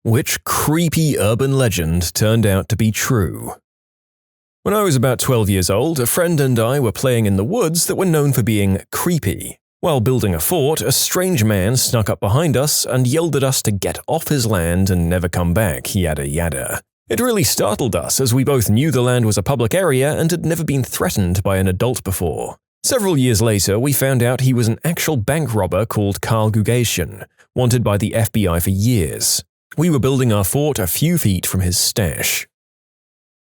Which creepy urban legend turned out to be true? When I was about 12 years old, a friend and I were playing in the woods that were known for being creepy. While building a fort, a strange man snuck up behind us and yelled at us to get off his land and never come back, yada yada. It really startled us as we both knew the land was a public area and had never been threatened by an adult before. Several years later, we found out he was an actual bank robber called Carl Gugasian, wanted by the FBI for years. We were building our fort a few feet from his stash.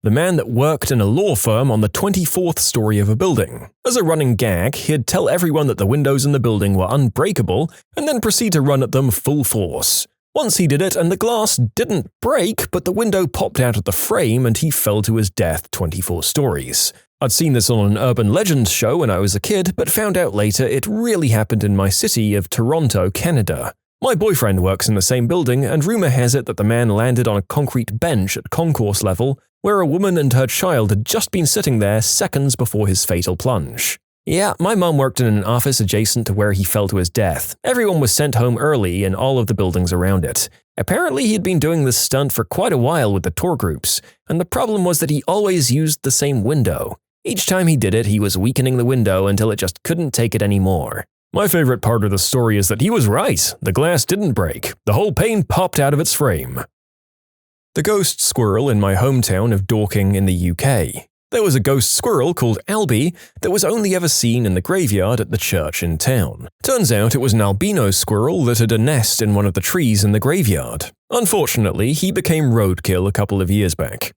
The man that worked in a law firm on the 24th story of a building. As a running gag, he'd tell everyone that the windows in the building were unbreakable and then proceed to run at them full force. Once he did it and the glass didn't break, but the window popped out of the frame and he fell to his death 24 stories. I'd seen this on an urban legends show when I was a kid, but found out later it really happened in my city of Toronto, Canada. My boyfriend works in the same building, and rumor has it that the man landed on a concrete bench at concourse level, where a woman and her child had just been sitting there seconds before his fatal plunge. Yeah, my mom worked in an office adjacent to where he fell to his death. Everyone was sent home early in all of the buildings around it. Apparently, he'd been doing this stunt for quite a while with the tour groups, and the problem was that he always used the same window. Each time he did it, he was weakening the window until it just couldn't take it anymore. My favorite part of the story is that he was right. The glass didn't break. The whole pane popped out of its frame. The ghost squirrel in my hometown of Dorking in the UK. There was a ghost squirrel called Albie that was only ever seen in the graveyard at the church in town. Turns out it was an albino squirrel that had a nest in one of the trees in the graveyard. Unfortunately, he became roadkill a couple of years back.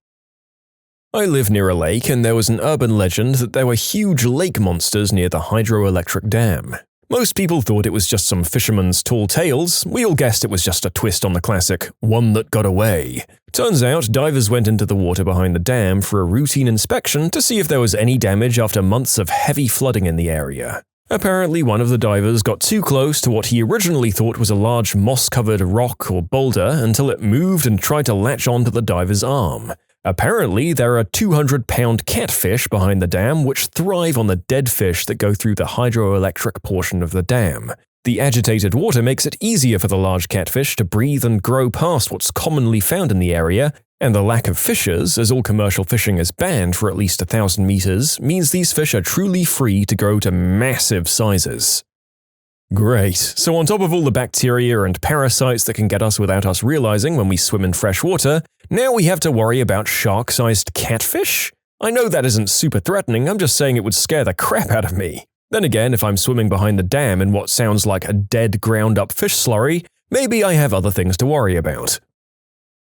I live near a lake, and there was an urban legend that there were huge lake monsters near the hydroelectric dam. Most people thought it was just some fisherman's tall tales. We all guessed it was just a twist on the classic, one that got away. Turns out, divers went into the water behind the dam for a routine inspection to see if there was any damage after months of heavy flooding in the area. Apparently, one of the divers got too close to what he originally thought was a large moss-covered rock or boulder until it moved and tried to latch onto the diver's arm. Apparently, there are 200-pound catfish behind the dam which thrive on the dead fish that go through the hydroelectric portion of the dam. The agitated water makes it easier for the large catfish to breathe and grow past what's commonly found in the area, and the lack of fishers, as all commercial fishing is banned for at least 1,000 meters, means these fish are truly free to grow to massive sizes. Great, so on top of all the bacteria and parasites that can get us without us realizing when we swim in fresh water, now we have to worry about shark-sized catfish? I know that isn't super threatening, I'm just saying it would scare the crap out of me. Then again, if I'm swimming behind the dam in what sounds like a dead ground-up fish slurry, maybe I have other things to worry about.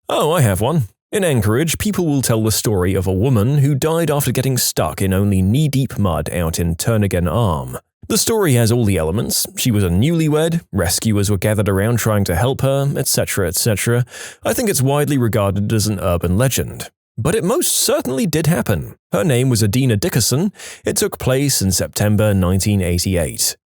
Oh, I have one. In Anchorage, people will tell the story of a woman who died after getting stuck in only knee-deep mud out in Turnagain Arm. The story has all the elements. She was a newlywed, rescuers were gathered around trying to help her, etc., etc. I think it's widely regarded as an urban legend. But it most certainly did happen. Her name was Adina Dickerson. It took place in September 1988.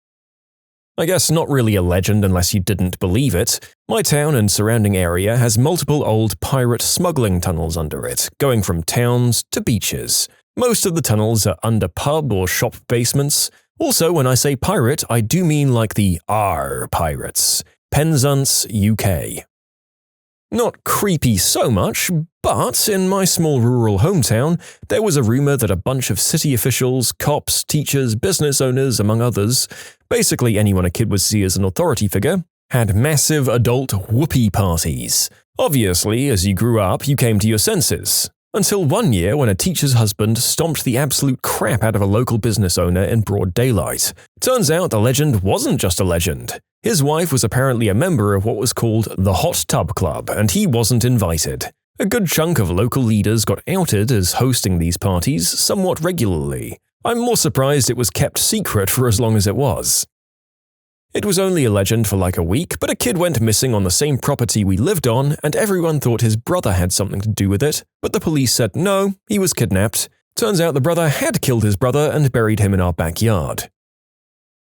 I guess not really a legend unless you didn't believe it. My town and surrounding area has multiple old pirate smuggling tunnels under it, going from towns to beaches. Most of the tunnels are under pub or shop basements. Also, when I say pirate, I do mean like the R pirates. Penzance, UK. Not creepy so much, but in my small rural hometown, there was a rumor that a bunch of city officials, cops, teachers, business owners, among others, basically anyone a kid would see as an authority figure, had massive adult whoopee parties. Obviously, as you grew up, you came to your senses. Until one year when a teacher's husband stomped the absolute crap out of a local business owner in broad daylight. Turns out the legend wasn't just a legend. His wife was apparently a member of what was called the Hot Tub Club, and he wasn't invited. A good chunk of local leaders got outed as hosting these parties somewhat regularly. I'm more surprised it was kept secret for as long as it was. It was only a legend for like a week, but a kid went missing on the same property we lived on, and everyone thought his brother had something to do with it, but the police said no, he was kidnapped. Turns out the brother had killed his brother and buried him in our backyard.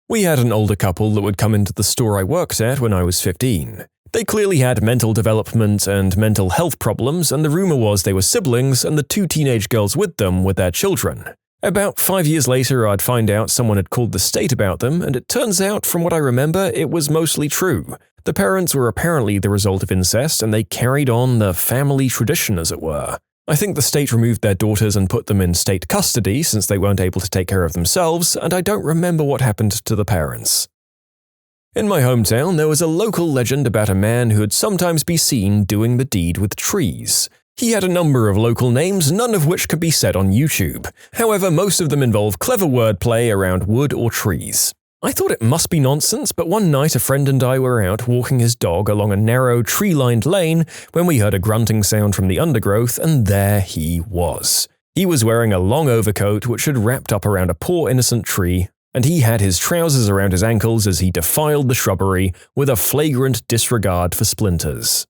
We had an older couple that would come into the store I worked at when I was 15. They clearly had mental development and mental health problems, and the rumor was they were siblings and the two teenage girls with them were their children. About 5 years later, I'd find out someone had called the state about them, and it turns out, from what I remember, it was mostly true. The parents were apparently the result of incest, and they carried on the family tradition, as it were. I think the state removed their daughters and put them in state custody since they weren't able to take care of themselves, and I don't remember what happened to the parents. In my hometown, there was a local legend about a man who would sometimes be seen doing the deed with trees. He had a number of local names, none of which could be said on YouTube. However, most of them involve clever wordplay around wood or trees. I thought it must be nonsense, but one night a friend and I were out walking his dog along a narrow, tree-lined lane when we heard a grunting sound from the undergrowth, and there he was. He was wearing a long overcoat which had wrapped up around a poor innocent tree, and he had his trousers around his ankles as he defiled the shrubbery with a flagrant disregard for splinters.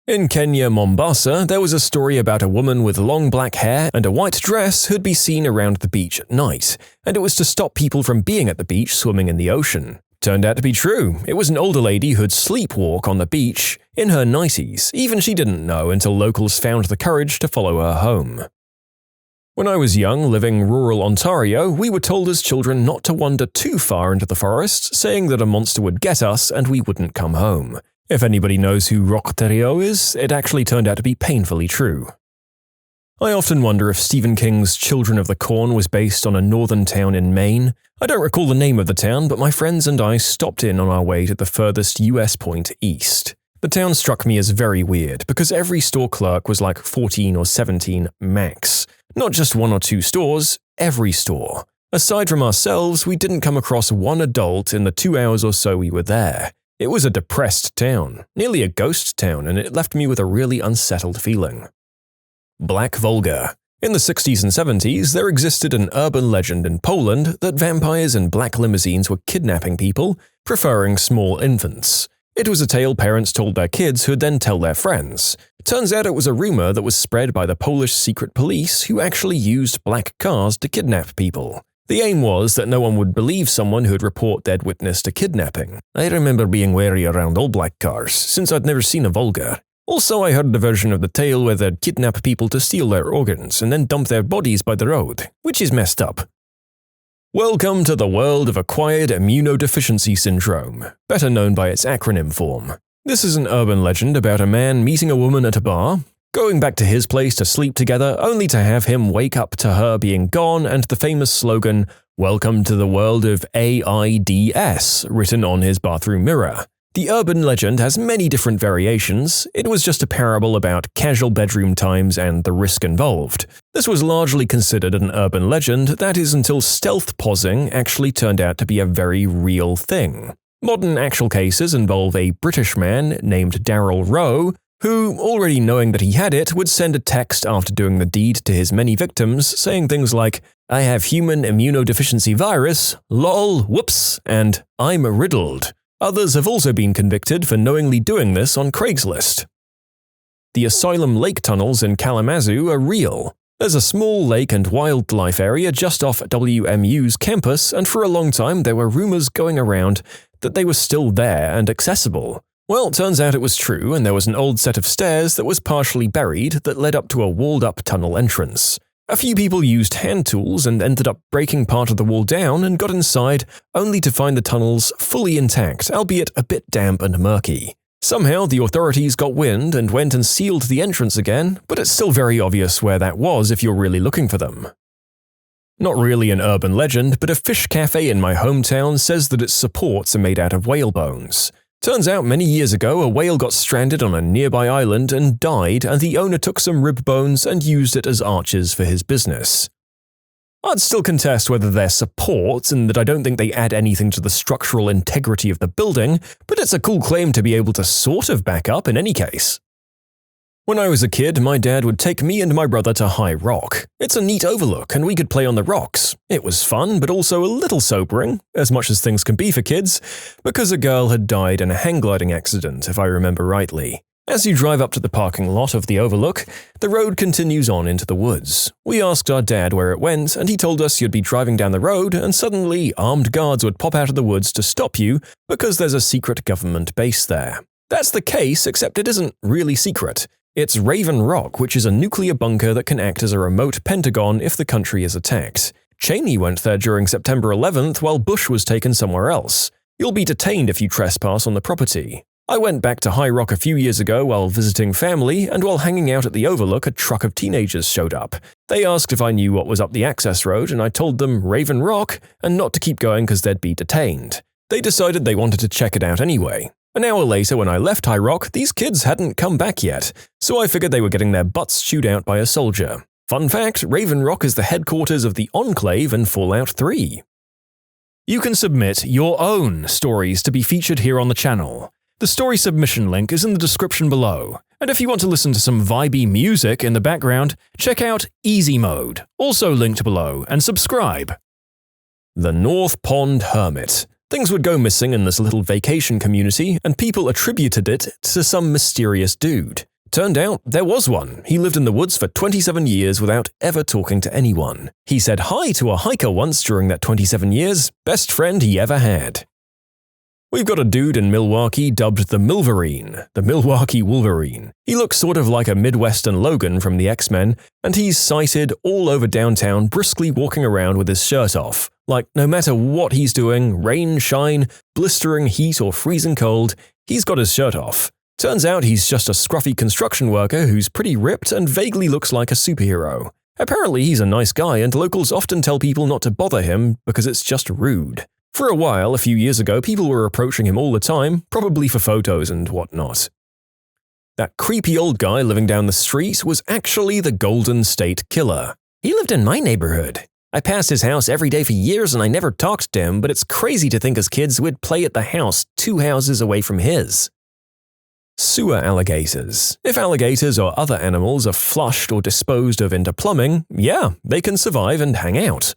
In Kenya, Mombasa, there was a story about a woman with long black hair and a white dress who'd be seen around the beach at night, and it was to stop people from being at the beach swimming in the ocean. Turned out to be true. It was an older lady who'd sleepwalk on the beach in her 90s. Even she didn't know until locals found the courage to follow her home. When I was young, living rural Ontario, we were told as children not to wander too far into the forest, saying that a monster would get us and we wouldn't come home. If anybody knows who Rock-Terrio is, it actually turned out to be painfully true. I often wonder if Stephen King's Children of the Corn was based on a northern town in Maine. I don't recall the name of the town, but my friends and I stopped in on our way to the furthest US point east. The town struck me as very weird because every store clerk was like 14 or 17 max. Not just one or two stores, every store. Aside from ourselves, we didn't come across one adult in the 2 hours or so we were there. It was a depressed town, nearly a ghost town, and it left me with a really unsettled feeling. Black Volga. In the 60s and 70s, there existed an urban legend in Poland that vampires in black limousines were kidnapping people, preferring small infants. It was a tale parents told their kids who would then tell their friends. Turns out it was a rumor that was spread by the Polish secret police who actually used black cars to kidnap people. The aim was that no one would believe someone who'd report they'd witnessed a kidnapping. I remember being wary around all black cars, since I'd never seen a Volga. Also, I heard the version of the tale where they'd kidnap people to steal their organs and then dump their bodies by the road, which is messed up. Welcome to the world of acquired immunodeficiency syndrome, better known by its acronym form. This is an urban legend about a man meeting a woman at a bar, going back to his place to sleep together only to have him wake up to her being gone and the famous slogan, "Welcome to the world of AIDS," written on his bathroom mirror. The urban legend has many different variations. It was just a parable about casual bedroom times and the risk involved. This was largely considered an urban legend, that is until stealth posing actually turned out to be a very real thing. Modern actual cases involve a British man named Daryl Rowe, who, already knowing that he had it, would send a text after doing the deed to his many victims saying things like, "I have human immunodeficiency virus, lol, whoops," and "I'm riddled." Others have also been convicted for knowingly doing this on Craigslist. The asylum lake tunnels in Kalamazoo are real. There's a small lake and wildlife area just off WMU's campus, and for a long time there were rumors going around that they were still there and accessible. Well, turns out it was true, and there was an old set of stairs that was partially buried that led up to a walled-up tunnel entrance. A few people used hand tools and ended up breaking part of the wall down and got inside, only to find the tunnels fully intact, albeit a bit damp and murky. Somehow, the authorities got wind and went and sealed the entrance again, but it's still very obvious where that was if you're really looking for them. Not really an urban legend, but a fish cafe in my hometown says that its supports are made out of whale bones. Turns out many years ago, a whale got stranded on a nearby island and died, and the owner took some rib bones and used it as arches for his business. I'd still contest whether they're supports and that I don't think they add anything to the structural integrity of the building, but it's a cool claim to be able to sort of back up in any case. When I was a kid, my dad would take me and my brother to High Rock. It's a neat overlook, and we could play on the rocks. It was fun, but also a little sobering, as much as things can be for kids, because a girl had died in a hang gliding accident, if I remember rightly. As you drive up to the parking lot of the overlook, the road continues on into the woods. We asked our dad where it went, and he told us you'd be driving down the road, and suddenly armed guards would pop out of the woods to stop you because there's a secret government base there. That's the case, except it isn't really secret. It's Raven Rock, which is a nuclear bunker that can act as a remote Pentagon if the country is attacked. Cheney went there during September 11th while Bush was taken somewhere else. You'll be detained if you trespass on the property. I went back to High Rock a few years ago while visiting family, and while hanging out at the Overlook, a truck of teenagers showed up. They asked if I knew what was up the access road, and I told them Raven Rock, and not to keep going because they'd be detained. They decided they wanted to check it out anyway. An hour later, when I left High Rock, these kids hadn't come back yet, so I figured they were getting their butts chewed out by a soldier. Fun fact, Raven Rock is the headquarters of the Enclave in Fallout 3. You can submit your own stories to be featured here on the channel. The story submission link is in the description below, and if you want to listen to some vibey music in the background, check out easymode, also linked below, and subscribe. The North Pond Hermit. Things would go missing in this little vacation community, and people attributed it to some mysterious dude. Turned out there was one. He lived in the woods for 27 years without ever talking to anyone. He said hi to a hiker once during that 27 years, best friend he ever had. We've got a dude in Milwaukee dubbed the Milverine, the Milwaukee Wolverine. He looks sort of like a Midwestern Logan from the X-Men, and he's sighted all over downtown briskly walking around with his shirt off. Like, no matter what he's doing, rain, shine, blistering heat or freezing cold, he's got his shirt off. Turns out he's just a scruffy construction worker who's pretty ripped and vaguely looks like a superhero. Apparently he's a nice guy, and locals often tell people not to bother him because it's just rude. For a while, a few years ago, people were approaching him all the time, probably for photos and whatnot. That creepy old guy living down the street was actually the Golden State Killer. He lived in my neighborhood. I passed his house every day for years and I never talked to him, but it's crazy to think as kids we'd play at the house 2 houses away from his. Sewer alligators. If alligators or other animals are flushed or disposed of into plumbing, yeah, they can survive and hang out.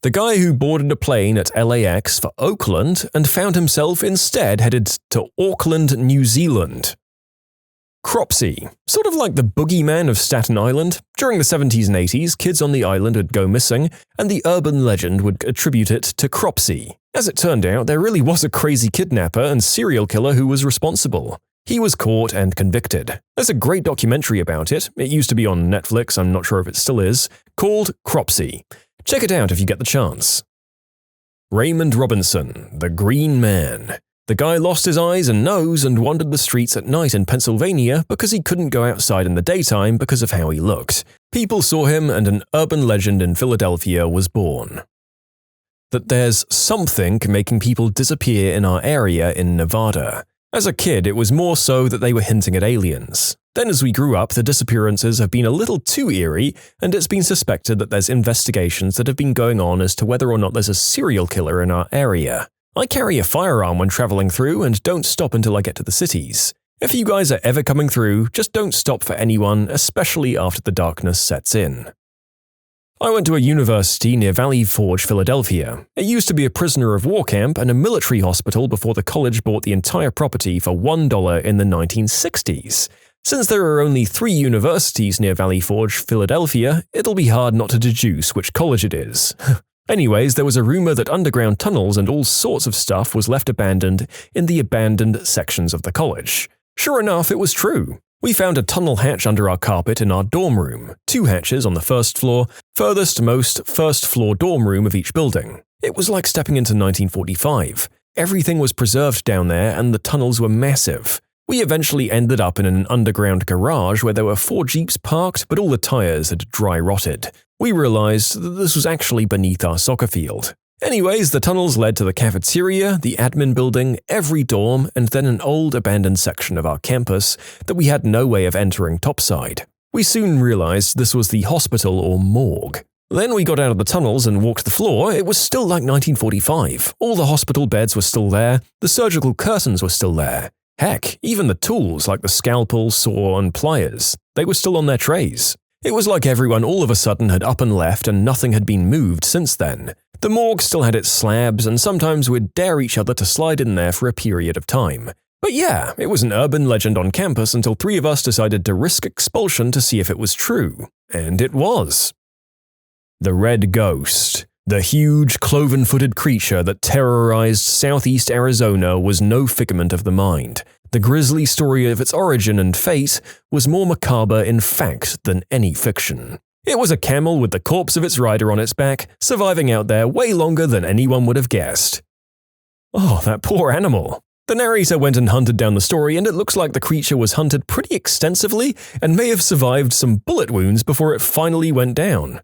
The guy who boarded a plane at LAX for Oakland and found himself instead headed to Auckland, New Zealand. Cropsey. Sort of like the boogeyman of Staten Island. During the 70s and 80s, kids on the island would go missing, and the urban legend would attribute it to Cropsey. As it turned out, there really was a crazy kidnapper and serial killer who was responsible. He was caught and convicted. There's a great documentary about it. It used to be on Netflix, I'm not sure if it still is, called Cropsey. Check it out if you get the chance. Raymond Robinson, the Green Man. The guy lost his eyes and nose and wandered the streets at night in Pennsylvania because he couldn't go outside in the daytime because of how he looked. People saw him and an urban legend in Philadelphia was born. That there's something making people disappear in our area in Nevada. As a kid, it was more so that they were hinting at aliens. Then as we grew up, the disappearances have been a little too eerie, and it's been suspected that there's investigations that have been going on as to whether or not there's a serial killer in our area. I carry a firearm when traveling through and don't stop until I get to the cities. If you guys are ever coming through, just don't stop for anyone, especially after the darkness sets in. I went to a university near Valley Forge, Philadelphia. It used to be a prisoner of war camp and a military hospital before the college bought the entire property for $1 in the 1960s. Since there are only 3 universities near Valley Forge, Philadelphia, it'll be hard not to deduce which college it is. Anyways, there was a rumor that underground tunnels and all sorts of stuff was left abandoned in the abandoned sections of the college. Sure enough, it was true. We found a tunnel hatch under our carpet in our dorm room, 2 hatches on the first floor, furthest most first floor dorm room of each building. It was like stepping into 1945. Everything was preserved down there and the tunnels were massive. We eventually ended up in an underground garage where there were 4 Jeeps parked, but all the tires had dry rotted. We realized that this was actually beneath our soccer field. Anyways, the tunnels led to the cafeteria, the admin building, every dorm, and then an old abandoned section of our campus that we had no way of entering topside. We soon realized this was the hospital or morgue. Then we got out of the tunnels and walked the floor. It was still like 1945. All the hospital beds were still there, the surgical curtains were still there. Heck, even the tools like the scalpel, saw, and pliers, they were still on their trays. It was like everyone all of a sudden had up and left and nothing had been moved since then. The morgue still had its slabs, and sometimes we'd dare each other to slide in there for a period of time. But yeah, it was an urban legend on campus until 3 of us decided to risk expulsion to see if it was true. And it was. The Red Ghost. The huge, cloven-footed creature that terrorized southeast Arizona was no figment of the mind. The grisly story of its origin and fate was more macabre in fact than any fiction. It was a camel with the corpse of its rider on its back, surviving out there way longer than anyone would have guessed. Oh, that poor animal. The narrator went and hunted down the story, and it looks like the creature was hunted pretty extensively and may have survived some bullet wounds before it finally went down.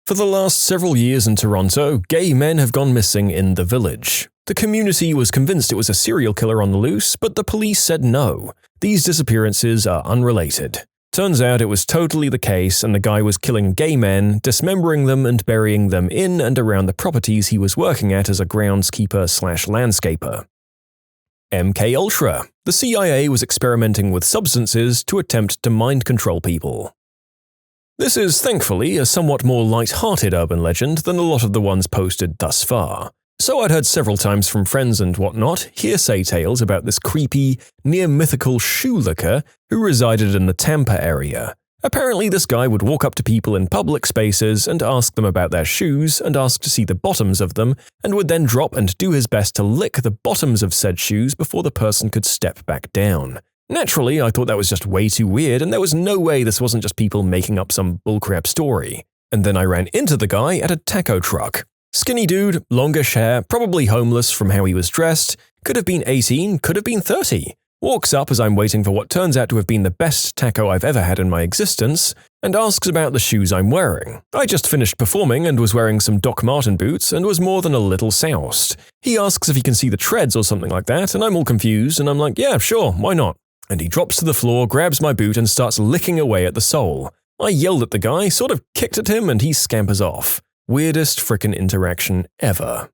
For the last several years in Toronto, gay men have gone missing in the village. The community was convinced it was a serial killer on the loose, but the police said no. These disappearances are unrelated. Turns out it was totally the case, and the guy was killing gay men, dismembering them and burying them in and around the properties he was working at as a groundskeeper/landscaper. MKUltra. The CIA was experimenting with substances to attempt to mind control people. This is, thankfully, a somewhat more light-hearted urban legend than a lot of the ones posted thus far. So I'd heard several times from friends and whatnot hearsay tales about this creepy, near-mythical shoe licker who resided in the Tampa area. Apparently this guy would walk up to people in public spaces and ask them about their shoes and ask to see the bottoms of them, and would then drop and do his best to lick the bottoms of said shoes before the person could step back down. Naturally, I thought that was just way too weird, and there was no way this wasn't just people making up some bullcrap story. And then I ran into the guy at a taco truck. Skinny dude, longish hair, probably homeless from how he was dressed, could have been 18, could have been 30. Walks up as I'm waiting for what turns out to have been the best taco I've ever had in my existence, and asks about the shoes I'm wearing. I just finished performing and was wearing some Doc Marten boots and was more than a little soused. He asks if he can see the treads or something like that, and I'm all confused, and I'm like, yeah, sure, why not? And he drops to the floor, grabs my boot, and starts licking away at the sole. I yelled at the guy, sort of kicked at him, and he scampers off. Weirdest frickin' interaction ever.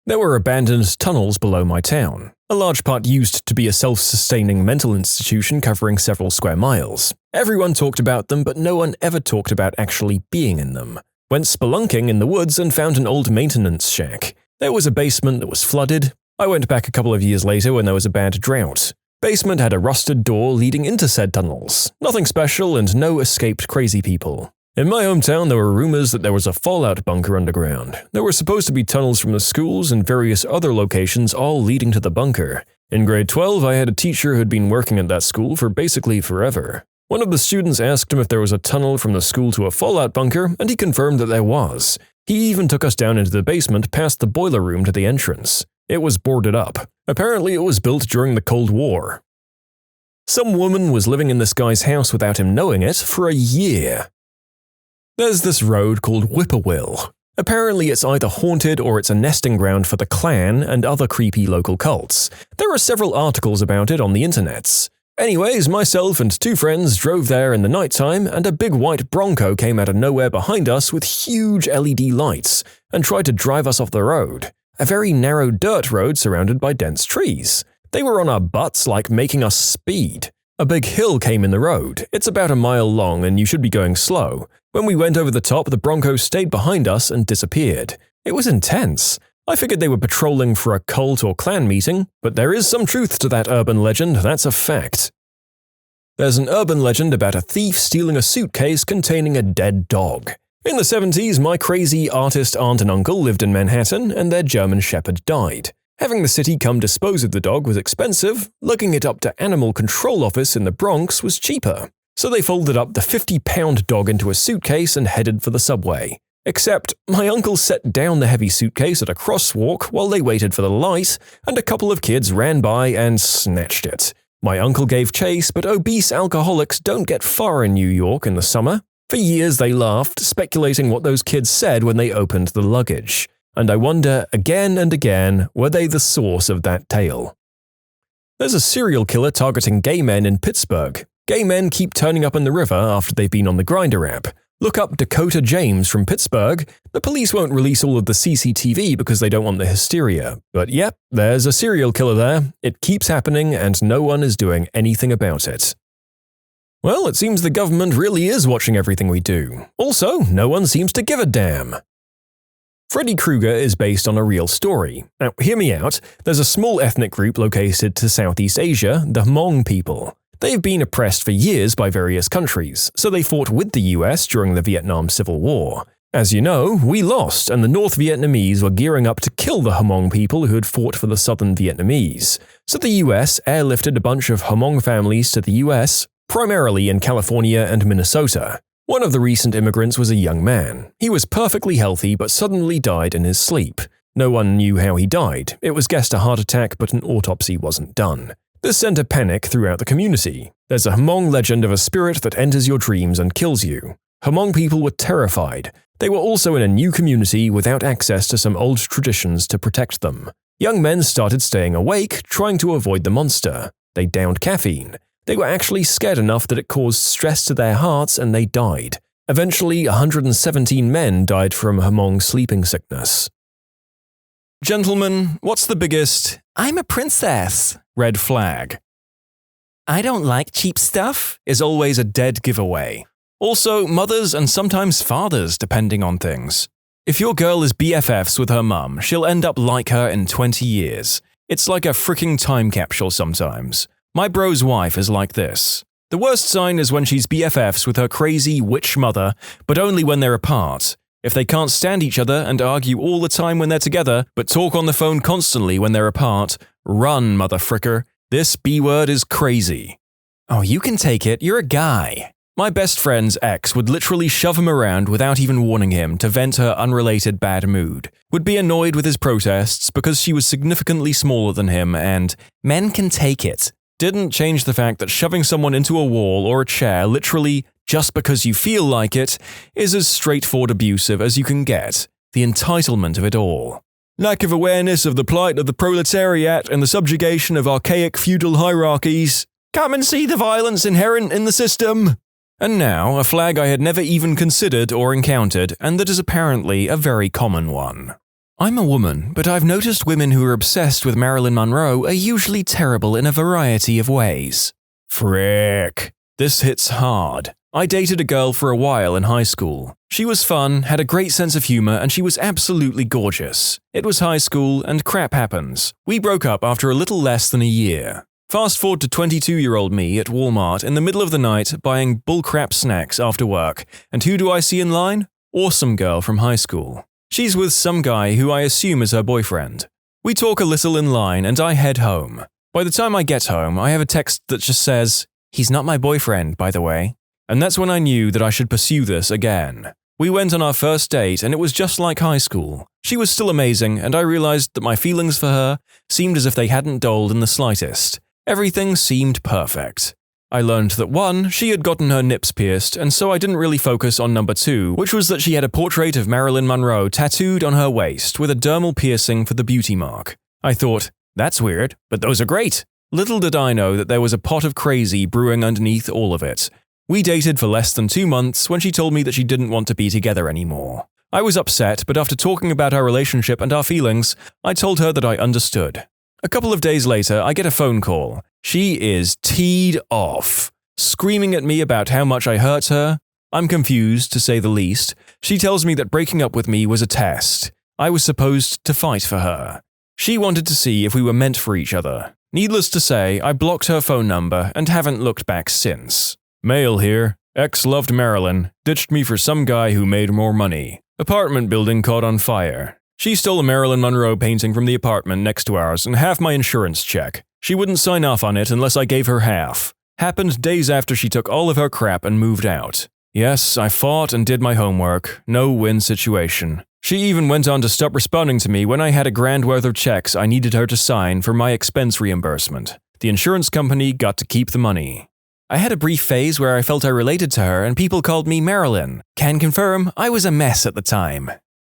There were abandoned tunnels below my town. A large part used to be a self-sustaining mental institution covering several square miles. Everyone talked about them, but no one ever talked about actually being in them. Went spelunking in the woods and found an old maintenance shack. There was a basement that was flooded. I went back a couple of years later when there was a bad drought. Basement had a rusted door leading into said tunnels. Nothing special and no escaped crazy people. In my hometown, there were rumors that there was a fallout bunker underground. There were supposed to be tunnels from the schools and various other locations all leading to the bunker. In grade 12, I had a teacher who had been working at that school for basically forever. One of the students asked him if there was a tunnel from the school to a fallout bunker, and he confirmed that there was. He even took us down into the basement past the boiler room to the entrance. It was boarded up. Apparently, it was built during the Cold War. Some woman was living in this guy's house without him knowing it for a year. There's this road called Whippoorwill. Apparently it's either haunted or it's a nesting ground for the Klan and other creepy local cults. There are several articles about it on the internets. Anyways, myself and two friends drove there in the nighttime, and a big white Bronco came out of nowhere behind us with huge LED lights and tried to drive us off the road. A very narrow dirt road surrounded by dense trees. They were on our butts, like making us speed. A big hill came in the road. It's about a mile long and you should be going slow. When we went over the top, the Bronco stayed behind us and disappeared. It was intense. I figured they were patrolling for a cult or Klan meeting, but there is some truth to that urban legend, that's a fact. There's an urban legend about a thief stealing a suitcase containing a dead dog. In the 70s, my crazy artist aunt and uncle lived in Manhattan, and their German Shepherd died. Having the city come dispose of the dog was expensive, lugging it up to Animal Control Office in the Bronx was cheaper. So they folded up the 50-pound dog into a suitcase and headed for the subway. Except, my uncle set down the heavy suitcase at a crosswalk while they waited for the light, and a couple of kids ran by and snatched it. My uncle gave chase, but obese alcoholics don't get far in New York in the summer. For years they laughed, speculating what those kids said when they opened the luggage. And I wonder, again and again, were they the source of that tale? There's a serial killer targeting gay men in Pittsburgh. Gay men keep turning up in the river after they've been on the Grindr app. Look up Dakota James from Pittsburgh. The police won't release all of the CCTV because they don't want the hysteria. But yep, there's a serial killer there. It keeps happening and no one is doing anything about it. Well, it seems the government really is watching everything we do. Also, no one seems to give a damn. Freddy Krueger is based on a real story. Now, hear me out. There's a small ethnic group located to Southeast Asia, the Hmong people. They've been oppressed for years by various countries, so they fought with the US during the Vietnam Civil War. As you know, we lost, and the North Vietnamese were gearing up to kill the Hmong people who had fought for the Southern Vietnamese. So the US airlifted a bunch of Hmong families to the US, primarily in California and Minnesota. One of the recent immigrants was a young man. He was perfectly healthy but suddenly died in his sleep. No one knew how he died. It was guessed a heart attack, but an autopsy wasn't done. This sent a panic throughout the community. There's a Hmong legend of a spirit that enters your dreams and kills you. Hmong people were terrified. They were also in a new community without access to some old traditions to protect them. Young men started staying awake, trying to avoid the monster. They downed caffeine. They were actually scared enough that it caused stress to their hearts and they died. Eventually, 117 men died from Hmong sleeping sickness. Gentlemen, what's the biggest "I'm a princess" red flag? "I don't like cheap stuff" is always a dead giveaway. Also, mothers and sometimes fathers, depending on things. If your girl is BFFs with her mum, she'll end up like her in 20 years. It's like a freaking time capsule sometimes. My bro's wife is like this. The worst sign is when she's BFFs with her crazy witch mother, but only when they're apart. If they can't stand each other and argue all the time when they're together, but talk on the phone constantly when they're apart, run, motherfricker. This B-word is crazy. "Oh, you can take it, you're a guy." My best friend's ex would literally shove him around without even warning him to vent her unrelated bad mood, would be annoyed with his protests because she was significantly smaller than him and "men can take it." Didn't change the fact that shoving someone into a wall or a chair literally just because you feel like it is as straightforward abusive as you can get. The entitlement of it all. Lack of awareness of the plight of the proletariat and the subjugation of archaic feudal hierarchies. Come and see the violence inherent in the system. And now, a flag I had never even considered or encountered, and that is apparently a very common one. I'm a woman, but I've noticed women who are obsessed with Marilyn Monroe are usually terrible in a variety of ways. Frick. This hits hard. I dated a girl for a while in high school. She was fun, had a great sense of humor, and she was absolutely gorgeous. It was high school, and crap happens. We broke up after a little less than a year. Fast forward to 22-year-old me at Walmart in the middle of the night buying bullcrap snacks after work, and who do I see in line? Awesome girl from high school. She's with some guy who I assume is her boyfriend. We talk a little in line and I head home. By the time I get home, I have a text that just says, "He's not my boyfriend, by the way." And that's when I knew that I should pursue this again. We went on our first date and it was just like high school. She was still amazing and I realized that my feelings for her seemed as if they hadn't dulled in the slightest. Everything seemed perfect. I learned that 1, she had gotten her nips pierced, and so I didn't really focus on number 2, which was that she had a portrait of Marilyn Monroe tattooed on her waist with a dermal piercing for the beauty mark. I thought, that's weird, but those are great. Little did I know that there was a pot of crazy brewing underneath all of it. We dated for less than 2 months when she told me that she didn't want to be together anymore. I was upset, but after talking about our relationship and our feelings, I told her that I understood. A couple of days later, I get a phone call. She is teed off, screaming at me about how much I hurt her. I'm confused, to say the least. She tells me that breaking up with me was a test. I was supposed to fight for her. She wanted to see if we were meant for each other. Needless to say, I blocked her phone number and haven't looked back since. Mail here. Ex loved Marilyn. Ditched me for some guy who made more money. Apartment building caught on fire. She stole a Marilyn Monroe painting from the apartment next to ours and half my insurance check. She wouldn't sign off on it unless I gave her half. Happened days after she took all of her crap and moved out. Yes, I fought and did my homework. No win situation. She even went on to stop responding to me when I had a grand worth of checks I needed her to sign for my expense reimbursement. The insurance company got to keep the money. I had a brief phase where I felt I related to her and people called me Marilyn. Can confirm, I was a mess at the time.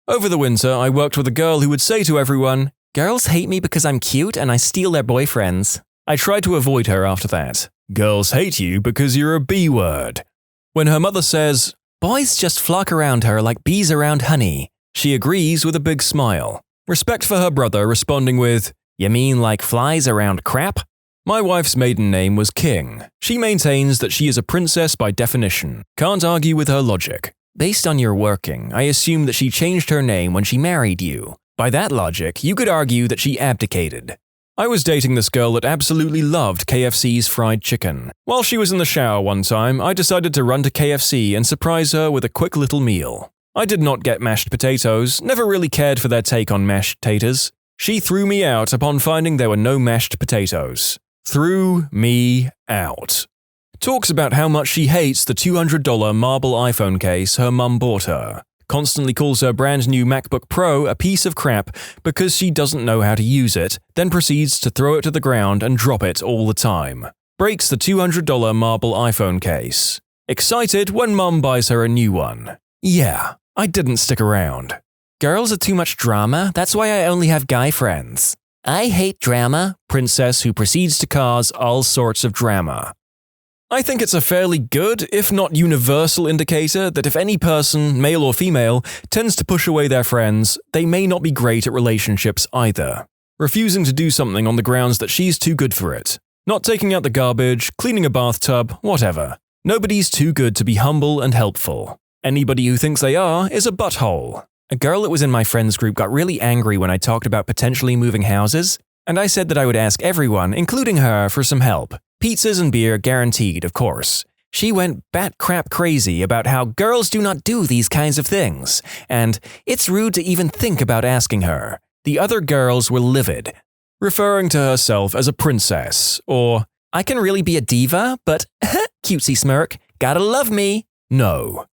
Over the winter, I worked with a girl who would say to everyone, "Girls hate me because I'm cute and I steal their boyfriends." I tried to avoid her after that. Girls hate you because you're a B-word. When her mother says, "Boys just flock around her like bees around honey," she agrees with a big smile. Respect for her brother responding with, "You mean like flies around crap?" My wife's maiden name was King. She maintains that she is a princess by definition. Can't argue with her logic. Based on your working, I assume that she changed her name when she married you. By that logic, you could argue that she abdicated. I was dating this girl that absolutely loved KFC's fried chicken. While she was in the shower one time, I decided to run to KFC and surprise her with a quick little meal. I did not get mashed potatoes, never really cared for their take on mashed taters. She threw me out upon finding there were no mashed potatoes. Threw me out. Talks about how much she hates the $200 marble iPhone case her mum bought her. constantly calls her brand new MacBook Pro a piece of crap because she doesn't know how to use it, then proceeds to throw it to the ground and drop it all the time. Breaks the $200 marble iPhone case. Excited when mum buys her a new one. Yeah, I didn't stick around. Girls are too much drama, that's why I only have guy friends. I hate drama, princess who proceeds to cause all sorts of drama. I think it's a fairly good, if not universal indicator that if any person, male or female, tends to push away their friends, they may not be great at relationships either. Refusing to do something on the grounds that she's too good for it. Not taking out the garbage, cleaning a bathtub, whatever. Nobody's too good to be humble and helpful. Anybody who thinks they are is a butthole. A girl that was in my friends group got really angry when I talked about potentially moving houses, and I said that I would ask everyone, including her, for some help. Pizzas and beer guaranteed, of course. She went bat-crap crazy about how girls do not do these kinds of things, and it's rude to even think about asking her. The other girls were livid, referring to herself as a princess, or, I can really be a diva, but cutesy smirk, gotta love me. No,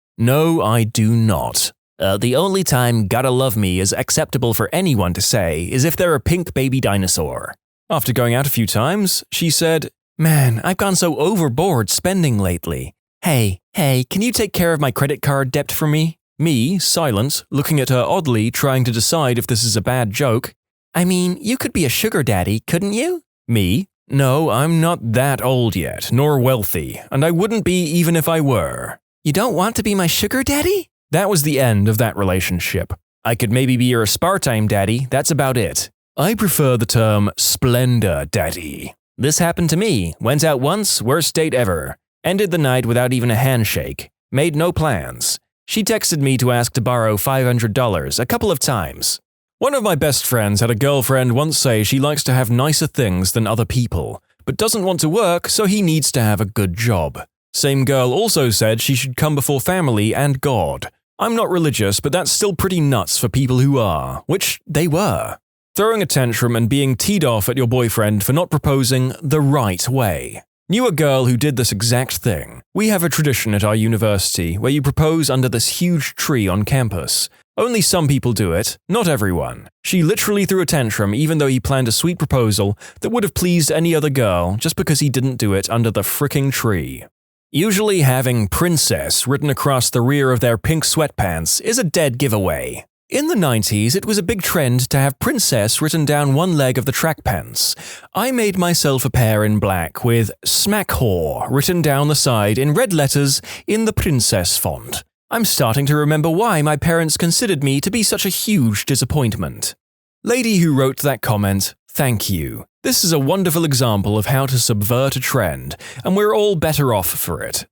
I do not. The only time gotta love me is acceptable for anyone to say is if they're a pink baby dinosaur. After going out a few times, she said, Man, I've gone so overboard spending lately. Hey, can you take care of my credit card debt for me? Me, silent, looking at her oddly, trying to decide if this is a bad joke. I mean, you could be a sugar daddy, couldn't you? Me? No, I'm not that old yet, nor wealthy, and I wouldn't be even if I were. You don't want to be my sugar daddy? That was the end of that relationship. I could maybe be your aspartame daddy, that's about it. I prefer the term Splendor Daddy. This happened to me, went out once, worst date ever. Ended the night without even a handshake. Made no plans. She texted me to ask to borrow $500 a couple of times. One of my best friends had a girlfriend once say she likes to have nicer things than other people, but doesn't want to work, so he needs to have a good job. Same girl also said she should come before family and God. I'm not religious, but that's still pretty nuts for people who are, which they were. Throwing a tantrum and being teed off at your boyfriend for not proposing the right way. Knew a girl who did this exact thing. We have a tradition at our university where you propose under this huge tree on campus. Only some people do it, not everyone. She literally threw a tantrum even though he planned a sweet proposal that would have pleased any other girl just because he didn't do it under the fricking tree. Usually having princess written across the rear of their pink sweatpants is a dead giveaway. In the 90s, it was a big trend to have princess written down one leg of the track pants. I made myself a pair in black with smack whore written down the side in red letters in the princess font. I'm starting to remember why my parents considered me to be such a huge disappointment. Lady who wrote that comment, thank you. This is a wonderful example of how to subvert a trend, and we're all better off for it.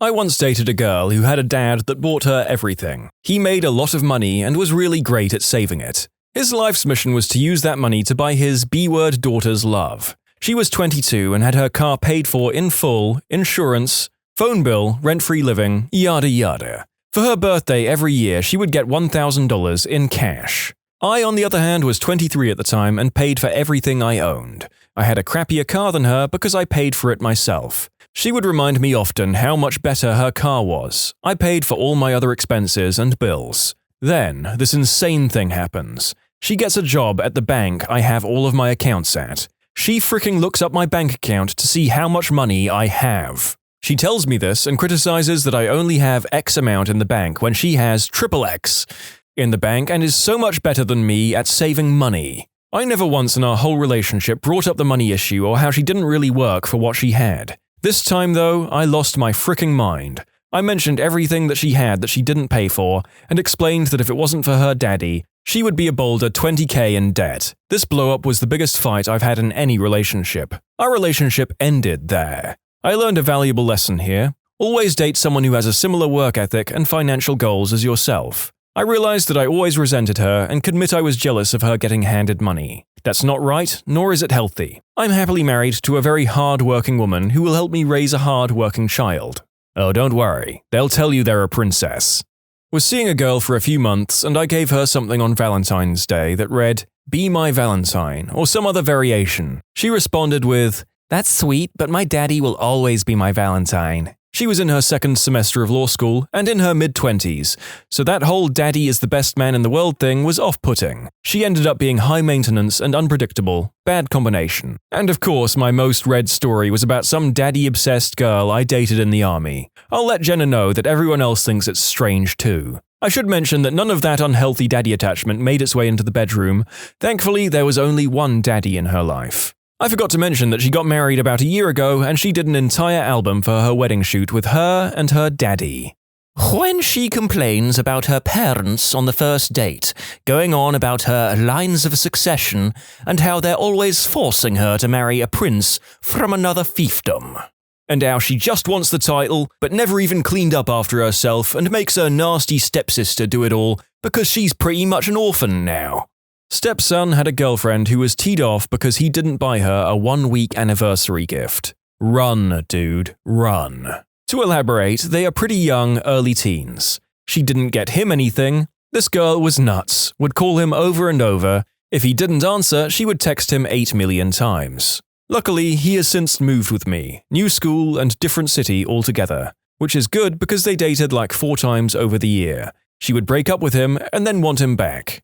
I once dated a girl who had a dad that bought her everything. He made a lot of money and was really great at saving it. His life's mission was to use that money to buy his B-word daughter's love. She was 22 and had her car paid for in full, insurance, phone bill, rent-free living, yada yada. For her birthday every year, she would get $1,000 in cash. I, on the other hand, was 23 at the time and paid for everything I owned. I had a crappier car than her because I paid for it myself. She would remind me often how much better her car was. I paid for all my other expenses and bills. Then, this insane thing happens. She gets a job at the bank I have all of my accounts at. She freaking looks up my bank account to see how much money I have. She tells me this and criticizes that I only have X amount in the bank when she has triple X in the bank and is so much better than me at saving money. I never once in our whole relationship brought up the money issue or how she didn't really work for what she had. This time, though, I lost my fricking mind. I mentioned everything that she had that she didn't pay for, and explained that if it wasn't for her daddy, she would be a boulder $20,000 in debt. This blow-up was the biggest fight I've had in any relationship. Our relationship ended there. I learned a valuable lesson here. Always date someone who has a similar work ethic and financial goals as yourself. I realized that I always resented her and could admit I was jealous of her getting handed money. That's not right, nor is it healthy. I'm happily married to a very hard-working woman who will help me raise a hard-working child. Oh, don't worry, they'll tell you they're a princess. Was seeing a girl for a few months and I gave her something on Valentine's Day that read, "Be my Valentine," or some other variation. She responded with, "That's sweet, but my daddy will always be my Valentine." She was in her second semester of law school and in her mid-20s, so that whole daddy is the best man in the world thing was off-putting. She ended up being high maintenance and unpredictable, bad combination. And of course, my most read story was about some daddy-obsessed girl I dated in the army. I'll let Jenna know that everyone else thinks it's strange too. I should mention that none of that unhealthy daddy attachment made its way into the bedroom. Thankfully, there was only one daddy in her life. I forgot to mention that she got married about a year ago and she did an entire album for her wedding shoot with her and her daddy. When she complains about her parents on the first date, going on about her lines of succession and how they're always forcing her to marry a prince from another fiefdom. And how she just wants the title, but never even cleaned up after herself and makes her nasty stepsister do it all because she's pretty much an orphan now. Stepson had a girlfriend who was teed off because he didn't buy her a 1-week anniversary gift. Run, dude, run. To elaborate, they are pretty young, early teens. She didn't get him anything. This girl was nuts, would call him over and over. If he didn't answer, she would text him 8 million times. Luckily, he has since moved with me, new school and different city altogether, which is good because they dated like 4 times over the year. She would break up with him and then want him back.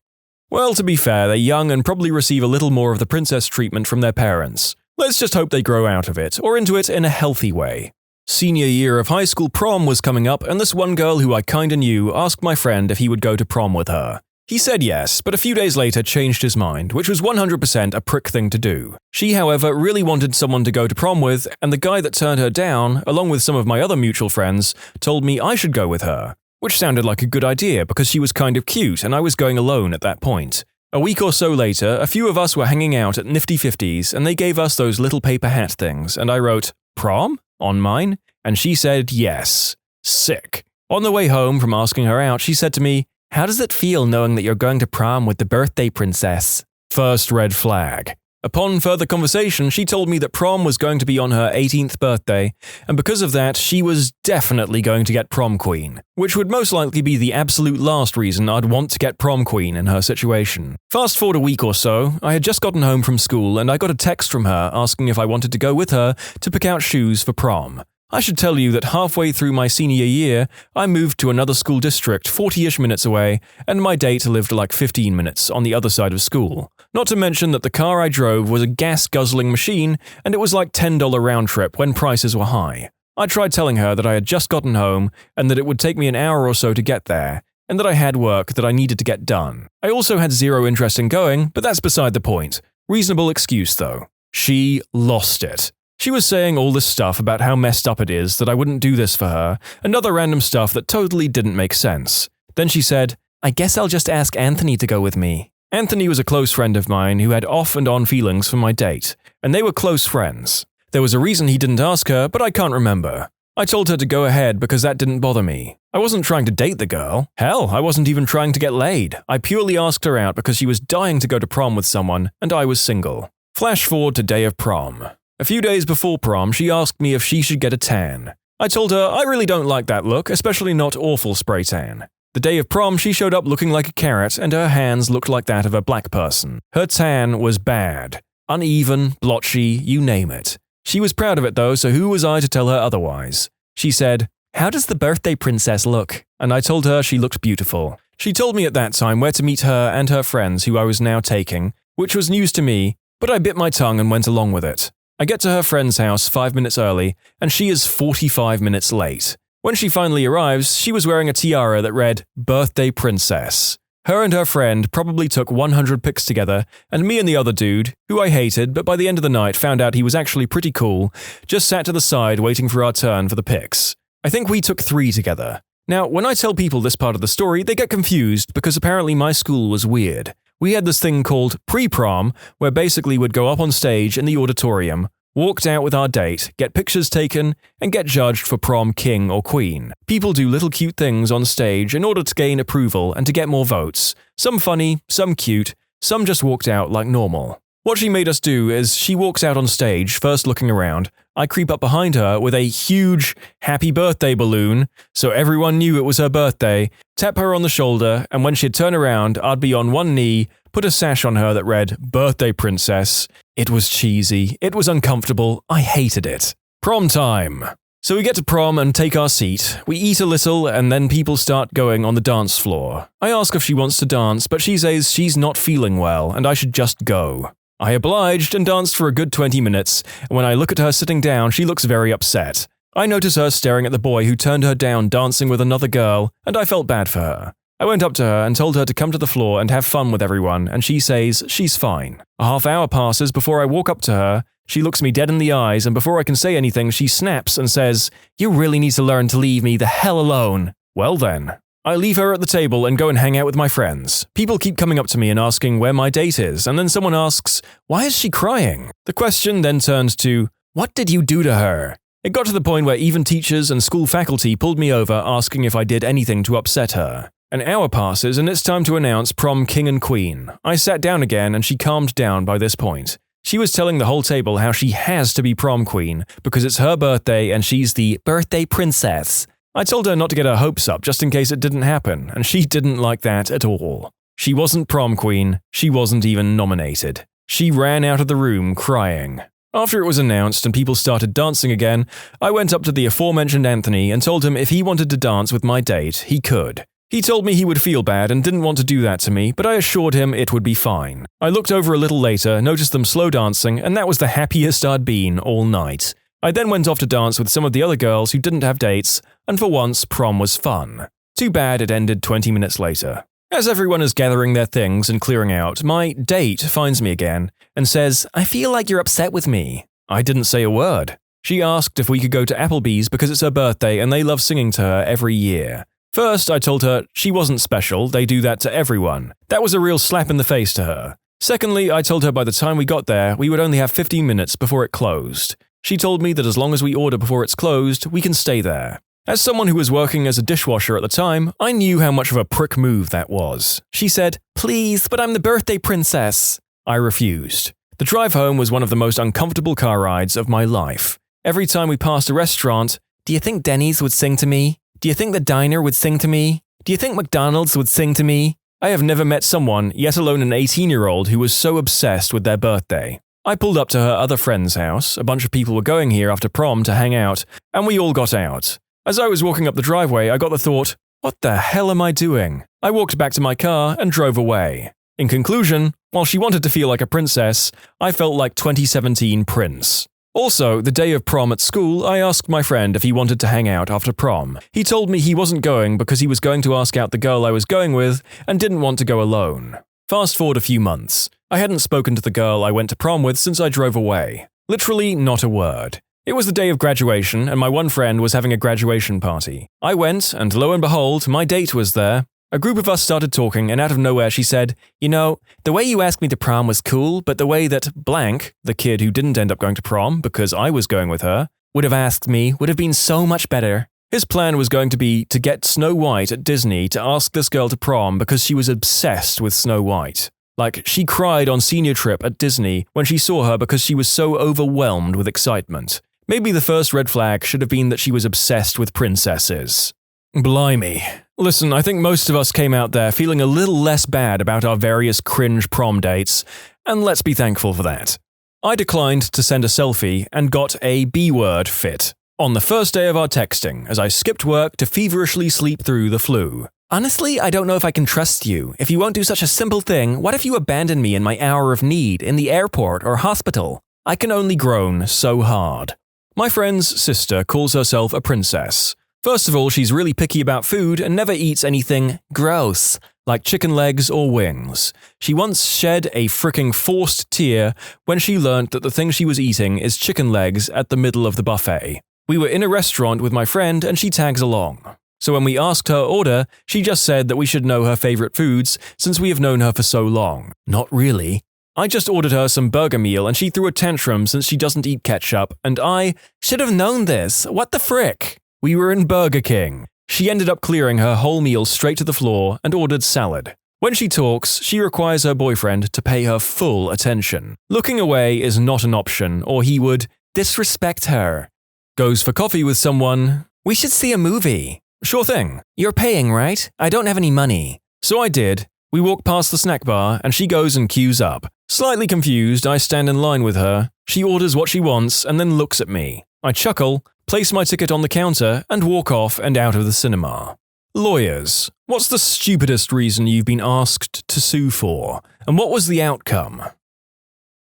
Well, to be fair, they're young and probably receive a little more of the princess treatment from their parents. Let's just hope they grow out of it, or into it in a healthy way. Senior year of high school prom was coming up, and this one girl who I kinda knew asked my friend if he would go to prom with her. He said yes, but a few days later changed his mind, which was 100% a prick thing to do. She, however, really wanted someone to go to prom with, and the guy that turned her down, along with some of my other mutual friends, told me I should go with her. Which sounded like a good idea because she was kind of cute and I was going alone at that point. A week or so later, a few of us were hanging out at Nifty 50s and they gave us those little paper hat things and I wrote, "Prom?" on mine, and she said yes. Sick. On the way home from asking her out, she said to me, "How does it feel knowing that you're going to prom with the birthday princess?" First red flag. Upon further conversation, she told me that prom was going to be on her 18th birthday, and because of that, she was definitely going to get prom queen, which would most likely be the absolute last reason I'd want to get prom queen in her situation. Fast forward a week or so, I had just gotten home from school and I got a text from her asking if I wanted to go with her to pick out shoes for prom. I should tell you that halfway through my senior year, I moved to another school district 40-ish minutes away, and my date lived like 15 minutes on the other side of school. Not to mention that the car I drove was a gas-guzzling machine, and it was like $10 round trip when prices were high. I tried telling her that I had just gotten home, and that it would take me an hour or so to get there, and that I had work that I needed to get done. I also had zero interest in going, but that's beside the point. Reasonable excuse though. She lost it. She was saying all this stuff about how messed up it is that I wouldn't do this for her, and other random stuff that totally didn't make sense. Then she said, "I guess I'll just ask Anthony to go with me." Anthony was a close friend of mine who had off and on feelings for my date, and they were close friends. There was a reason he didn't ask her, but I can't remember. I told her to go ahead because that didn't bother me. I wasn't trying to date the girl. Hell, I wasn't even trying to get laid. I purely asked her out because she was dying to go to prom with someone, and I was single. Flash forward to day of prom. A few days before prom, she asked me if she should get a tan. I told her I really don't like that look, especially not awful spray tan. The day of prom, she showed up looking like a carrot and her hands looked like that of a black person. Her tan was bad. Uneven, blotchy, you name it. She was proud of it though, so who was I to tell her otherwise? She said, "How does the birthday princess look?" And I told her she looked beautiful. She told me at that time where to meet her and her friends who I was now taking, which was news to me, but I bit my tongue and went along with it. I get to her friend's house 5 minutes early, and she is 45 minutes late. When she finally arrives, she was wearing a tiara that read, "Birthday Princess." Her and her friend probably took 100 pics together, and me and the other dude, who I hated but by the end of the night found out he was actually pretty cool, just sat to the side waiting for our turn for the pics. I think we took 3 together. Now, when I tell people this part of the story, they get confused because apparently my school was weird. We had this thing called pre-prom, where basically we'd go up on stage in the auditorium, walked out with our date, get pictures taken, and get judged for prom king or queen. People do little cute things on stage in order to gain approval and to get more votes. Some funny, some cute, some just walked out like normal. What she made us do is she walks out on stage, first looking around. I creep up behind her with a huge happy birthday balloon, so everyone knew it was her birthday, tap her on the shoulder, and when she'd turn around, I'd be on one knee, put a sash on her that read, "Birthday Princess." It was cheesy, it was uncomfortable, I hated it. Prom time. So we get to prom and take our seat. We eat a little and then people start going on the dance floor. I ask if she wants to dance, but she says she's not feeling well and I should just go. I obliged and danced for a good 20 minutes, and when I look at her sitting down, she looks very upset. I notice her staring at the boy who turned her down dancing with another girl, and I felt bad for her. I went up to her and told her to come to the floor and have fun with everyone, and she says she's fine. A half hour passes before I walk up to her. She looks me dead in the eyes, and before I can say anything, she snaps and says, "You really need to learn to leave me the hell alone." Well then. I leave her at the table and go and hang out with my friends. People keep coming up to me and asking where my date is, and then someone asks, "Why is she crying?" The question then turns to, "What did you do to her?" It got to the point where even teachers and school faculty pulled me over asking if I did anything to upset her. An hour passes and it's time to announce prom king and queen. I sat down again and she calmed down by this point. She was telling the whole table how she has to be prom queen because it's her birthday and she's the birthday princess. I told her not to get her hopes up just in case it didn't happen, and she didn't like that at all. She wasn't prom queen, she wasn't even nominated. She ran out of the room crying. After it was announced and people started dancing again, I went up to the aforementioned Anthony and told him if he wanted to dance with my date, he could. He told me he would feel bad and didn't want to do that to me, but I assured him it would be fine. I looked over a little later, noticed them slow dancing, and that was the happiest I'd been all night. I then went off to dance with some of the other girls who didn't have dates, and for once, prom was fun. Too bad it ended 20 minutes later. As everyone is gathering their things and clearing out, my date finds me again and says, "I feel like you're upset with me." I didn't say a word. She asked if we could go to Applebee's because it's her birthday and they love singing to her every year. First, I told her she wasn't special, they do that to everyone. That was a real slap in the face to her. Secondly, I told her by the time we got there, we would only have 15 minutes before it closed. She told me that as long as we order before it's closed, we can stay there. As someone who was working as a dishwasher at the time, I knew how much of a prick move that was. She said, "Please, but I'm the birthday princess." I refused. The drive home was one of the most uncomfortable car rides of my life. Every time we passed a restaurant, "Do you think Denny's would sing to me? Do you think the diner would sing to me? Do you think McDonald's would sing to me?" I have never met someone, yet alone an 18-year-old, who was so obsessed with their birthday. I pulled up to her other friend's house, a bunch of people were going here after prom to hang out, and we all got out. As I was walking up the driveway, I got the thought, what the hell am I doing? I walked back to my car and drove away. In conclusion, while she wanted to feel like a princess, I felt like 2017 Prince. Also, the day of prom at school, I asked my friend if he wanted to hang out after prom. He told me he wasn't going because he was going to ask out the girl I was going with and didn't want to go alone. Fast forward a few months. I hadn't spoken to the girl I went to prom with since I drove away. Literally not a word. It was the day of graduation and my one friend was having a graduation party. I went and lo and behold, my date was there. A group of us started talking and out of nowhere she said, "You know, the way you asked me to prom was cool, but the way that blank, the kid who didn't end up going to prom because I was going with her, would have asked me would have been so much better." His plan was going to be to get Snow White at Disney to ask this girl to prom because she was obsessed with Snow White. Like, she cried on senior trip at Disney when she saw her because she was so overwhelmed with excitement. Maybe the first red flag should have been that she was obsessed with princesses. Blimey. Listen, I think most of us came out there feeling a little less bad about our various cringe prom dates, and let's be thankful for that. I declined to send a selfie and got a B-word fit on the first day of our texting as I skipped work to feverishly sleep through the flu. "Honestly, I don't know if I can trust you. If you won't do such a simple thing, what if you abandon me in my hour of need in the airport or hospital?" I can only groan so hard. My friend's sister calls herself a princess. First of all, she's really picky about food and never eats anything gross, like chicken legs or wings. She once shed a fricking forced tear when she learnt that the thing she was eating is chicken legs at the middle of the buffet. We were in a restaurant with my friend and she tags along. So when we asked her order, she just said that we should know her favorite foods since we have known her for so long. Not really. I just ordered her some burger meal and she threw a tantrum since she doesn't eat ketchup, and I should have known this. What the frick? We were in Burger King. She ended up clearing her whole meal straight to the floor and ordered salad. When she talks, she requires her boyfriend to pay her full attention. Looking away is not an option, or he would disrespect her. Goes for coffee with someone. "We should see a movie." "Sure thing." "You're paying, right? I don't have any money." So I did. We walk past the snack bar and she goes and queues up. Slightly confused, I stand in line with her. She orders what she wants and then looks at me. I chuckle, place my ticket on the counter, and walk off and out of the cinema. Lawyers. What's the stupidest reason you've been asked to sue for? And what was the outcome?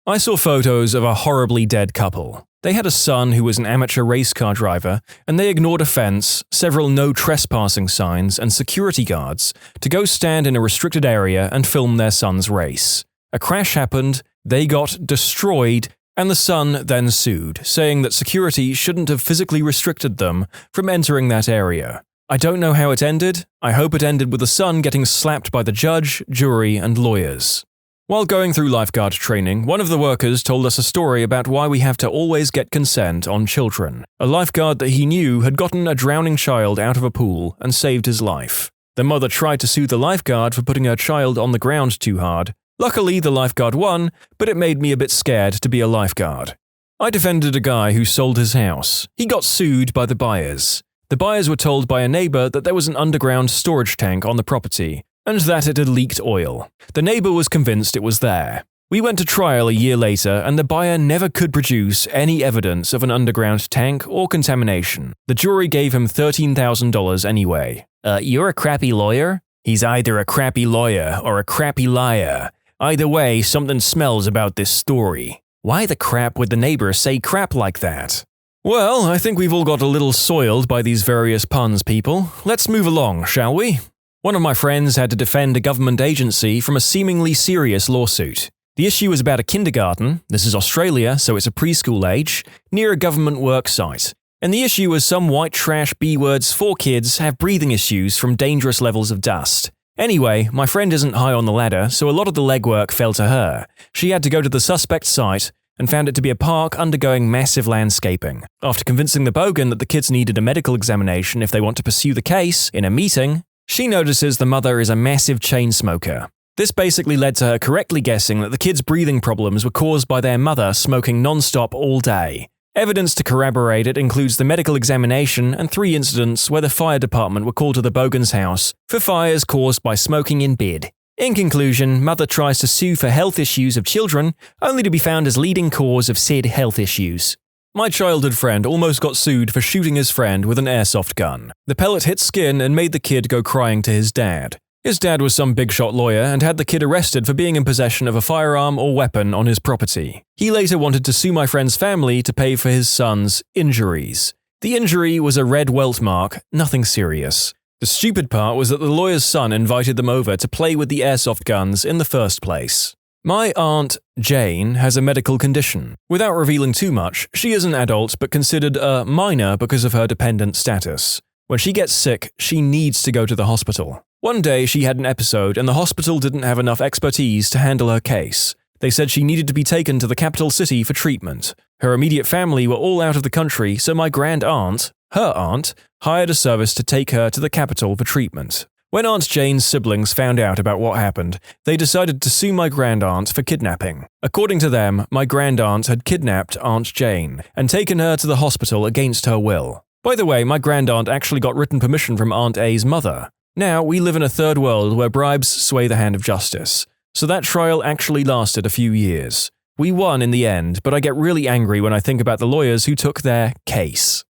I saw photos of a horribly dead couple. They had a son who was an amateur race car driver, and they ignored a fence, several no trespassing signs, and security guards to go stand in a restricted area and film their son's race. A crash happened, they got destroyed, and the son then sued, saying that security shouldn't have physically restricted them from entering that area. I don't know how it ended. I hope it ended with the son getting slapped by the judge, jury, and lawyers. While going through lifeguard training, one of the workers told us a story about why we have to always get consent on children. A lifeguard that he knew had gotten a drowning child out of a pool and saved his life. The mother tried to sue the lifeguard for putting her child on the ground too hard. Luckily, the lifeguard won, but it made me a bit scared to be a lifeguard. I defended a guy who sold his house. He got sued by the buyers. The buyers were told by a neighbor that there was an underground storage tank on the property, and that it had leaked oil. The neighbor was convinced it was there. We went to trial a year later, and the buyer never could produce any evidence of an underground tank or contamination. The jury gave him $13,000 anyway. You're a crappy lawyer? He's either a crappy lawyer or a crappy liar. Either way, something smells about this story. Why the crap would the neighbor say crap like that? Well, I think we've all got a little soiled by these various puns, people. Let's move along, shall we? One of my friends had to defend a government agency from a seemingly serious lawsuit. The issue was about a kindergarten, this is Australia, so it's a preschool age, near a government work site. And the issue was some white trash B-words for kids have breathing issues from dangerous levels of dust. Anyway, my friend isn't high on the ladder, so a lot of the legwork fell to her. She had to go to the suspect site and found it to be a park undergoing massive landscaping. After convincing the bogan that the kids needed a medical examination if they want to pursue the case in a meeting, she notices the mother is a massive chain smoker. This basically led to her correctly guessing that the kids' breathing problems were caused by their mother smoking non-stop all day. Evidence to corroborate it includes the medical examination and 3 incidents where the fire department were called to the bogan's house for fires caused by smoking in bed. In conclusion, mother tries to sue for health issues of children, only to be found as leading cause of said health issues. My childhood friend almost got sued for shooting his friend with an airsoft gun. The pellet hit skin and made the kid go crying to his dad. His dad was some big-shot lawyer and had the kid arrested for being in possession of a firearm or weapon on his property. He later wanted to sue my friend's family to pay for his son's injuries. The injury was a red welt mark, nothing serious. The stupid part was that the lawyer's son invited them over to play with the airsoft guns in the first place. My aunt, Jane, has a medical condition. Without revealing too much, she is an adult but considered a minor because of her dependent status. When she gets sick, she needs to go to the hospital. One day she had an episode and the hospital didn't have enough expertise to handle her case. They said she needed to be taken to the capital city for treatment. Her immediate family were all out of the country, so my grand-aunt, her aunt, hired a service to take her to the capital for treatment. When Aunt Jane's siblings found out about what happened, they decided to sue my grand-aunt for kidnapping. According to them, my grand-aunt had kidnapped Aunt Jane and taken her to the hospital against her will. By the way, my grand-aunt actually got written permission from Aunt A's mother. Now, we live in a third world where bribes sway the hand of justice, so that trial actually lasted a few years. We won in the end, but I get really angry when I think about the lawyers who took their case.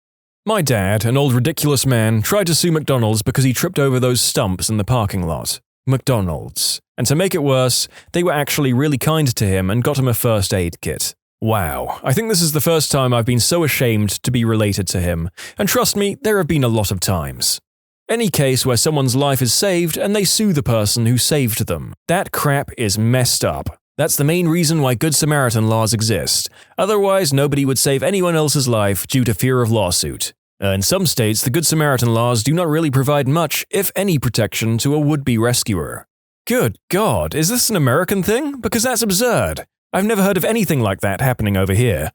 My dad, an old ridiculous man, tried to sue McDonald's because he tripped over those stumps in the parking lot. McDonald's. And to make it worse, they were actually really kind to him and got him a first aid kit. Wow, I think this is the first time I've been so ashamed to be related to him, and trust me, there have been a lot of times. Any case where someone's life is saved and they sue the person who saved them. That crap is messed up. That's the main reason why Good Samaritan laws exist. Otherwise, nobody would save anyone else's life due to fear of lawsuit. In some states, the Good Samaritan laws do not really provide much, if any, protection to a would-be rescuer. Good God, is this an American thing? Because that's absurd. I've never heard of anything like that happening over here.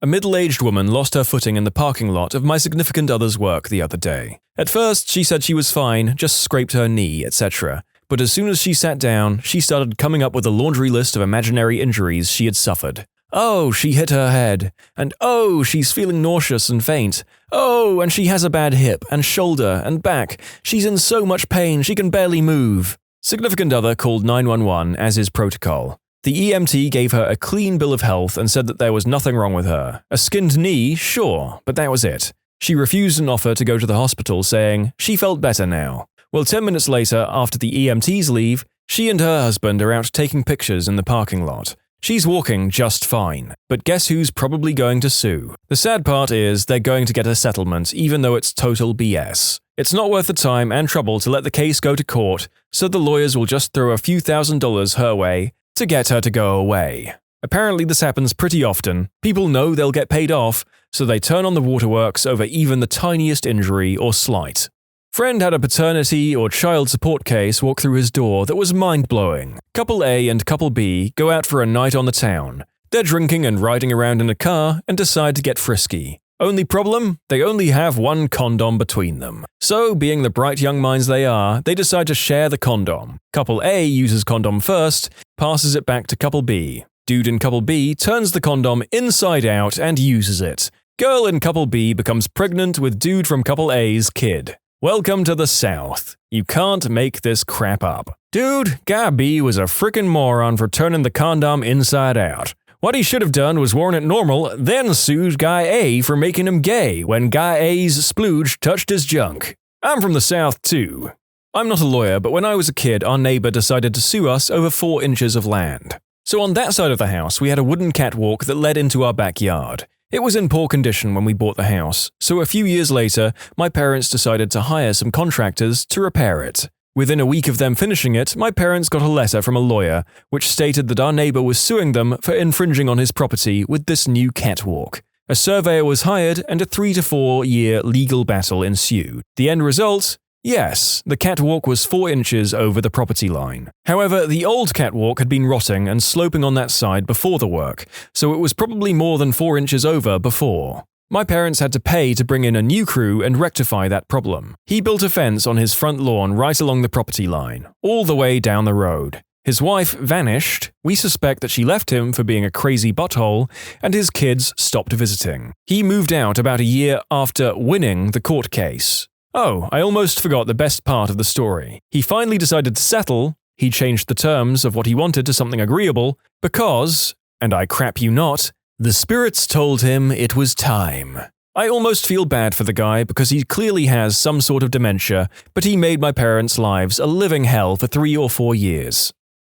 A middle-aged woman lost her footing in the parking lot of my significant other's work the other day. At first, she said she was fine, just scraped her knee, etc. But as soon as she sat down, she started coming up with a laundry list of imaginary injuries she had suffered. Oh, she hit her head. And oh, she's feeling nauseous and faint. Oh, and she has a bad hip and shoulder and back. She's in so much pain she can barely move. Significant other called 911 as is protocol. The EMT gave her a clean bill of health and said that there was nothing wrong with her. A skinned knee, sure, but that was it. She refused an offer to go to the hospital, saying she felt better now. Well, 10 minutes later, after the EMTs leave, she and her husband are out taking pictures in the parking lot. She's walking just fine, but guess who's probably going to sue? The sad part is they're going to get a settlement even though it's total BS. It's not worth the time and trouble to let the case go to court, so the lawyers will just throw a few $1,000s her way to get her to go away. Apparently this happens pretty often. People know they'll get paid off, so they turn on the waterworks over even the tiniest injury or slight. Friend had a paternity or child support case walk through his door that was mind-blowing. Couple A and Couple B go out for a night on the town. They're drinking and riding around in a car and decide to get frisky. Only problem? They only have one condom between them. So, being the bright young minds they are, they decide to share the condom. Couple A uses condom first, passes it back to Couple B. Dude in Couple B turns the condom inside out and uses it. Girl in Couple B becomes pregnant with dude from Couple A's kid. Welcome to the South. You can't make this crap up. Dude, Guy B was a frickin' moron for turning the condom inside out. What he should have done was worn it normal, then sued Guy A for making him gay when Guy A's splooge touched his junk. I'm from the South too. I'm not a lawyer, but when I was a kid, our neighbor decided to sue us over 4 inches of land. So on that side of the house, we had a wooden catwalk that led into our backyard. It was in poor condition when we bought the house, so a few years later, my parents decided to hire some contractors to repair it. Within a week of them finishing it, my parents got a letter from a lawyer which stated that our neighbor was suing them for infringing on his property with this new catwalk. A surveyor was hired and a 3 to 4 year legal battle ensued. The end result? Yes, the catwalk was 4 inches over the property line. However, the old catwalk had been rotting and sloping on that side before the work, so it was probably more than 4 inches over before. My parents had to pay to bring in a new crew and rectify that problem. He built a fence on his front lawn right along the property line, all the way down the road. His wife vanished. We suspect that she left him for being a crazy butthole, and his kids stopped visiting. He moved out about a year after winning the court case. Oh, I almost forgot the best part of the story. He finally decided to settle. He changed the terms of what he wanted to something agreeable because, and I crap you not, the spirits told him it was time. I almost feel bad for the guy because he clearly has some sort of dementia, but he made my parents' lives a living hell for 3 or 4 years.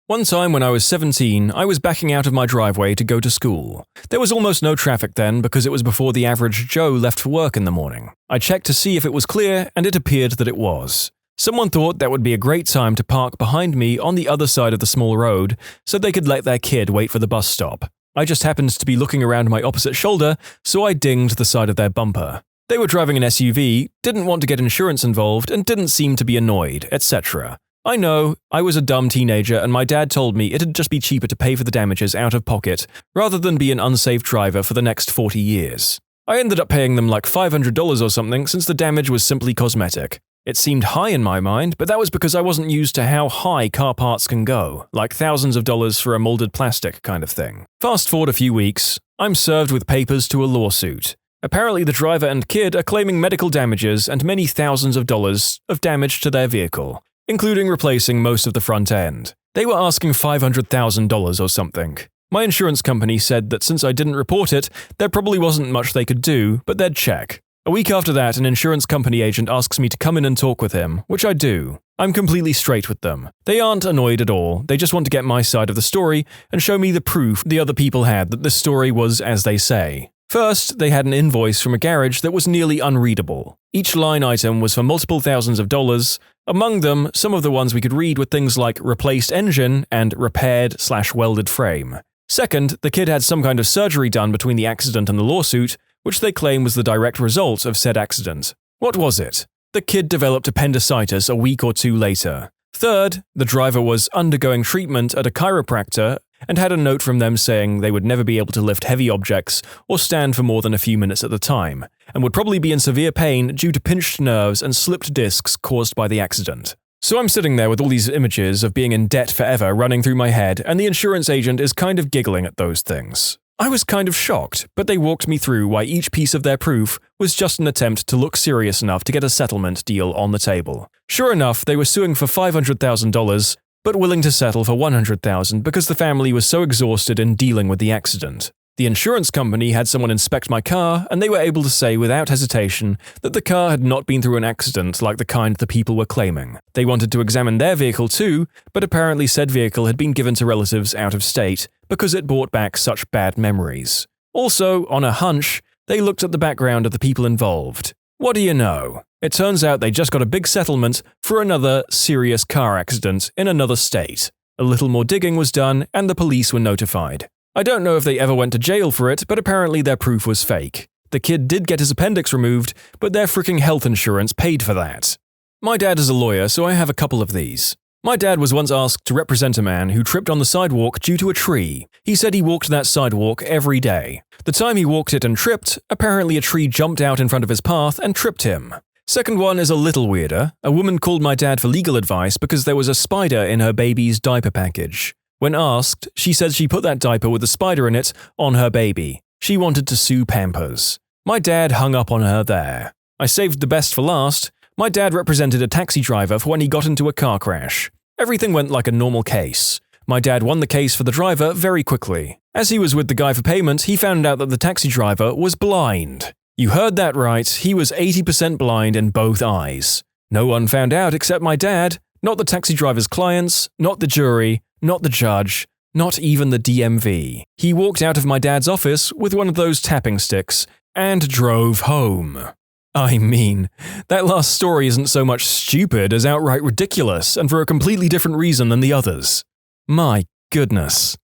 One time when I was 17, I was backing out of my driveway to go to school. There was almost no traffic then because it was before the average Joe left for work in the morning. I checked to see if it was clear, and it appeared that it was. Someone thought that would be a great time to park behind me on the other side of the small road so they could let their kid wait for the bus stop. I just happened to be looking around my opposite shoulder, so I dinged the side of their bumper. They were driving an SUV, didn't want to get insurance involved, and didn't seem to be annoyed, etc. I know, I was a dumb teenager and my dad told me it'd just be cheaper to pay for the damages out of pocket rather than be an unsafe driver for the next 40 years. I ended up paying them like $500 or something since the damage was simply cosmetic. It seemed high in my mind, but that was because I wasn't used to how high car parts can go, like thousands of dollars for a molded plastic kind of thing. Fast forward a few weeks, I'm served with papers to a lawsuit. Apparently the driver and kid are claiming medical damages and many thousands of dollars of damage to their vehicle, including replacing most of the front end. They were asking $500,000 or something. My insurance company said that since I didn't report it, there probably wasn't much they could do, but they'd check. A week after that, an insurance company agent asks me to come in and talk with him, which I do. I'm completely straight with them. They aren't annoyed at all, they just want to get my side of the story and show me the proof the other people had that the story was as they say. First, they had an invoice from a garage that was nearly unreadable. Each line item was for multiple thousands of dollars. Among them, some of the ones we could read were things like replaced engine and repaired/welded frame. Second, the kid had some kind of surgery done between the accident and the lawsuit, which they claim was the direct result of said accident. What was it? The kid developed appendicitis a week or 2 later. Third, the driver was undergoing treatment at a chiropractor and had a note from them saying they would never be able to lift heavy objects or stand for more than a few minutes at a time, and would probably be in severe pain due to pinched nerves and slipped discs caused by the accident. So I'm sitting there with all these images of being in debt forever running through my head, and the insurance agent is kind of giggling at those things. I was kind of shocked, but they walked me through why each piece of their proof was just an attempt to look serious enough to get a settlement deal on the table. Sure enough, they were suing for $500,000, but willing to settle for $100,000 because the family was so exhausted in dealing with the accident. The insurance company had someone inspect my car, and they were able to say without hesitation that the car had not been through an accident like the kind the people were claiming. They wanted to examine their vehicle too, but apparently said vehicle had been given to relatives out of state because it brought back such bad memories. Also, on a hunch, they looked at the background of the people involved. What do you know? It turns out they just got a big settlement for another serious car accident in another state. A little more digging was done, and the police were notified. I don't know if they ever went to jail for it, but apparently their proof was fake. The kid did get his appendix removed, but their freaking health insurance paid for that. My dad is a lawyer, so I have a couple of these. My dad was once asked to represent a man who tripped on the sidewalk due to a tree. He said he walked that sidewalk every day. The time he walked it and tripped, apparently a tree jumped out in front of his path and tripped him. Second one is a little weirder. A woman called my dad for legal advice because there was a spider in her baby's diaper package. When asked, she said she put that diaper with the spider in it on her baby. She wanted to sue Pampers. My dad hung up on her there. I saved the best for last. My dad represented a taxi driver for when he got into a car crash. Everything went like a normal case. My dad won the case for the driver very quickly. As he was with the guy for payment, he found out that the taxi driver was blind. You heard that right, he was 80% blind in both eyes. No one found out except my dad, not the taxi driver's clients, not the jury, not the judge, not even the DMV. He walked out of my dad's office with one of those tapping sticks and drove home. I mean, that last story isn't so much stupid as outright ridiculous, and for a completely different reason than the others. My goodness.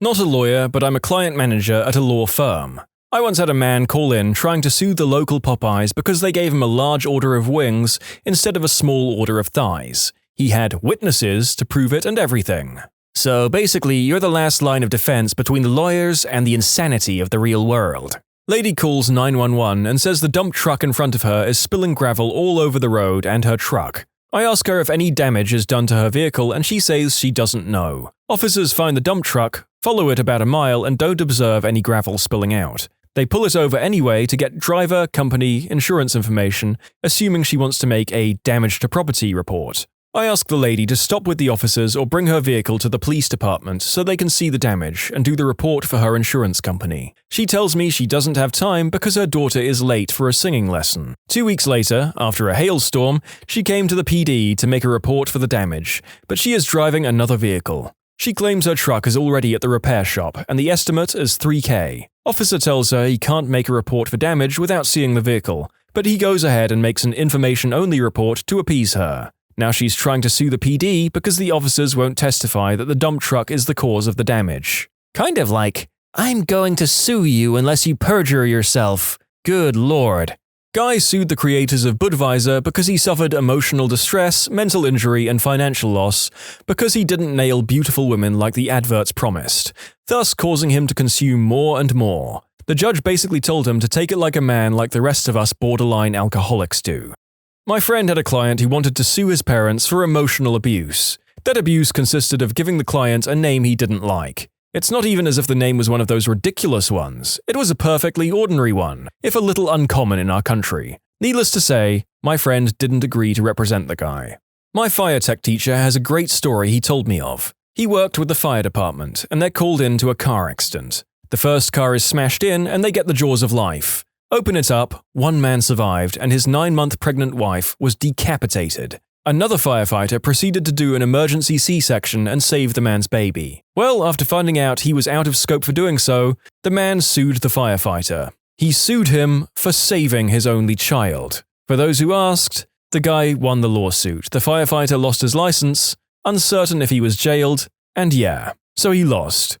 Not a lawyer, but I'm a client manager at a law firm. I once had a man call in trying to sue the local Popeyes because they gave him a large order of wings instead of a small order of thighs. He had witnesses to prove it and everything. So basically, you're the last line of defense between the lawyers and the insanity of the real world. Lady calls 911 and says the dump truck in front of her is spilling gravel all over the road and her truck. I ask her if any damage is done to her vehicle and she says she doesn't know. Officers find the dump truck, follow it about a mile and don't observe any gravel spilling out. They pull it over anyway to get driver, company, insurance information, assuming she wants to make a damage to property report. I ask the lady to stop with the officers or bring her vehicle to the police department so they can see the damage and do the report for her insurance company. She tells me she doesn't have time because her daughter is late for a singing lesson. 2 weeks later, after a hailstorm, she came to the PD to make a report for the damage, but she is driving another vehicle. She claims her truck is already at the repair shop and the estimate is $3,000. Officer tells her he can't make a report for damage without seeing the vehicle, but he goes ahead and makes an information-only report to appease her. Now she's trying to sue the PD because the officers won't testify that the dump truck is the cause of the damage. Kind of like, I'm going to sue you unless you perjure yourself. Good lord. Guy sued the creators of Budweiser because he suffered emotional distress, mental injury, and financial loss because he didn't nail beautiful women like the adverts promised, thus causing him to consume more and more. The judge basically told him to take it like a man like the rest of us borderline alcoholics do. My friend had a client who wanted to sue his parents for emotional abuse. That abuse consisted of giving the client a name he didn't like. It's not even as if the name was one of those ridiculous ones. It was a perfectly ordinary one, if a little uncommon in our country. Needless to say, my friend didn't agree to represent the guy. My fire tech teacher has a great story he told me of. He worked with the fire department, and they're called in to a car accident. The first car is smashed in, and they get the jaws of life. Open it up, one man survived, and his 9-month pregnant wife was decapitated. Another firefighter proceeded to do an emergency C-section and save the man's baby. Well, after finding out he was out of scope for doing so, the man sued the firefighter. He sued him for saving his only child. For those who asked, the guy won the lawsuit. The firefighter lost his license, uncertain if he was jailed, and yeah, so he lost.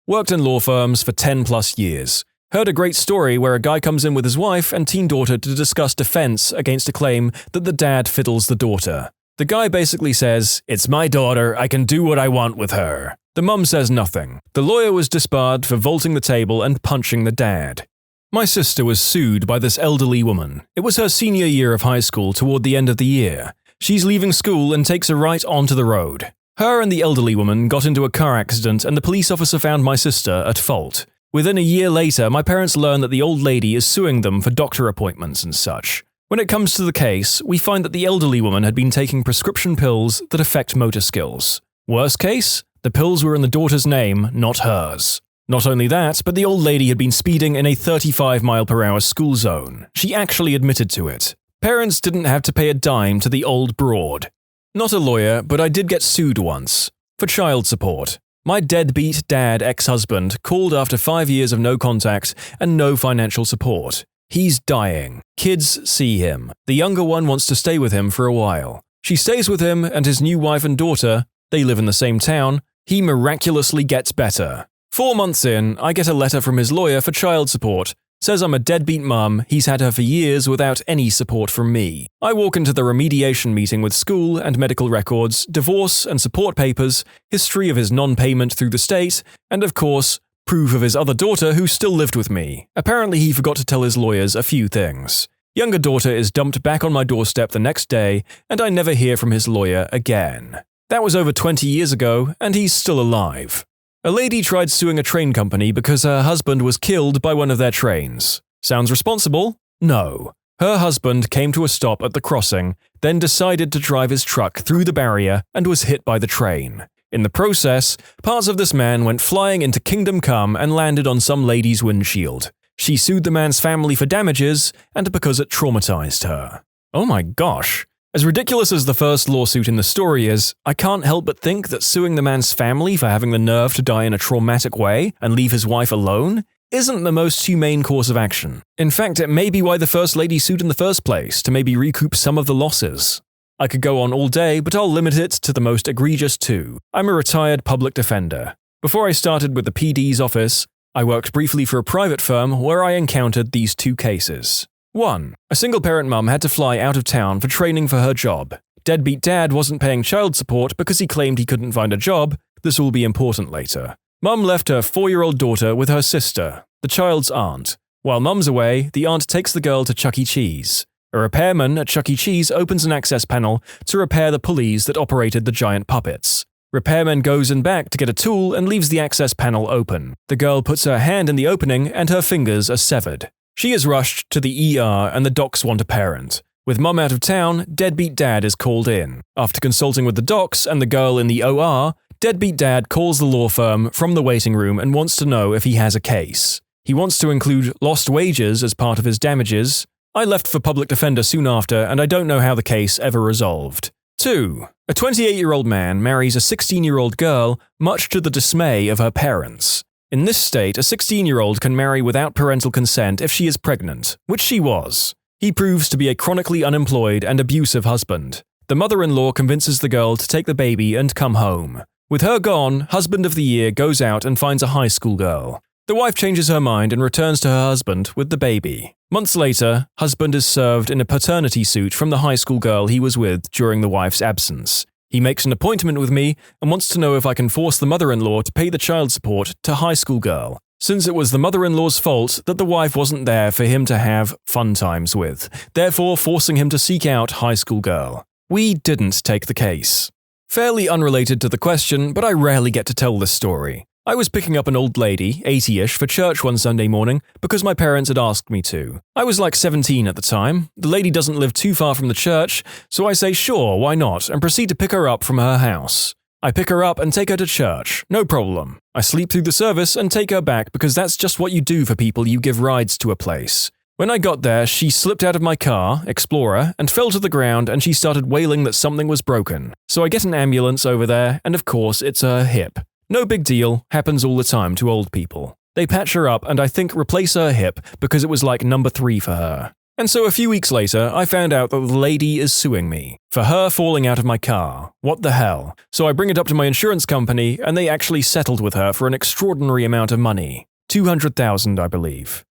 Worked in law firms for 10+ years. Heard a great story where a guy comes in with his wife and teen daughter to discuss defense against a claim that the dad fiddles the daughter. The guy basically says, "It's my daughter, I can do what I want with her." The mum says nothing. The lawyer was disbarred for vaulting the table and punching the dad. My sister was sued by this elderly woman. It was her senior year of high school toward the end of the year. She's leaving school and takes a right onto the road. Her and the elderly woman got into a car accident and the police officer found my sister at fault. Within a year later, my parents learn that the old lady is suing them for doctor appointments and such. When it comes to the case, we find that the elderly woman had been taking prescription pills that affect motor skills. Worst case, the pills were in the daughter's name, not hers. Not only that, but the old lady had been speeding in a 35-mile-per-hour school zone. She actually admitted to it. Parents didn't have to pay a dime to the old broad. Not a lawyer, but I did get sued once. For child support. My deadbeat dad ex-husband called after 5 years of no contact and no financial support. He's dying. Kids see him. The younger one wants to stay with him for a while. She stays with him and his new wife and daughter. They live in the same town. He miraculously gets better. 4 months in, I get a letter from his lawyer for child support. Says I'm a deadbeat mum, he's had her for years without any support from me. I walk into the remediation meeting with school and medical records, divorce and support papers, history of his non-payment through the state, and of course, proof of his other daughter who still lived with me. Apparently he forgot to tell his lawyers a few things. Younger daughter is dumped back on my doorstep the next day, and I never hear from his lawyer again. That was over 20 years ago, and he's still alive. A lady tried suing a train company because her husband was killed by one of their trains. Sounds responsible? No. Her husband came to a stop at the crossing, then decided to drive his truck through the barrier and was hit by the train. In the process, parts of this man went flying into Kingdom Come and landed on some lady's windshield. She sued the man's family for damages and because it traumatized her. Oh my gosh. As ridiculous as the first lawsuit in the story is, I can't help but think that suing the man's family for having the nerve to die in a traumatic way and leave his wife alone isn't the most humane course of action. In fact, it may be why the first lady sued in the first place, to maybe recoup some of the losses. I could go on all day, but I'll limit it to the most egregious two. I'm a retired public defender. Before I started with the PD's office, I worked briefly for a private firm where I encountered these two cases. 1. A single-parent mum had to fly out of town for training for her job. Deadbeat dad wasn't paying child support because he claimed he couldn't find a job. This will be important later. Mum left her 4-year-old daughter with her sister, the child's aunt. While mum's away, the aunt takes the girl to Chuck E. Cheese. A repairman at Chuck E. Cheese opens an access panel to repair the pulleys that operated the giant puppets. Repairman goes in back to get a tool and leaves the access panel open. The girl puts her hand in the opening and her fingers are severed. She is rushed to the ER and the docs want a parent. With mum out of town, deadbeat dad is called in. After consulting with the docs and the girl in the OR, deadbeat dad calls the law firm from the waiting room and wants to know if he has a case. He wants to include lost wages as part of his damages. I left for public defender soon after and I don't know how the case ever resolved. 2. A 28-year-old man marries a 16-year-old girl, much to the dismay of her parents. In this state, a 16-year-old can marry without parental consent if she is pregnant, which she was. He proves to be a chronically unemployed and abusive husband. The mother-in-law convinces the girl to take the baby and come home. With her gone, husband of the year goes out and finds a high school girl. The wife changes her mind and returns to her husband with the baby. Months later, husband is served in a paternity suit from the high school girl he was with during the wife's absence. He makes an appointment with me and wants to know if I can force the mother-in-law to pay the child support to high school girl, since it was the mother-in-law's fault that the wife wasn't there for him to have fun times with, therefore forcing him to seek out high school girl. We didn't take the case. Fairly unrelated to the question, but I rarely get to tell this story. I was picking up an old lady, 80-ish, for church one Sunday morning because my parents had asked me to. I was like 17 at the time. The lady doesn't live too far from the church, so I say sure, why not, and proceed to pick her up from her house. I pick her up and take her to church, no problem. I sleep through the service and take her back because that's just what you do for people you give rides to a place. When I got there, she slipped out of my car, Explorer, and fell to the ground and she started wailing that something was broken. So I get an ambulance over there, and of course it's her hip. No big deal, happens all the time to old people. They patch her up and I think replace her hip because it was like number 3 for her. And so a few weeks later, I found out that the lady is suing me for her falling out of my car. What the hell? So I bring it up to my insurance company and they actually settled with her for an extraordinary amount of money. $200,000, I believe.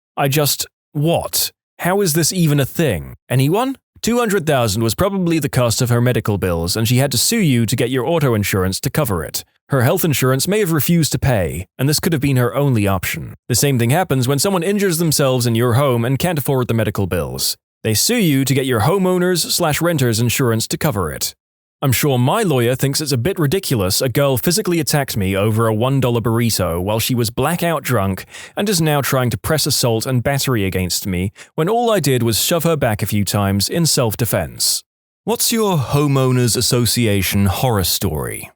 What? How is this even a thing? Anyone? $200,000 was probably the cost of her medical bills and she had to sue you to get your auto insurance to cover it. Her health insurance may have refused to pay, and this could have been her only option. The same thing happens when someone injures themselves in your home and can't afford the medical bills. They sue you to get your homeowners/renters insurance to cover it. I'm sure my lawyer thinks it's a bit ridiculous a girl physically attacked me over a $1 burrito while she was blackout drunk and is now trying to press assault and battery against me when all I did was shove her back a few times in self-defense. What's your homeowners association horror story?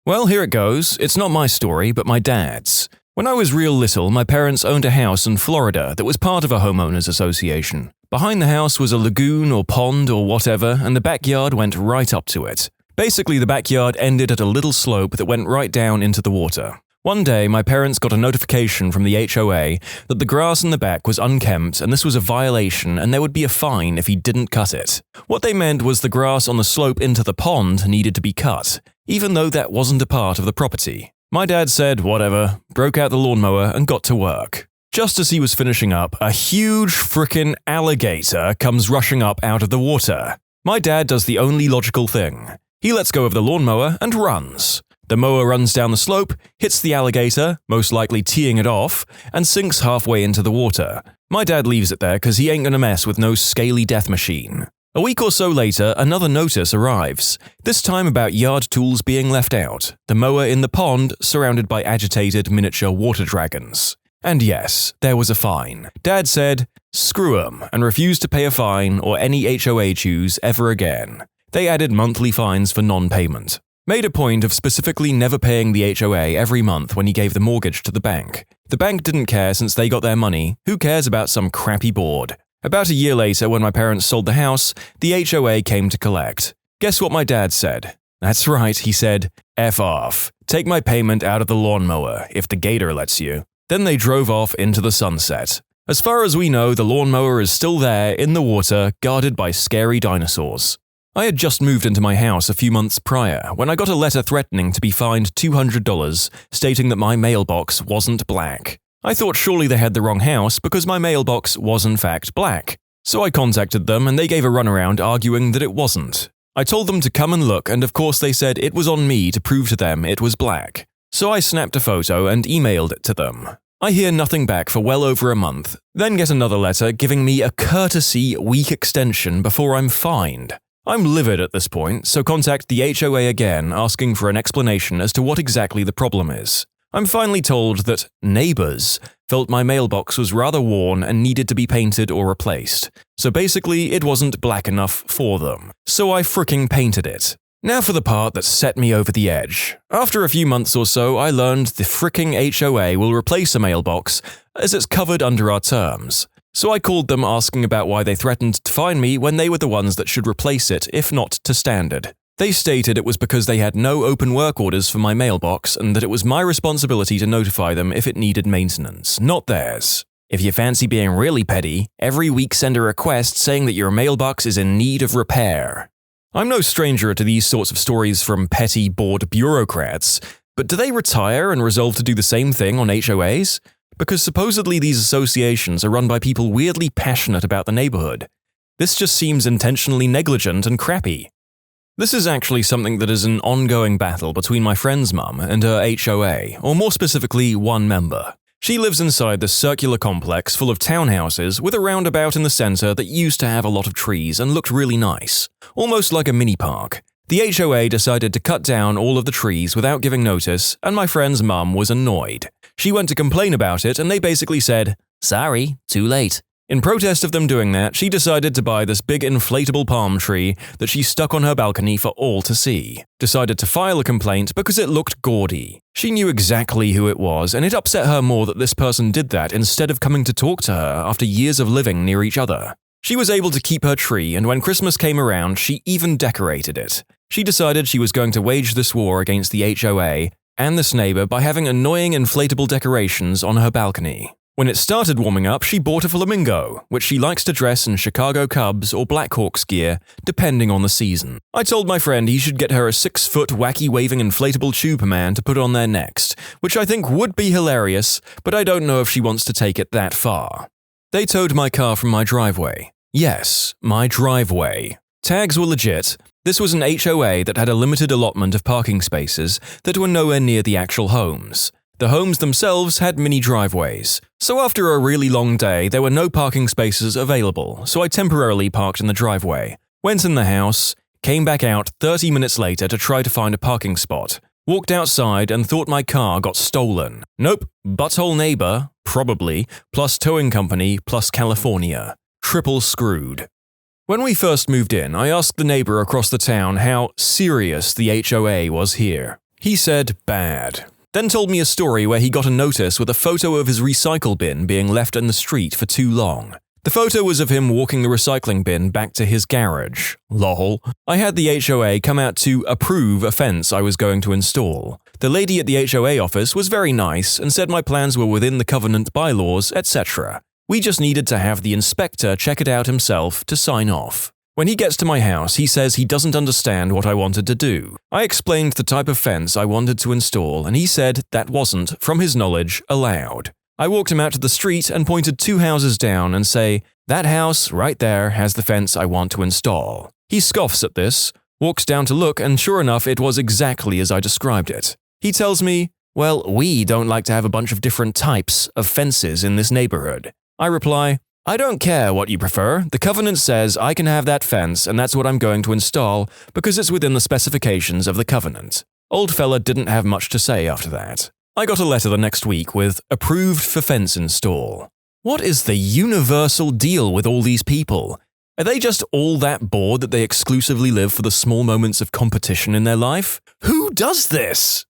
Well, here it goes. It's not my story, but my dad's. When I was real little, my parents owned a house in Florida that was part of a homeowners association. Behind the house was a lagoon or pond or whatever, and the backyard went right up to it. Basically, the backyard ended at a little slope that went right down into the water. One day, my parents got a notification from the HOA that the grass in the back was unkempt and this was a violation and there would be a fine if he didn't cut it. What they meant was the grass on the slope into the pond needed to be cut, even though that wasn't a part of the property. My dad said whatever, broke out the lawnmower and got to work. Just as he was finishing up, a huge frickin' alligator comes rushing up out of the water. My dad does the only logical thing. He lets go of the lawnmower and runs. The mower runs down the slope, hits the alligator, most likely teeing it off, and sinks halfway into the water. My dad leaves it there because he ain't gonna mess with no scaly death machine. A week or so later, another notice arrives, this time about yard tools being left out, the mower in the pond surrounded by agitated miniature water dragons. And yes, there was a fine. Dad said, "Screw 'em," and refused to pay a fine or any HOA dues ever again. They added monthly fines for non-payment. Made a point of specifically never paying the HOA every month when he gave the mortgage to the bank. The bank didn't care since they got their money. Who cares about some crappy board? About a year later, when my parents sold the house, the HOA came to collect. Guess what my dad said? That's right, he said, "F off. Take my payment out of the lawnmower, if the gator lets you." Then they drove off into the sunset. As far as we know, the lawnmower is still there in the water, guarded by scary dinosaurs. I had just moved into my house a few months prior when I got a letter threatening to be fined $200, stating that my mailbox wasn't black. I thought surely they had the wrong house because my mailbox was in fact black. So I contacted them and they gave a runaround arguing that it wasn't. I told them to come and look and of course they said it was on me to prove to them it was black. So I snapped a photo and emailed it to them. I hear nothing back for well over a month, then get another letter giving me a courtesy week extension before I'm fined. I'm livid at this point, so contact the HOA again asking for an explanation as to what exactly the problem is. I'm finally told that neighbors felt my mailbox was rather worn and needed to be painted or replaced. So basically, it wasn't black enough for them. So I fricking painted it. Now for the part that set me over the edge. After a few months or so, I learned the fricking HOA will replace a mailbox as it's covered under our terms. So I called them asking about why they threatened to fine me when they were the ones that should replace it, if not to standard. They stated it was because they had no open work orders for my mailbox and that it was my responsibility to notify them if it needed maintenance, not theirs. If you fancy being really petty, every week send a request saying that your mailbox is in need of repair. I'm no stranger to these sorts of stories from petty, bored bureaucrats, but do they retire and resolve to do the same thing on HOAs? Because supposedly these associations are run by people weirdly passionate about the neighborhood. This just seems intentionally negligent and crappy. This is actually something that is an ongoing battle between my friend's mum and her HOA, or more specifically, one member. She lives inside this circular complex full of townhouses with a roundabout in the center that used to have a lot of trees and looked really nice, almost like a mini park. The HOA decided to cut down all of the trees without giving notice, and my friend's mum was annoyed. She went to complain about it and they basically said, "Sorry, too late." In protest of them doing that, she decided to buy this big inflatable palm tree that she stuck on her balcony for all to see. Decided to file a complaint because it looked gaudy. She knew exactly who it was, and it upset her more that this person did that instead of coming to talk to her after years of living near each other. She was able to keep her tree, and when Christmas came around, she even decorated it. She decided she was going to wage this war against the HOA and this neighbor by having annoying inflatable decorations on her balcony. When it started warming up, she bought a flamingo, which she likes to dress in Chicago Cubs or Blackhawks gear, depending on the season. I told my friend he should get her a 6-foot wacky waving inflatable Superman to put on there next, which I think would be hilarious, but I don't know if she wants to take it that far. They towed my car from my driveway. Yes, my driveway. Tags were legit. This was an HOA that had a limited allotment of parking spaces that were nowhere near the actual homes. The homes themselves had mini driveways. So after a really long day, there were no parking spaces available, so I temporarily parked in the driveway. Went in the house, came back out 30 minutes later to try to find a parking spot. Walked outside and thought my car got stolen. Nope, butthole neighbor, probably, plus towing company, plus California. Triple screwed. When we first moved in, I asked the neighbor across the town how serious the HOA was here. He said bad. then told me a story where he got a notice with a photo of his recycle bin being left in the street for too long. The photo was of him walking the recycling bin back to his garage. Lol. I had the HOA come out to approve a fence I was going to install. The lady at the HOA office was very nice and said my plans were within the covenant bylaws, etc. We just needed to have the inspector check it out himself to sign off. When he gets to my house, he says he doesn't understand what I wanted to do. I explained the type of fence I wanted to install, and he said that wasn't, from his knowledge, allowed. I walked him out to the street and pointed 2 houses down and say, "That house right there has the fence I want to install." He scoffs at this, walks down to look, and sure enough, it was exactly as I described it. He tells me, "Well, we don't like to have a bunch of different types of fences in this neighborhood." I reply, "I don't care what you prefer. The covenant says I can have that fence and that's what I'm going to install because it's within the specifications of the covenant." Old fella didn't have much to say after that. I got a letter the next week with "Approved for fence install." What is the universal deal with all these people? Are they just all that bored that they exclusively live for the small moments of competition in their life? Who does this?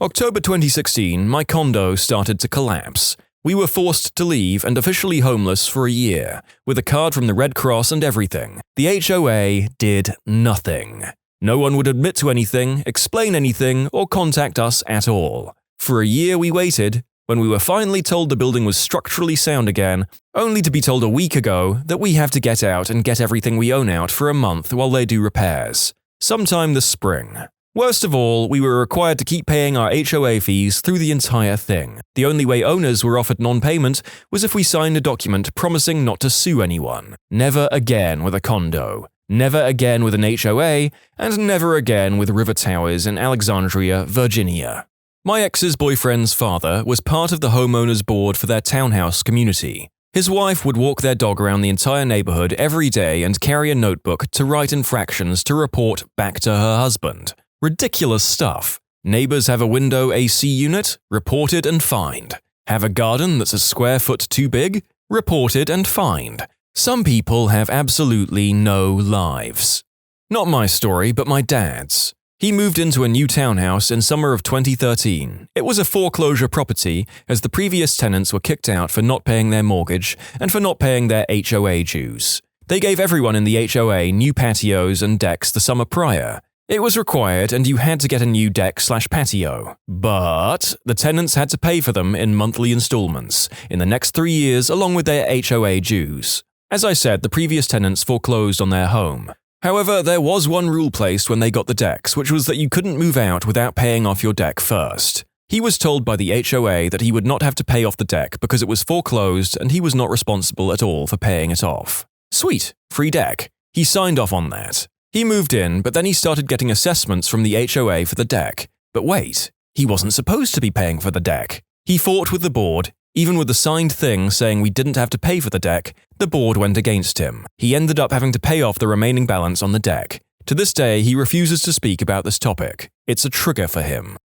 October 2016, my condo started to collapse. We were forced to leave and officially homeless for a year, with a card from the Red Cross and everything. The HOA did nothing. No one would admit to anything, explain anything, or contact us at all. For a year we waited, when we were finally told the building was structurally sound again, only to be told a week ago that we have to get out and get everything we own out for a month while they do repairs. Sometime this spring. Worst of all, we were required to keep paying our HOA fees through the entire thing. The only way owners were offered non-payment was if we signed a document promising not to sue anyone. Never again with a condo. Never again with an HOA, and never again with River Towers in Alexandria, Virginia. My ex's boyfriend's father was part of the homeowners board for their townhouse community. His wife would walk their dog around the entire neighborhood every day and carry a notebook to write infractions to report back to her husband. Ridiculous stuff. Neighbors have a window AC unit? Reported and fined. Have a garden that's a square foot too big? Reported and fined. Some people have absolutely no lives. Not my story, but my dad's. He moved into a new townhouse in summer of 2013. It was a foreclosure property, as the previous tenants were kicked out for not paying their mortgage and for not paying their HOA dues. They gave everyone in the HOA new patios and decks the summer prior. It was required and you had to get a new deck/patio. But the tenants had to pay for them in monthly installments in the next 3 years along with their HOA dues. As I said, the previous tenants foreclosed on their home. However, there was one rule placed when they got the decks, which was that you couldn't move out without paying off your deck first. He was told by the HOA that he would not have to pay off the deck because it was foreclosed and he was not responsible at all for paying it off. Sweet, free deck. He signed off on that. He moved in, but then he started getting assessments from the HOA for the deck. But wait, he wasn't supposed to be paying for the deck. He fought with the board. Even with the signed thing saying we didn't have to pay for the deck, the board went against him. He ended up having to pay off the remaining balance on the deck. To this day, he refuses to speak about this topic. It's a trigger for him.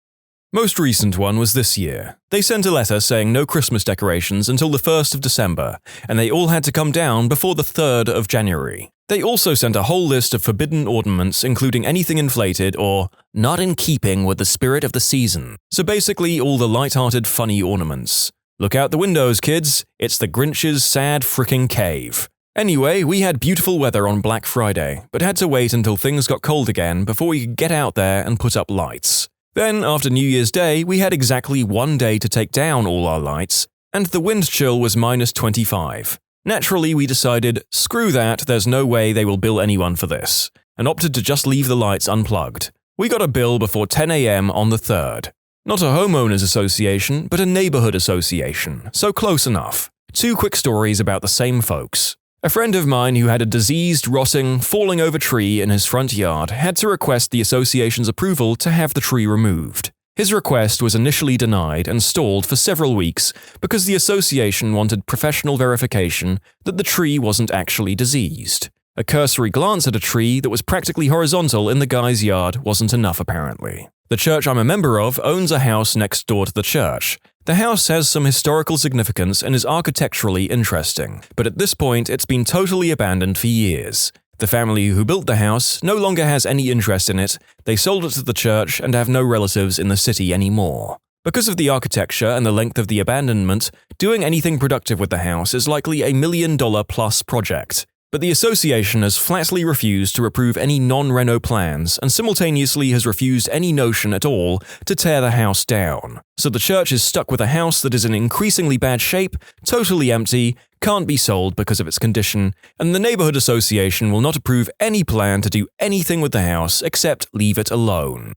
Most recent one was this year. They sent a letter saying no Christmas decorations until the 1st of December, and they all had to come down before the 3rd of January. They also sent a whole list of forbidden ornaments, including anything inflated or not in keeping with the spirit of the season. So basically all the light-hearted, funny ornaments. Look out the windows, kids. It's the Grinch's sad fricking cave. Anyway, we had beautiful weather on Black Friday, but had to wait until things got cold again before we could get out there and put up lights. Then, after New Year's Day, we had exactly 1 day to take down all our lights, and the wind chill was -25. Naturally, we decided, screw that, there's no way they will bill anyone for this, and opted to just leave the lights unplugged. We got a bill before 10 a.m. on the 3rd. Not a homeowners association, but a neighborhood association, so close enough. 2 quick stories about the same folks. A friend of mine who had a diseased, rotting, falling over tree in his front yard had to request the association's approval to have the tree removed. His request was initially denied and stalled for several weeks because the association wanted professional verification that the tree wasn't actually diseased. A cursory glance at a tree that was practically horizontal in the guy's yard wasn't enough, apparently. The church I'm a member of owns a house next door to the church. The house has some historical significance and is architecturally interesting, but at this point it's been totally abandoned for years. The family who built the house no longer has any interest in it, they sold it to the church and have no relatives in the city anymore. Because of the architecture and the length of the abandonment, doing anything productive with the house is likely a $1 million plus project. But the association has flatly refused to approve any non-reno plans and simultaneously has refused any notion at all to tear the house down. So the church is stuck with a house that is in increasingly bad shape, totally empty, can't be sold because of its condition, and the neighborhood association will not approve any plan to do anything with the house except leave it alone.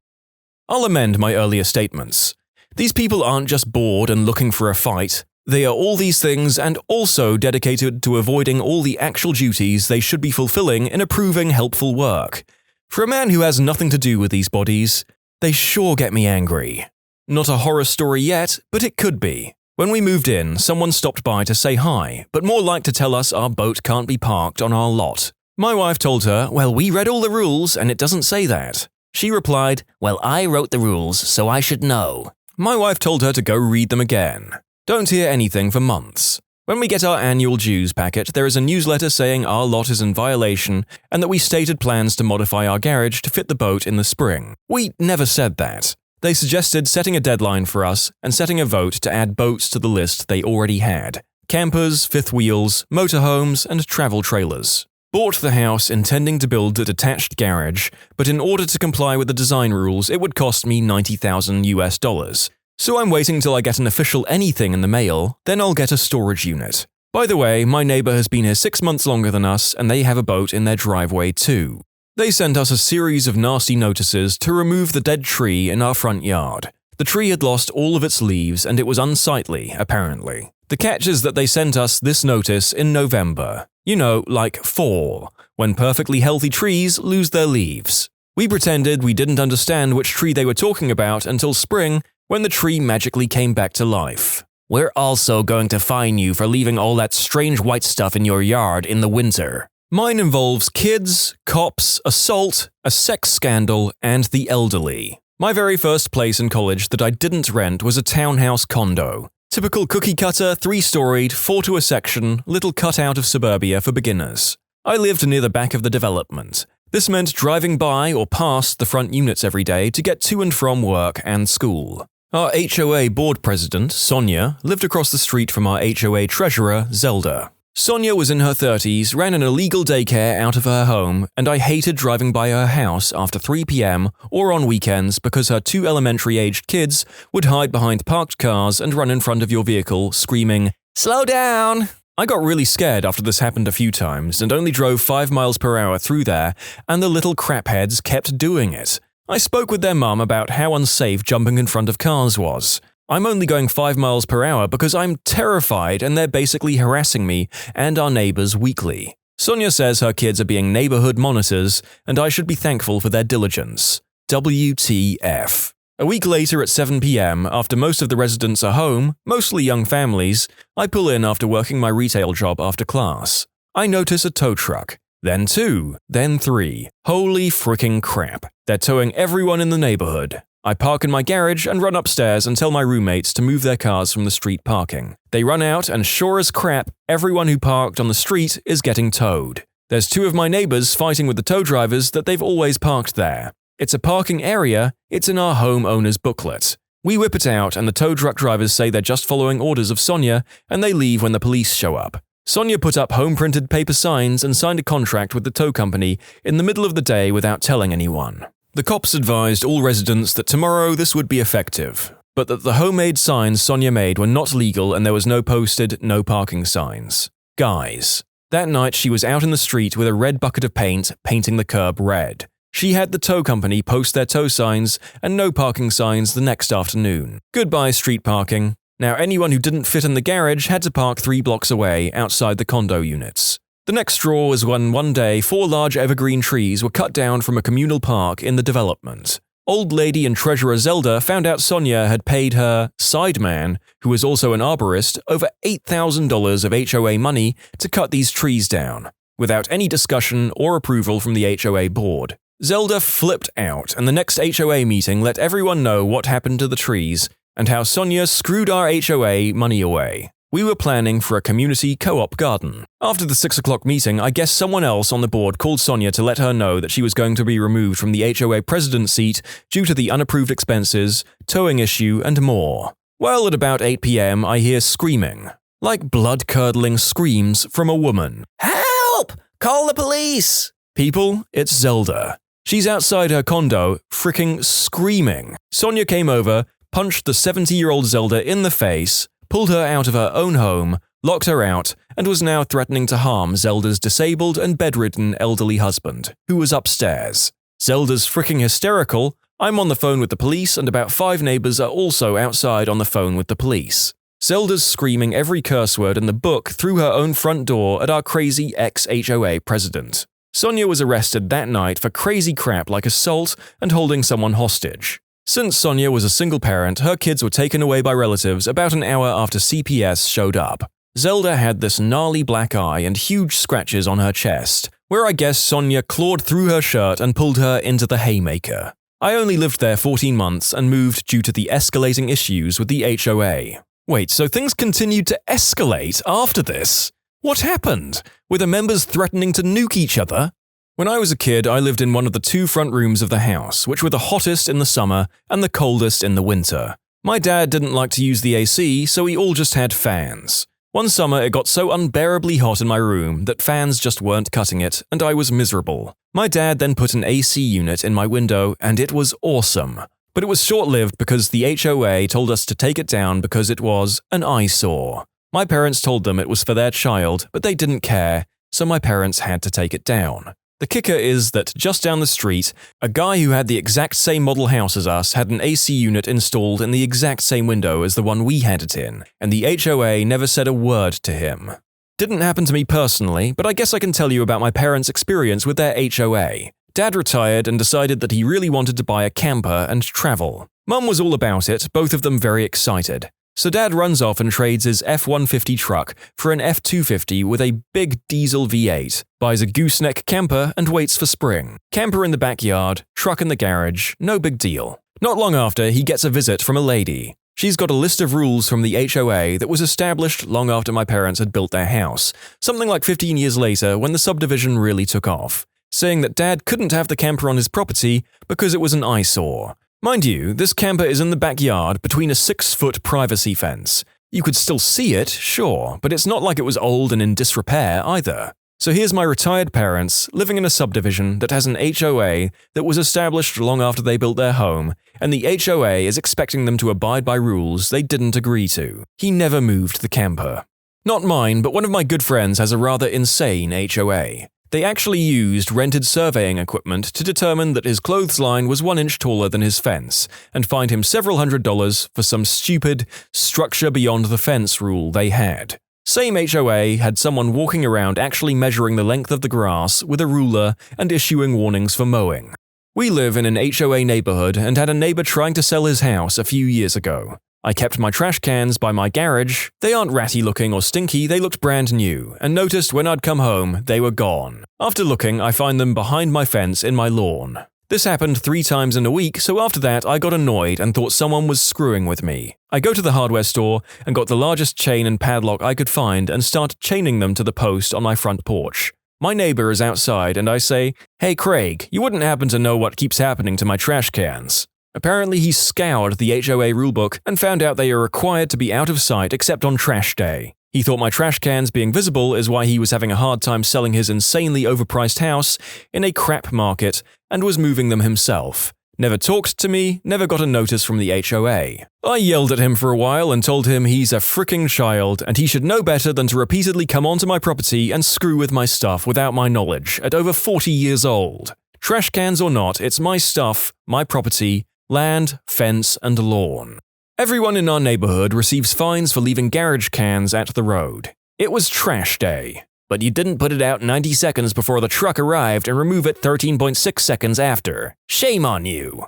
I'll amend my earlier statements. These people aren't just bored and looking for a fight. They are all these things and also dedicated to avoiding all the actual duties they should be fulfilling in approving helpful work. For a man who has nothing to do with these bodies, they sure get me angry. Not a horror story yet, but it could be. When we moved in, someone stopped by to say hi, but more like to tell us our boat can't be parked on our lot. My wife told her, "Well, we read all the rules and it doesn't say that." She replied, "Well, I wrote the rules, so I should know." My wife told her to go read them again. Don't hear anything for months. When we get our annual dues packet, there is a newsletter saying our lot is in violation and that we stated plans to modify our garage to fit the boat in the spring. We never said that. They suggested setting a deadline for us and setting a vote to add boats to the list they already had. Campers, fifth wheels, motorhomes, and travel trailers. Bought the house intending to build a detached garage, but in order to comply with the design rules, it would cost me $90,000. So I'm waiting till I get an official anything in the mail, then I'll get a storage unit. By the way, my neighbor has been here 6 months longer than us and they have a boat in their driveway too. They sent us a series of nasty notices to remove the dead tree in our front yard. The tree had lost all of its leaves and it was unsightly, apparently. The catch is that they sent us this notice in November. You know, like fall, when perfectly healthy trees lose their leaves. We pretended we didn't understand which tree they were talking about until spring, when the tree magically came back to life. "We're also going to fine you for leaving all that strange white stuff in your yard in the winter." Mine involves kids, cops, assault, a sex scandal, and the elderly. My very first place in college that I didn't rent was a townhouse condo. Typical cookie-cutter, 3-storied, 4 to a section, little cutout of suburbia for beginners. I lived near the back of the development. This meant driving by or past the front units every day to get to and from work and school. Our HOA board president, Sonia, lived across the street from our HOA treasurer, Zelda. Sonia was in her 30s, ran an illegal daycare out of her home, and I hated driving by her house after 3 p.m. or on weekends because her 2 elementary-aged kids would hide behind parked cars and run in front of your vehicle, screaming, "Slow down!" I got really scared after this happened a few times and only drove 5 miles per hour through there, and the little crapheads kept doing it. I spoke with their mum about how unsafe jumping in front of cars was. I'm only going 5 miles per hour because I'm terrified and they're basically harassing me and our neighbors weekly. Sonia says her kids are being neighborhood monitors and I should be thankful for their diligence. WTF. A week later at 7 p.m., after most of the residents are home, mostly young families, I pull in after working my retail job after class. I notice a tow truck. Then 2, then 3. Holy fricking crap. They're towing everyone in the neighborhood. I park in my garage and run upstairs and tell my roommates to move their cars from the street parking. They run out and sure as crap, everyone who parked on the street is getting towed. There's 2 of my neighbors fighting with the tow drivers that they've always parked there. It's a parking area, it's in our homeowner's booklet. We whip it out and the tow truck drivers say they're just following orders of Sonia and they leave when the police show up. Sonia put up home-printed paper signs and signed a contract with the tow company in the middle of the day without telling anyone. The cops advised all residents that tomorrow this would be effective, but that the homemade signs Sonia made were not legal and there was no posted "no parking" signs. Guys. That night she was out in the street with a red bucket of paint, painting the curb red. She had the tow company post their tow signs and no parking signs the next afternoon. Goodbye street parking. Now anyone who didn't fit in the garage had to park 3 blocks away outside the condo units. The next straw was when one day 4 large evergreen trees were cut down from a communal park in the development. Old lady and treasurer Zelda found out Sonia had paid her sideman, who was also an arborist, over $8,000 of HOA money to cut these trees down, without any discussion or approval from the HOA board. Zelda flipped out, and the next HOA meeting let everyone know what happened to the trees and how Sonia screwed our HOA money away. We were planning for a community co-op garden. After the 6 o'clock meeting, I guess someone else on the board called Sonia to let her know that she was going to be removed from the HOA president seat due to the unapproved expenses, towing issue, and more. Well, at about 8 p.m., I hear screaming. Like blood-curdling screams from a woman. "Help! Call the police!" People, it's Zelda. She's outside her condo, fricking screaming. Sonia came over, punched the 70-year-old Zelda in the face, pulled her out of her own home, locked her out, and was now threatening to harm Zelda's disabled and bedridden elderly husband, who was upstairs. Zelda's fricking hysterical. I'm on the phone with the police, and about 5 neighbors are also outside on the phone with the police. Zelda's screaming every curse word in the book through her own front door at our crazy ex-HOA president. Sonia was arrested that night for crazy crap like assault and holding someone hostage. Since Sonia was a single parent, her kids were taken away by relatives about an hour after CPS showed up. Zelda had this gnarly black eye and huge scratches on her chest, where I guess Sonia clawed through her shirt and pulled her into the haymaker. I only lived there 14 months and moved due to the escalating issues with the HOA. Wait, so things continued to escalate after this? What happened? Were the members threatening to nuke each other? When I was a kid, I lived in one of the 2 front rooms of the house, which were the hottest in the summer and the coldest in the winter. My dad didn't like to use the AC, so we all just had fans. One summer, it got so unbearably hot in my room that fans just weren't cutting it, and I was miserable. My dad then put an AC unit in my window, and it was awesome. But it was short-lived because the HOA told us to take it down because it was an eyesore. My parents told them it was for their child, but they didn't care, so my parents had to take it down. The kicker is that just down the street, a guy who had the exact same model house as us had an AC unit installed in the exact same window as the one we had it in, and the HOA never said a word to him. Didn't happen to me personally, but I guess I can tell you about my parents' experience with their HOA. Dad retired and decided that he really wanted to buy a camper and travel. Mum was all about it, both of them very excited. So Dad runs off and trades his F-150 truck for an F-250 with a big diesel V8, buys a gooseneck camper and waits for spring. Camper in the backyard, truck in the garage, no big deal. Not long after, he gets a visit from a lady. She's got a list of rules from the HOA that was established long after my parents had built their house, something like 15 years later when the subdivision really took off, saying that Dad couldn't have the camper on his property because it was an eyesore. Mind you, this camper is in the backyard between a 6-foot privacy fence. You could still see it, sure, but it's not like it was old and in disrepair either. So here's my retired parents living in a subdivision that has an HOA that was established long after they built their home, and the HOA is expecting them to abide by rules they didn't agree to. He never moved the camper. Not mine, but one of my good friends has a rather insane HOA. They actually used rented surveying equipment to determine that his clothesline was 1 inch taller than his fence, and fined him several $100s for some stupid structure beyond the fence rule they had. Same HOA had someone walking around actually measuring the length of the grass with a ruler and issuing warnings for mowing. We live in an HOA neighborhood and had a neighbor trying to sell his house a few years ago. I kept my trash cans by my garage. They aren't ratty looking or stinky, they looked brand new, and noticed when I'd come home, they were gone. After looking, I find them behind my fence in my lawn. This happened 3 times in a week, so after that I got annoyed and thought someone was screwing with me. I go to the hardware store and got the largest chain and padlock I could find and start chaining them to the post on my front porch. My neighbor is outside and I say, "Hey Craig, you wouldn't happen to know what keeps happening to my trash cans?" Apparently he scoured the HOA rulebook and found out they are required to be out of sight except on trash day. He thought my trash cans being visible is why he was having a hard time selling his insanely overpriced house in a crap market and was moving them himself. Never talked to me, never got a notice from the HOA. I yelled at him for a while and told him he's a fricking child and he should know better than to repeatedly come onto my property and screw with my stuff without my knowledge at over 40 years old. Trash cans or not, it's my stuff, my property, land, fence, and lawn. Everyone in our neighborhood receives fines for leaving garage cans at the road. It was trash day. But you didn't put it out 90 seconds before the truck arrived and remove it 13.6 seconds after. Shame on you.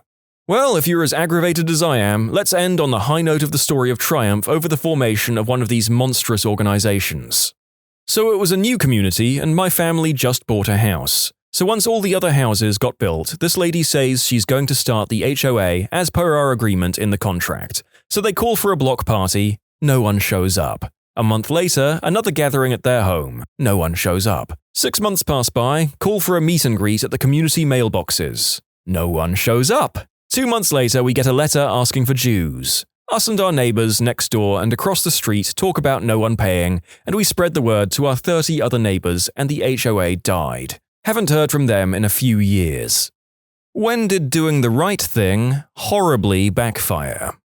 Well, if you're as aggravated as I am, let's end on the high note of the story of triumph over the formation of one of these monstrous organizations. So it was a new community and my family just bought a house. So once all the other houses got built, this lady says she's going to start the HOA as per our agreement in the contract. So they call for a block party, no one shows up. A month later, another gathering at their home. No one shows up. 6 months pass by, call for a meet and greet at the community mailboxes. No one shows up. 2 months later, we get a letter asking for dues. Us and our neighbors next door and across the street talk about no one paying, and we spread the word to our 30 other neighbors, and the HOA died. Haven't heard from them in a few years. When did doing the right thing horribly backfire?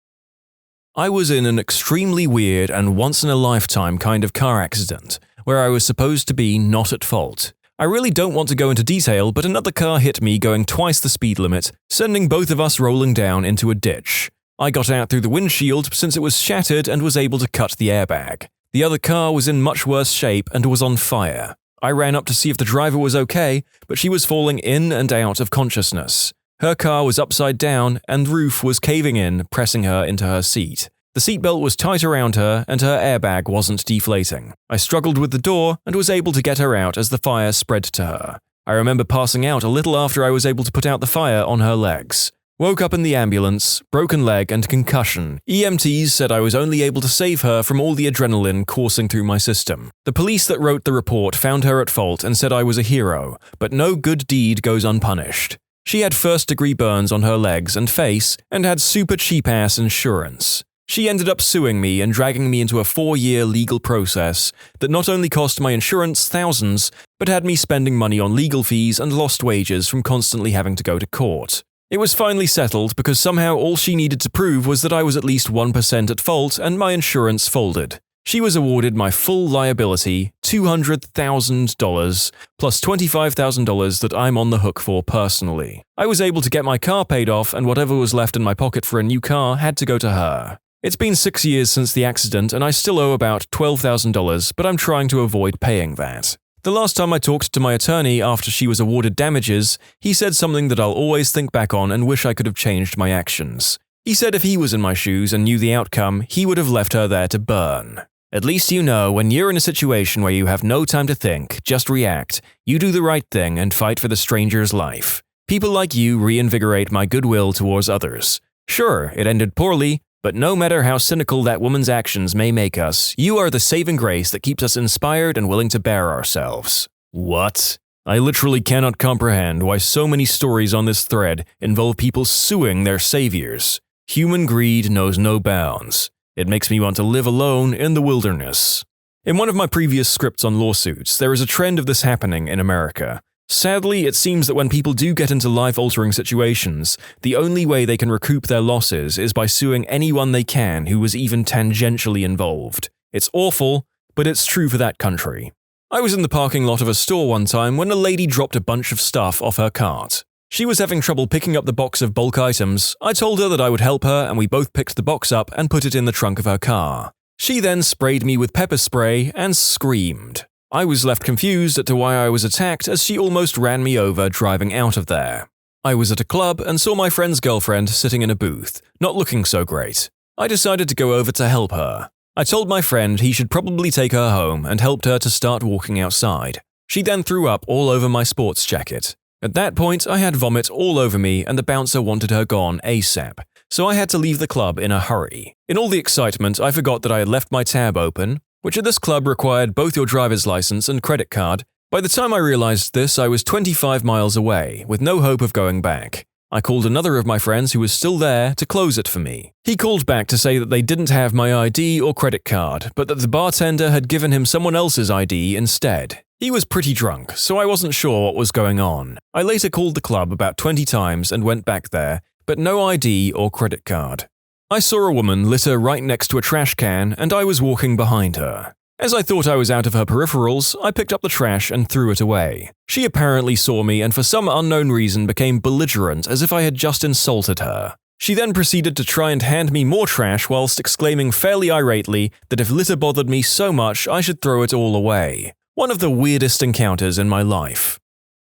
I was in an extremely weird and once-in-a-lifetime kind of car accident, where I was supposed to be not at fault. I really don't want to go into detail, but another car hit me going twice the speed limit, sending both of us rolling down into a ditch. I got out through the windshield since it was shattered and was able to cut the airbag. The other car was in much worse shape and was on fire. I ran up to see if the driver was okay, but she was falling in and out of consciousness. Her car was upside down and roof was caving in, pressing her into her seat. The seatbelt was tight around her and her airbag wasn't deflating. I struggled with the door and was able to get her out as the fire spread to her. I remember passing out a little after I was able to put out the fire on her legs. Woke up in the ambulance, broken leg and concussion. EMTs said I was only able to save her from all the adrenaline coursing through my system. The police that wrote the report found her at fault and said I was a hero, but no good deed goes unpunished. She had first-degree burns on her legs and face and had super cheap-ass insurance. She ended up suing me and dragging me into a 4-year legal process that not only cost my insurance thousands, but had me spending money on legal fees and lost wages from constantly having to go to court. It was finally settled because somehow all she needed to prove was that I was at least 1% at fault and my insurance folded. She was awarded my full liability, $200,000, plus $25,000 that I'm on the hook for personally. I was able to get my car paid off and whatever was left in my pocket for a new car had to go to her. It's been 6 years since the accident and I still owe about $12,000, but I'm trying to avoid paying that. The last time I talked to my attorney after she was awarded damages, he said something that I'll always think back on and wish I could have changed my actions. He said if he was in my shoes and knew the outcome, he would have left her there to burn. At least you know when you're in a situation where you have no time to think, just react, you do the right thing and fight for the stranger's life. People like you reinvigorate my goodwill towards others. Sure, it ended poorly, but no matter how cynical that woman's actions may make us, you are the saving grace that keeps us inspired and willing to bear ourselves. What? I literally cannot comprehend why so many stories on this thread involve people suing their saviors. Human greed knows no bounds. It makes me want to live alone in the wilderness. In one of my previous scripts on lawsuits, there is a trend of this happening in America. Sadly, it seems that when people do get into life-altering situations, the only way they can recoup their losses is by suing anyone they can who was even tangentially involved. It's awful, but it's true for that country. I was in the parking lot of a store one time when a lady dropped a bunch of stuff off her cart. She was having trouble picking up the box of bulk items. I told her that I would help her and we both picked the box up and put it in the trunk of her car. She then sprayed me with pepper spray and screamed. I was left confused as to why I was attacked as she almost ran me over driving out of there. I was at a club and saw my friend's girlfriend sitting in a booth, not looking so great. I decided to go over to help her. I told my friend he should probably take her home and helped her to start walking outside. She then threw up all over my sports jacket. At that point, I had vomit all over me and the bouncer wanted her gone ASAP, so I had to leave the club in a hurry. In all the excitement, I forgot that I had left my tab open, which at this club required both your driver's license and credit card. By the time I realized this, I was 25 miles away, with no hope of going back. I called another of my friends who was still there to close it for me. He called back to say that they didn't have my ID or credit card, but that the bartender had given him someone else's ID instead. He was pretty drunk, so I wasn't sure what was going on. I later called the club about 20 times and went back there, but no ID or credit card. I saw a woman litter right next to a trash can and I was walking behind her. As I thought I was out of her peripherals, I picked up the trash and threw it away. She apparently saw me and for some unknown reason became belligerent as if I had just insulted her. She then proceeded to try and hand me more trash whilst exclaiming fairly irately that if litter bothered me so much I should throw it all away. One of the weirdest encounters in my life.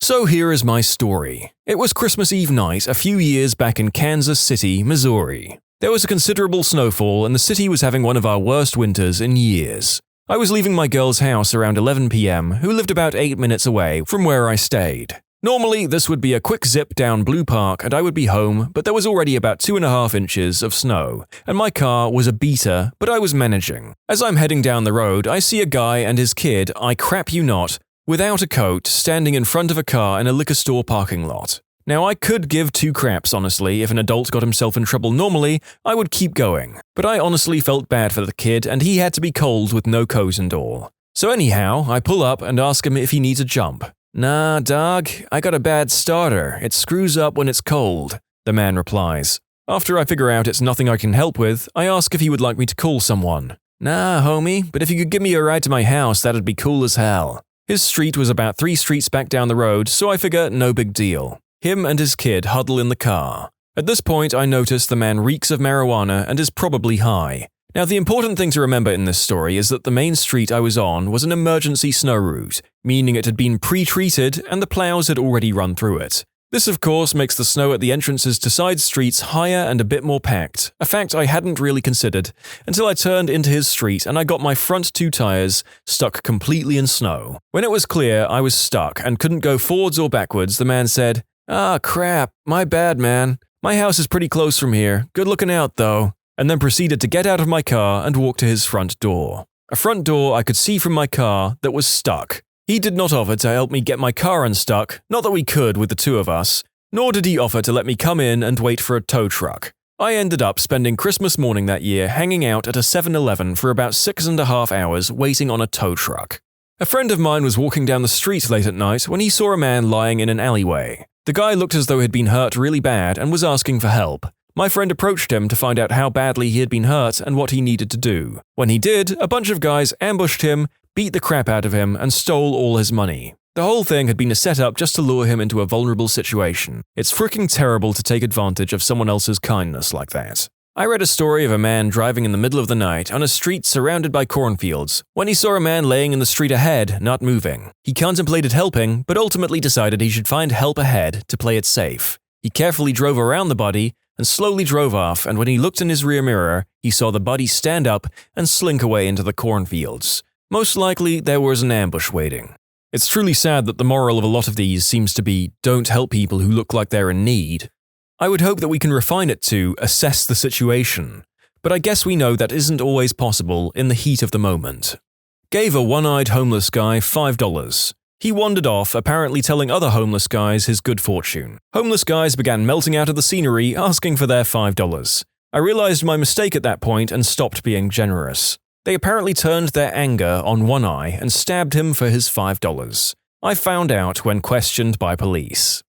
So here is my story. It was Christmas Eve night a few years back in Kansas City, Missouri. There was a considerable snowfall and the city was having one of our worst winters in years. I was leaving my girl's house around 11 p.m., who lived about 8 minutes away from where I stayed. Normally, this would be a quick zip down Blue Park and I would be home, but there was already about 2.5 inches of snow, and my car was a beater, but I was managing. As I'm heading down the road, I see a guy and his kid, I crap you not, without a coat, standing in front of a car in a liquor store parking lot. Now, I could give two craps, honestly. If an adult got himself in trouble normally, I would keep going. But I honestly felt bad for the kid, and he had to be cold with no coat and all. So anyhow, I pull up and ask him if he needs a jump. "Nah, dog, I got a bad starter. It screws up when it's cold," the man replies. After I figure out it's nothing I can help with, I ask if he would like me to call someone. "Nah, homie, but if you could give me a ride to my house, that'd be cool as hell." His street was about 3 streets back down the road, so I figure no big deal. Him and his kid huddle in the car. At this point, I notice the man reeks of marijuana and is probably high. Now, the important thing to remember in this story is that the main street I was on was an emergency snow route, meaning it had been pre-treated and the plows had already run through it. This, of course, makes the snow at the entrances to side streets higher and a bit more packed, a fact I hadn't really considered until I turned into his street and I got my front 2 tires stuck completely in snow. When it was clear I was stuck and couldn't go forwards or backwards, the man said, "Ah, crap, my bad, man. My house is pretty close from here. Good looking out, though," and then proceeded to get out of my car and walk to his front door. A front door I could see from my car that was stuck. He did not offer to help me get my car unstuck, not that we could with the 2 of us, nor did he offer to let me come in and wait for a tow truck. I ended up spending Christmas morning that year hanging out at a 7-Eleven for about 6.5 hours waiting on a tow truck. A friend of mine was walking down the street late at night when he saw a man lying in an alleyway. The guy looked as though he'd been hurt really bad and was asking for help. My friend approached him to find out how badly he had been hurt and what he needed to do. When he did, a bunch of guys ambushed him, beat the crap out of him, and stole all his money. The whole thing had been a setup just to lure him into a vulnerable situation. It's freaking terrible to take advantage of someone else's kindness like that. I read a story of a man driving in the middle of the night on a street surrounded by cornfields when he saw a man laying in the street ahead, not moving. He contemplated helping, but ultimately decided he should find help ahead to play it safe. He carefully drove around the body and slowly drove off, and when he looked in his rear mirror, he saw the body stand up and slink away into the cornfields. Most likely, there was an ambush waiting. It's truly sad that the moral of a lot of these seems to be, don't help people who look like they're in need. I would hope that we can refine it to assess the situation, but I guess we know that isn't always possible in the heat of the moment. Gave a one-eyed homeless guy $5. He wandered off, apparently telling other homeless guys his good fortune. Homeless guys began melting out of the scenery, asking for their $5. I realized my mistake at that point and stopped being generous. They apparently turned their anger on One Eye and stabbed him for his $5. I found out when questioned by police.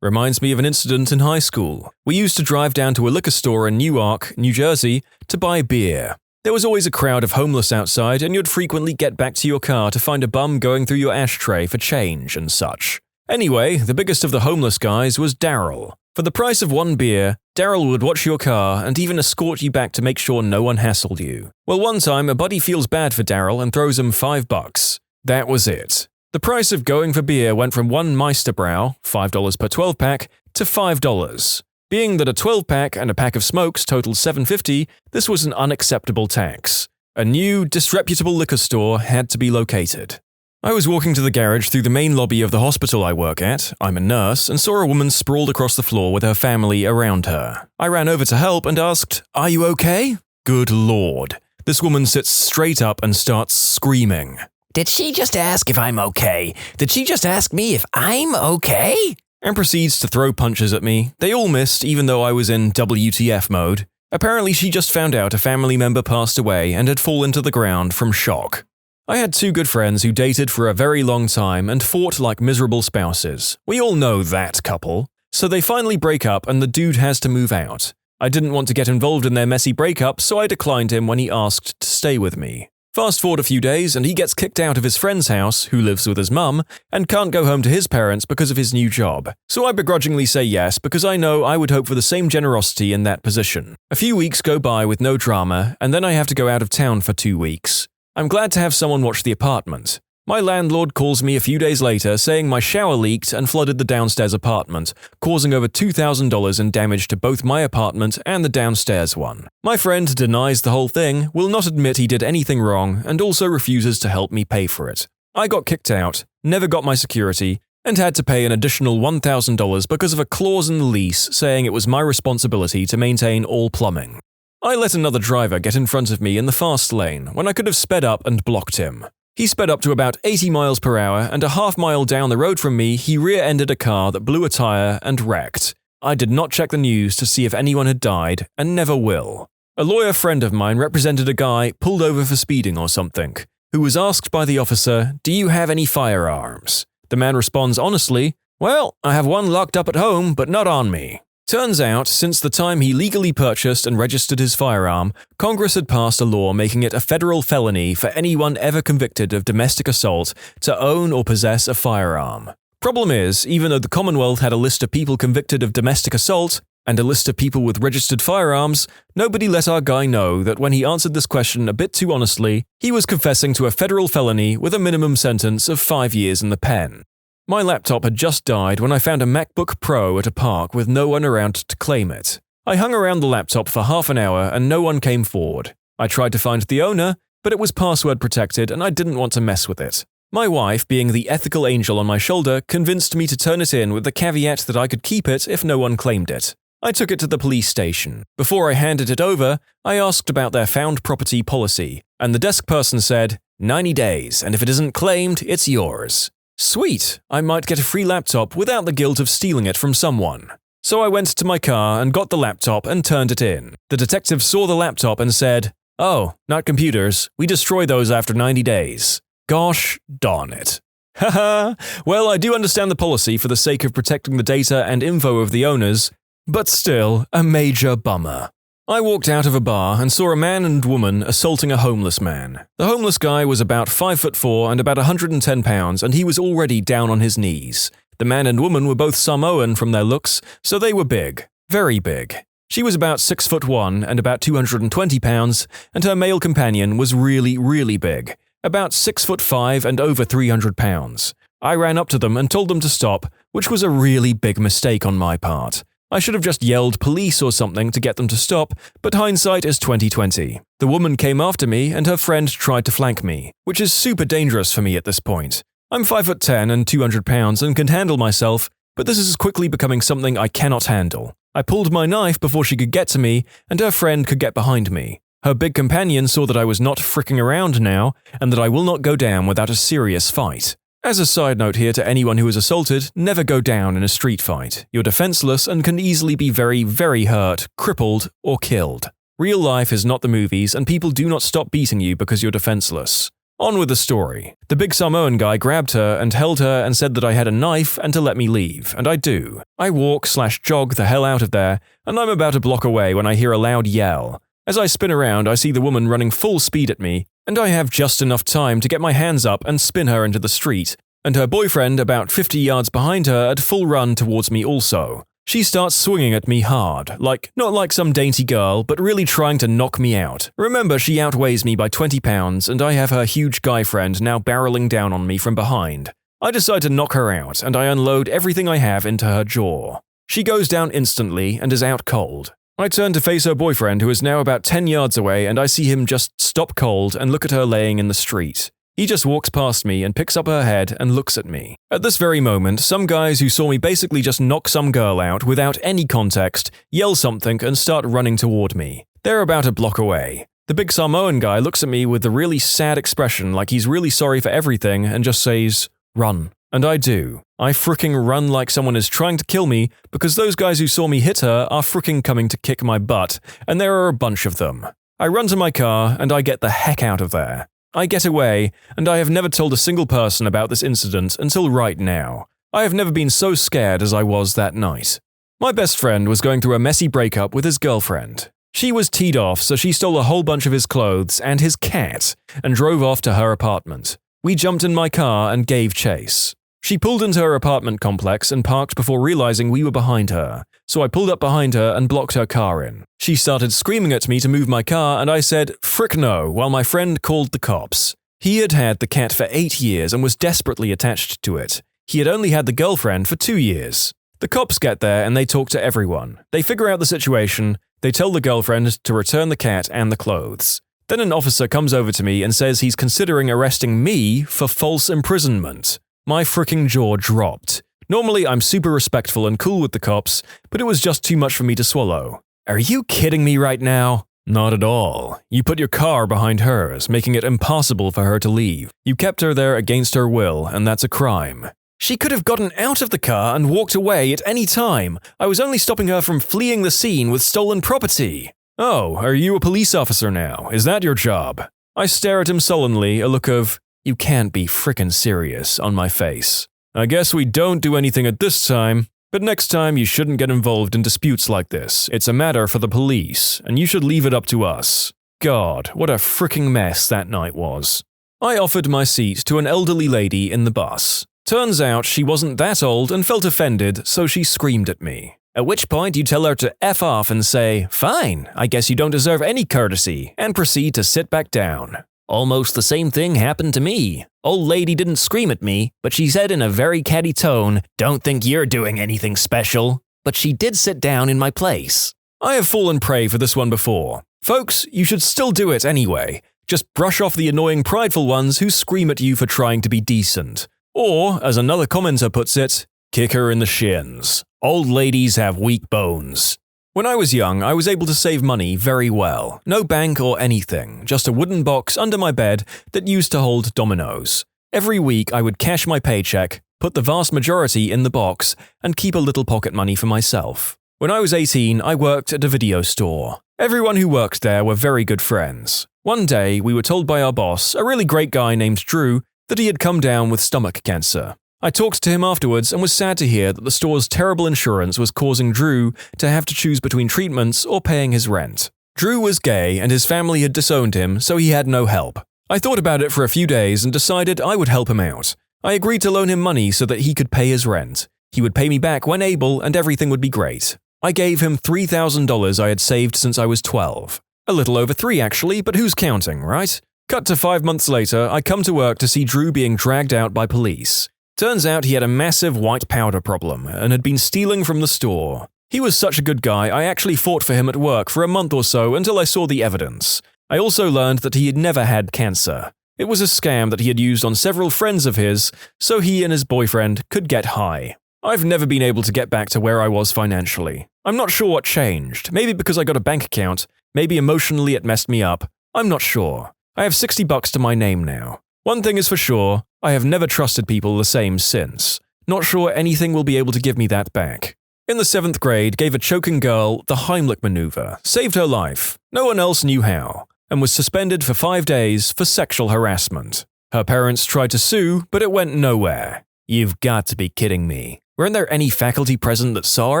Reminds me of an incident in high school. We used to drive down to a liquor store in Newark, New Jersey, to buy beer. There was always a crowd of homeless outside, and you'd frequently get back to your car to find a bum going through your ashtray for change and such. Anyway, the biggest of the homeless guys was Daryl. For the price of 1 beer, Daryl would watch your car and even escort you back to make sure no one hassled you. Well, one time, a buddy feels bad for Daryl and throws him $5. That was it. The price of going for beer went from 1 Meisterbräu, $5 per 12-pack, to $5. Being that a 12-pack and a pack of smokes totaled $7.50, this was an unacceptable tax. A new, disreputable liquor store had to be located. I was walking to the garage through the main lobby of the hospital I work at, I'm a nurse, and saw a woman sprawled across the floor with her family around her. I ran over to help and asked, "Are you okay?" Good lord. This woman sits straight up and starts screaming. Did she just ask if I'm okay? Did she just ask me if I'm okay? And proceeds to throw punches at me. They all missed, even though I was in WTF mode. Apparently, she just found out a family member passed away and had fallen to the ground from shock. I had 2 good friends who dated for a very long time and fought like miserable spouses. We all know that couple. So they finally break up and the dude has to move out. I didn't want to get involved in their messy breakup, so I declined him when he asked to stay with me. Fast forward a few days and he gets kicked out of his friend's house, who lives with his mum, and can't go home to his parents because of his new job. So I begrudgingly say yes because I know I would hope for the same generosity in that position. A few weeks go by with no drama, and then I have to go out of town for 2 weeks. I'm glad to have someone watch the apartment. My landlord calls me a few days later saying my shower leaked and flooded the downstairs apartment, causing over $2,000 in damage to both my apartment and the downstairs one. My friend denies the whole thing, will not admit he did anything wrong, and also refuses to help me pay for it. I got kicked out, never got my security, and had to pay an additional $1,000 because of a clause in the lease saying it was my responsibility to maintain all plumbing. I let another driver get in front of me in the fast lane when I could have sped up and blocked him. He sped up to about 80 miles per hour, and a half-mile down the road from me, he rear-ended a car that blew a tire and wrecked. I did not check the news to see if anyone had died, and never will. A lawyer friend of mine represented a guy pulled over for speeding or something, who was asked by the officer, "Do you have any firearms?" The man responds honestly, "Well, I have one locked up at home, but not on me." Turns out, since the time he legally purchased and registered his firearm, Congress had passed a law making it a federal felony for anyone ever convicted of domestic assault to own or possess a firearm. Problem is, even though the Commonwealth had a list of people convicted of domestic assault and a list of people with registered firearms, nobody let our guy know that when he answered this question a bit too honestly, he was confessing to a federal felony with a minimum sentence of 5 years in the pen. My laptop had just died when I found a MacBook Pro at a park with no one around to claim it. I hung around the laptop for half an hour and no one came forward. I tried to find the owner, but it was password protected and I didn't want to mess with it. My wife, being the ethical angel on my shoulder, convinced me to turn it in with the caveat that I could keep it if no one claimed it. I took it to the police station. Before I handed it over, I asked about their found property policy, and the desk person said, 90 days, and if it isn't claimed, it's yours. Sweet, I might get a free laptop without the guilt of stealing it from someone. So I went to my car and got the laptop and turned it in. The detective saw the laptop and said, "Oh, not computers. We destroy those after 90 days. Gosh darn it. Haha, well, I do understand the policy for the sake of protecting the data and info of the owners, but still a major bummer. I walked out of a bar and saw a man and woman assaulting a homeless man. The homeless guy was about 5'4" and about 110 pounds, and he was already down on his knees. The man and woman were both Samoan from their looks, so they were big. Very big. She was about 6'1" and about 220 pounds, and her male companion was really, really big, about 6'5" and over 300 pounds. I ran up to them and told them to stop, which was a really big mistake on my part. I should have just yelled police or something to get them to stop, but hindsight is 20/20. The woman came after me and her friend tried to flank me, which is super dangerous for me at this point. I'm 5'10" and 200 pounds and can handle myself, but this is quickly becoming something I cannot handle. I pulled my knife before she could get to me, and her friend could get behind me. Her big companion saw that I was not fricking around now, and that I will not go down without a serious fight. As a side note here to anyone who is assaulted, never go down in a street fight. You're defenseless and can easily be very, very hurt, crippled, or killed. Real life is not the movies, and people do not stop beating you because you're defenseless. On with the story. The big Samoan guy grabbed her and held her and said that I had a knife and to let me leave, and I do. I walk/jog the hell out of there, and I'm about a block away when I hear a loud yell. As I spin around, I see the woman running full speed at me, and I have just enough time to get my hands up and spin her into the street, and her boyfriend about 50 yards behind her at full run towards me also. She starts swinging at me hard, not like some dainty girl, but really trying to knock me out. Remember, she outweighs me by 20 pounds, and I have her huge guy friend now barreling down on me from behind. I decide to knock her out, and I unload everything I have into her jaw. She goes down instantly and is out cold. I turn to face her boyfriend, who is now about 10 yards away, and I see him just stop cold and look at her laying in the street. He just walks past me and picks up her head and looks at me. At this very moment, some guys who saw me basically just knock some girl out without any context yell something and start running toward me. They're about a block away. The big Samoan guy looks at me with a really sad expression like he's really sorry for everything and just says, "Run." And I do. I fricking run like someone is trying to kill me because those guys who saw me hit her are fricking coming to kick my butt, and there are a bunch of them. I run to my car and I get the heck out of there. I get away, and I have never told a single person about this incident until right now. I have never been so scared as I was that night. My best friend was going through a messy breakup with his girlfriend. She was teed off, so she stole a whole bunch of his clothes and his cat and drove off to her apartment. We jumped in my car and gave chase. She pulled into her apartment complex and parked before realizing we were behind her, so I pulled up behind her and blocked her car in. She started screaming at me to move my car, and I said, "Frick no," while my friend called the cops. He had had the cat for 8 years and was desperately attached to it. He had only had the girlfriend for 2 years. The cops get there and they talk to everyone. They figure out the situation, they tell the girlfriend to return the cat and the clothes. Then an officer comes over to me and says he's considering arresting me for false imprisonment. My freaking jaw dropped. Normally, I'm super respectful and cool with the cops, but it was just too much for me to swallow. Are you kidding me right now? Not at all. You put your car behind hers, making it impossible for her to leave. You kept her there against her will, and that's a crime. She could have gotten out of the car and walked away at any time. I was only stopping her from fleeing the scene with stolen property. Oh, are you a police officer now? Is that your job? I stare at him sullenly, a look of, "You can't be frickin' serious," on my face. I guess we don't do anything at this time, but next time you shouldn't get involved in disputes like this. It's a matter for the police, and you should leave it up to us. God, what a fricking mess that night was. I offered my seat to an elderly lady in the bus. Turns out she wasn't that old and felt offended, so she screamed at me. At which point you tell her to F off and say, "Fine, I guess you don't deserve any courtesy," and proceed to sit back down. Almost the same thing happened to me. Old lady didn't scream at me, but she said in a very catty tone, "Don't think you're doing anything special." But she did sit down in my place. I have fallen prey for this one before. Folks, you should still do it anyway. Just brush off the annoying prideful ones who scream at you for trying to be decent. Or, as another commenter puts it, kick her in the shins. Old ladies have weak bones. When I was young, I was able to save money very well. No bank or anything, just a wooden box under my bed that used to hold dominoes. Every week I would cash my paycheck, put the vast majority in the box, and keep a little pocket money for myself. When I was 18, I worked at a video store. Everyone who worked there were very good friends. One day, we were told by our boss, a really great guy named Drew, that he had come down with stomach cancer. I talked to him afterwards and was sad to hear that the store's terrible insurance was causing Drew to have to choose between treatments or paying his rent. Drew was gay and his family had disowned him, so he had no help. I thought about it for a few days and decided I would help him out. I agreed to loan him money so that he could pay his rent. He would pay me back when able and everything would be great. I gave him $3,000 I had saved since I was 12. A little over 3 actually, but who's counting, right? Cut to 5 months later, I come to work to see Drew being dragged out by police. Turns out he had a massive white powder problem and had been stealing from the store. He was such a good guy, I actually fought for him at work for a month or so until I saw the evidence. I also learned that he had never had cancer. It was a scam that he had used on several friends of his, so he and his boyfriend could get high. I've never been able to get back to where I was financially. I'm not sure what changed, maybe because I got a bank account, maybe emotionally it messed me up. I'm not sure. I have $60 to my name now. One thing is for sure, I have never trusted people the same since. Not sure anything will be able to give me that back. In the 7th grade, gave a choking girl the Heimlich maneuver, saved her life. No one else knew how, and was suspended for 5 days for sexual harassment. Her parents tried to sue, but it went nowhere. You've got to be kidding me. Weren't there any faculty present that saw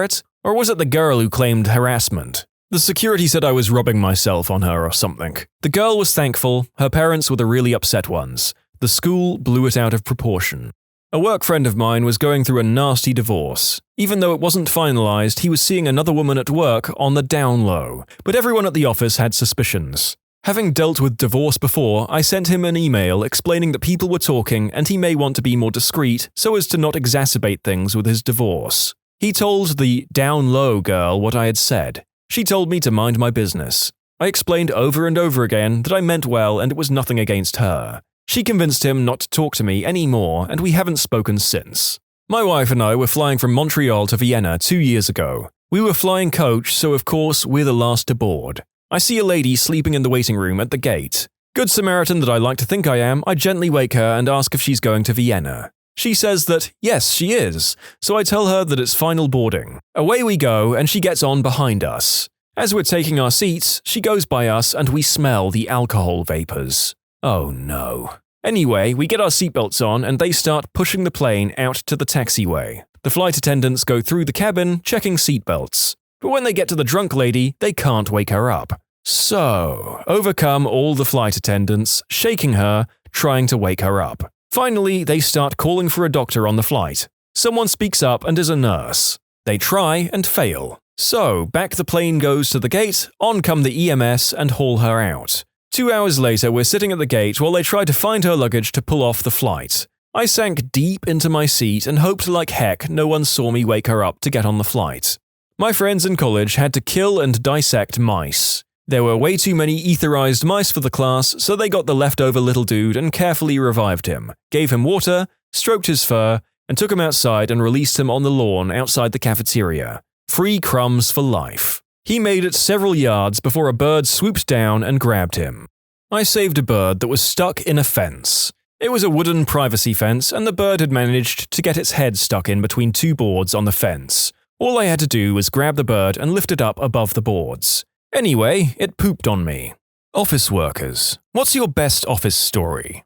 it? Or was it the girl who claimed harassment? The security said I was rubbing myself on her or something. The girl was thankful, her parents were the really upset ones. The school blew it out of proportion. A work friend of mine was going through a nasty divorce. Even though it wasn't finalized, he was seeing another woman at work on the down low, but everyone at the office had suspicions. Having dealt with divorce before, I sent him an email explaining that people were talking and he may want to be more discreet so as to not exacerbate things with his divorce. He told the down low girl what I had said. She told me to mind my business. I explained over and over again that I meant well and it was nothing against her. She convinced him not to talk to me anymore and we haven't spoken since. My wife and I were flying from Montreal to Vienna 2 years ago. We were flying coach, so of course we're the last to board. I see a lady sleeping in the waiting room at the gate. Good Samaritan that I like to think I am, I gently wake her and ask if she's going to Vienna. She says that, yes, she is, so I tell her that it's final boarding. Away we go, and she gets on behind us. As we're taking our seats, she goes by us and we smell the alcohol vapors. Oh no. Anyway, we get our seatbelts on and they start pushing the plane out to the taxiway. The flight attendants go through the cabin, checking seatbelts. But when they get to the drunk lady, they can't wake her up. So, overcome all the flight attendants, shaking her, trying to wake her up. Finally, they start calling for a doctor on the flight. Someone speaks up and is a nurse. They try and fail. So, back the plane goes to the gate, on come the EMS and haul her out. 2 hours later, we're sitting at the gate while they try to find her luggage to pull off the flight. I sank deep into my seat and hoped like heck no one saw me wake her up to get on the flight. My friends in college had to kill and dissect mice. There were way too many etherized mice for the class, so they got the leftover little dude and carefully revived him, gave him water, stroked his fur, and took him outside and released him on the lawn outside the cafeteria. Free crumbs for life. He made it several yards before a bird swooped down and grabbed him. I saved a bird that was stuck in a fence. It was a wooden privacy fence, and the bird had managed to get its head stuck in between two boards on the fence. All I had to do was grab the bird and lift it up above the boards. Anyway, it pooped on me. Office workers. What's your best office story?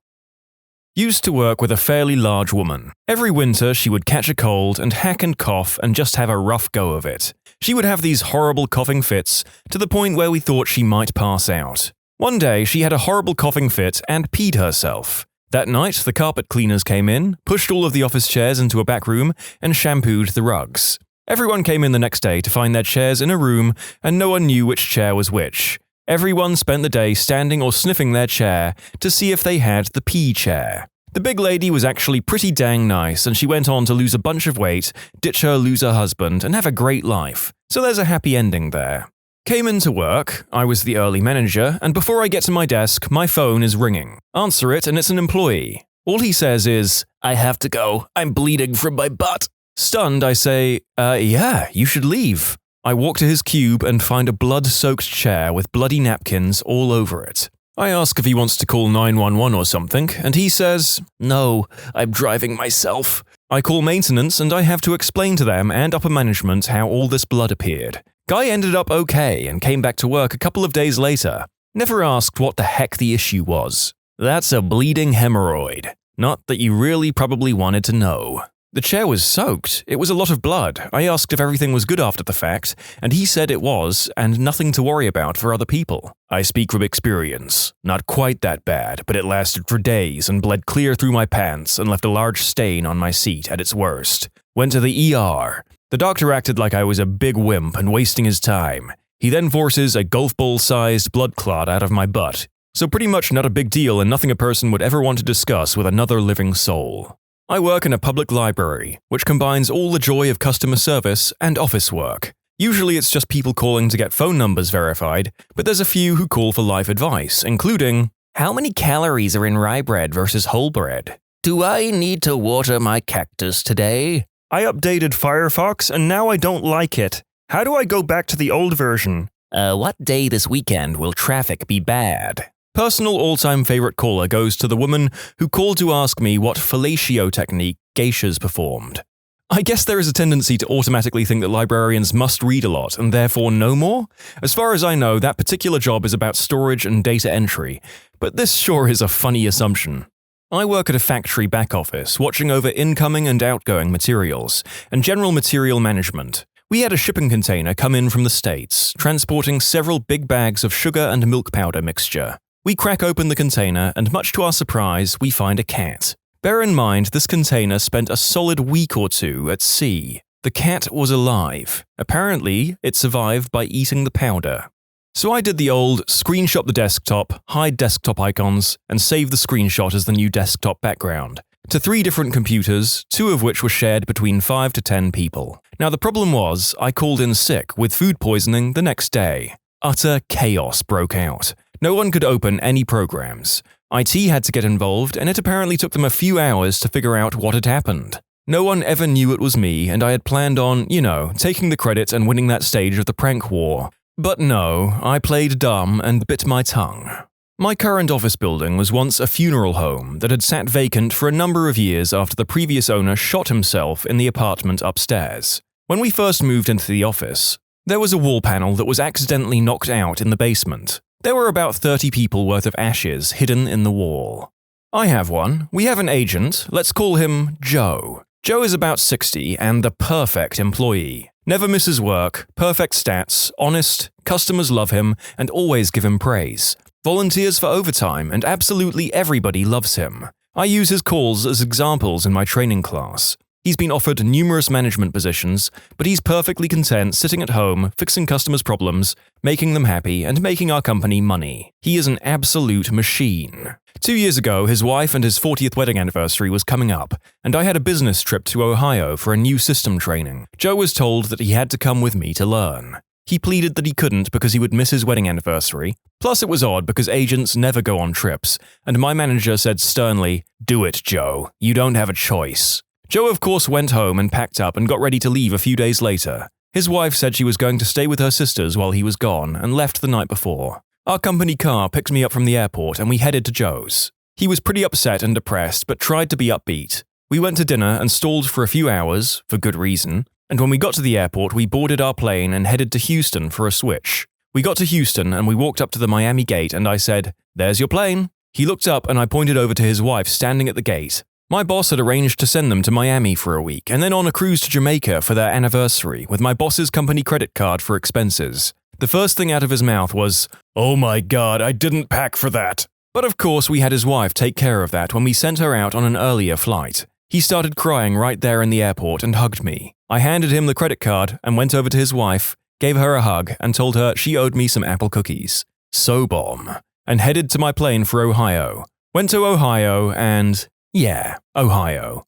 Used to work with a fairly large woman. Every winter she would catch a cold and hack and cough and just have a rough go of it. She would have these horrible coughing fits to the point where we thought she might pass out. One day she had a horrible coughing fit and peed herself. That night the carpet cleaners came in, pushed all of the office chairs into a back room and shampooed the rugs. Everyone came in the next day to find their chairs in a room and no one knew which chair was which. Everyone spent the day standing or sniffing their chair to see if they had the pee chair. The big lady was actually pretty dang nice and she went on to lose a bunch of weight, ditch her loser husband, and have a great life. So there's a happy ending there. Came into work, I was the early manager, and before I get to my desk, my phone is ringing. Answer it and it's an employee. All he says is, "I have to go, I'm bleeding from my butt." Stunned, I say, yeah, you should leave. I walk to his cube and find a blood-soaked chair with bloody napkins all over it. I ask if he wants to call 911 or something, and he says, "No, I'm driving myself." I call maintenance and I have to explain to them and upper management how all this blood appeared. Guy ended up okay and came back to work a couple of days later. Never asked what the heck the issue was. That's a bleeding hemorrhoid. Not that you really probably wanted to know. The chair was soaked. It was a lot of blood. I asked if everything was good after the fact, and he said it was, and nothing to worry about for other people. I speak from experience. Not quite that bad, but it lasted for days and bled clear through my pants and left a large stain on my seat at its worst. Went to the ER. The doctor acted like I was a big wimp and wasting his time. He then forces a golf ball-sized blood clot out of my butt. So pretty much not a big deal and nothing a person would ever want to discuss with another living soul. I work in a public library, which combines all the joy of customer service and office work. Usually it's just people calling to get phone numbers verified, but there's a few who call for life advice, including, "How many calories are in rye bread versus whole bread? Do I need to water my cactus today? I updated Firefox and now I don't like it. How do I go back to the old version? What day this weekend will traffic be bad?" Personal all-time favorite caller goes to the woman who called to ask me what fellatio technique geishas performed. I guess there is a tendency to automatically think that librarians must read a lot and therefore know more. As far as I know, that particular job is about storage and data entry, but this sure is a funny assumption. I work at a factory back office, watching over incoming and outgoing materials, and general material management. We had a shipping container come in from the States, transporting several big bags of sugar and milk powder mixture. We crack open the container, and much to our surprise, we find a cat. Bear in mind, this container spent a solid week or two at sea. The cat was alive. Apparently, it survived by eating the powder. So I did the old screenshot the desktop, hide desktop icons, and save the screenshot as the new desktop background. To 3 different computers, 2 of which were shared between 5 to 10 people. Now the problem was, I called in sick with food poisoning the next day. Utter chaos broke out. No one could open any programs. IT had to get involved, and it apparently took them a few hours to figure out what had happened. No one ever knew it was me, and I had planned on, taking the credit and winning that stage of the prank war. But no, I played dumb and bit my tongue. My current office building was once a funeral home that had sat vacant for a number of years after the previous owner shot himself in the apartment upstairs. When we first moved into the office, there was a wall panel that was accidentally knocked out in the basement. There were about 30 people worth of ashes hidden in the wall. I have one. We have an agent. Let's call him Joe. Joe is about 60 and the perfect employee. Never misses work, perfect stats, honest, customers love him and always give him praise. Volunteers for overtime and absolutely everybody loves him. I use his calls as examples in my training class. He's been offered numerous management positions, but he's perfectly content sitting at home, fixing customers' problems, making them happy, and making our company money. He is an absolute machine. 2 years ago, his wife and his 40th wedding anniversary was coming up, and I had a business trip to Ohio for a new system training. Joe was told that he had to come with me to learn. He pleaded that he couldn't because he would miss his wedding anniversary. Plus it was odd because agents never go on trips, and my manager said sternly, "Do it, Joe. You don't have a choice." Joe of course went home and packed up and got ready to leave a few days later. His wife said she was going to stay with her sisters while he was gone and left the night before. Our company car picked me up from the airport and we headed to Joe's. He was pretty upset and depressed but tried to be upbeat. We went to dinner and stalled for a few hours, for good reason, and when we got to the airport we boarded our plane and headed to Houston for a switch. We got to Houston and we walked up to the Miami gate and I said, "There's your plane." He looked up and I pointed over to his wife standing at the gate. My boss had arranged to send them to Miami for a week and then on a cruise to Jamaica for their anniversary with my boss's company credit card for expenses. The first thing out of his mouth was, "Oh my God, I didn't pack for that." But of course we had his wife take care of that when we sent her out on an earlier flight. He started crying right there in the airport and hugged me. I handed him the credit card and went over to his wife, gave her a hug and told her she owed me some apple cookies. So bomb. And headed to my plane for Ohio. Went to Ohio and... yeah, Ohio.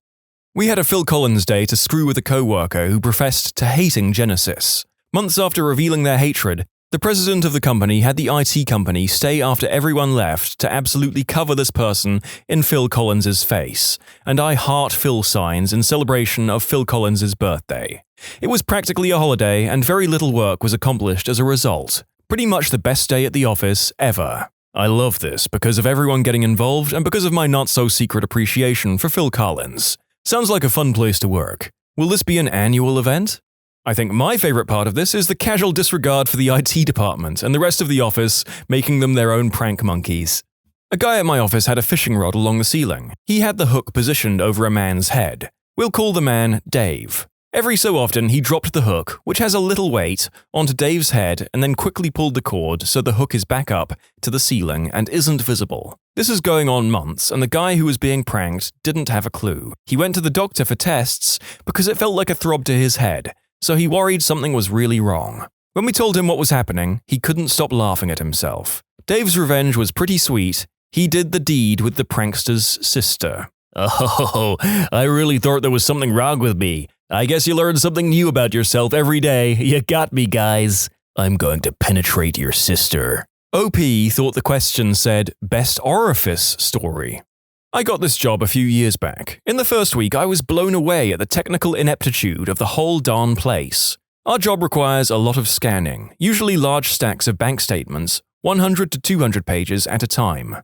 We had a Phil Collins day to screw with a co-worker who professed to hating Genesis. Months after revealing their hatred, the president of the company had the IT company stay after everyone left to absolutely cover this person in Phil Collins' face, and I heart Phil signs in celebration of Phil Collins' birthday. It was practically a holiday and very little work was accomplished as a result. Pretty much the best day at the office ever. I love this because of everyone getting involved and because of my not-so-secret appreciation for Phil Collins. Sounds like a fun place to work. Will this be an annual event? I think my favorite part of this is the casual disregard for the IT department and the rest of the office, making them their own prank monkeys. A guy at my office had a fishing rod along the ceiling. He had the hook positioned over a man's head. We'll call the man Dave. Every so often he dropped the hook, which has a little weight, onto Dave's head and then quickly pulled the cord so the hook is back up to the ceiling and isn't visible. This is going on months and the guy who was being pranked didn't have a clue. He went to the doctor for tests because it felt like a throb to his head, so he worried something was really wrong. When we told him what was happening, he couldn't stop laughing at himself. Dave's revenge was pretty sweet. He did the deed with the prankster's sister. "Oh, I really thought there was something wrong with me. I guess you learn something new about yourself every day. You got me, guys. I'm going to penetrate your sister." OP thought the question said, "Best orifice story." I got this job a few years back. In the first week, I was blown away at the technical ineptitude of the whole darn place. Our job requires a lot of scanning, usually large stacks of bank statements, 100 to 200 pages at a time.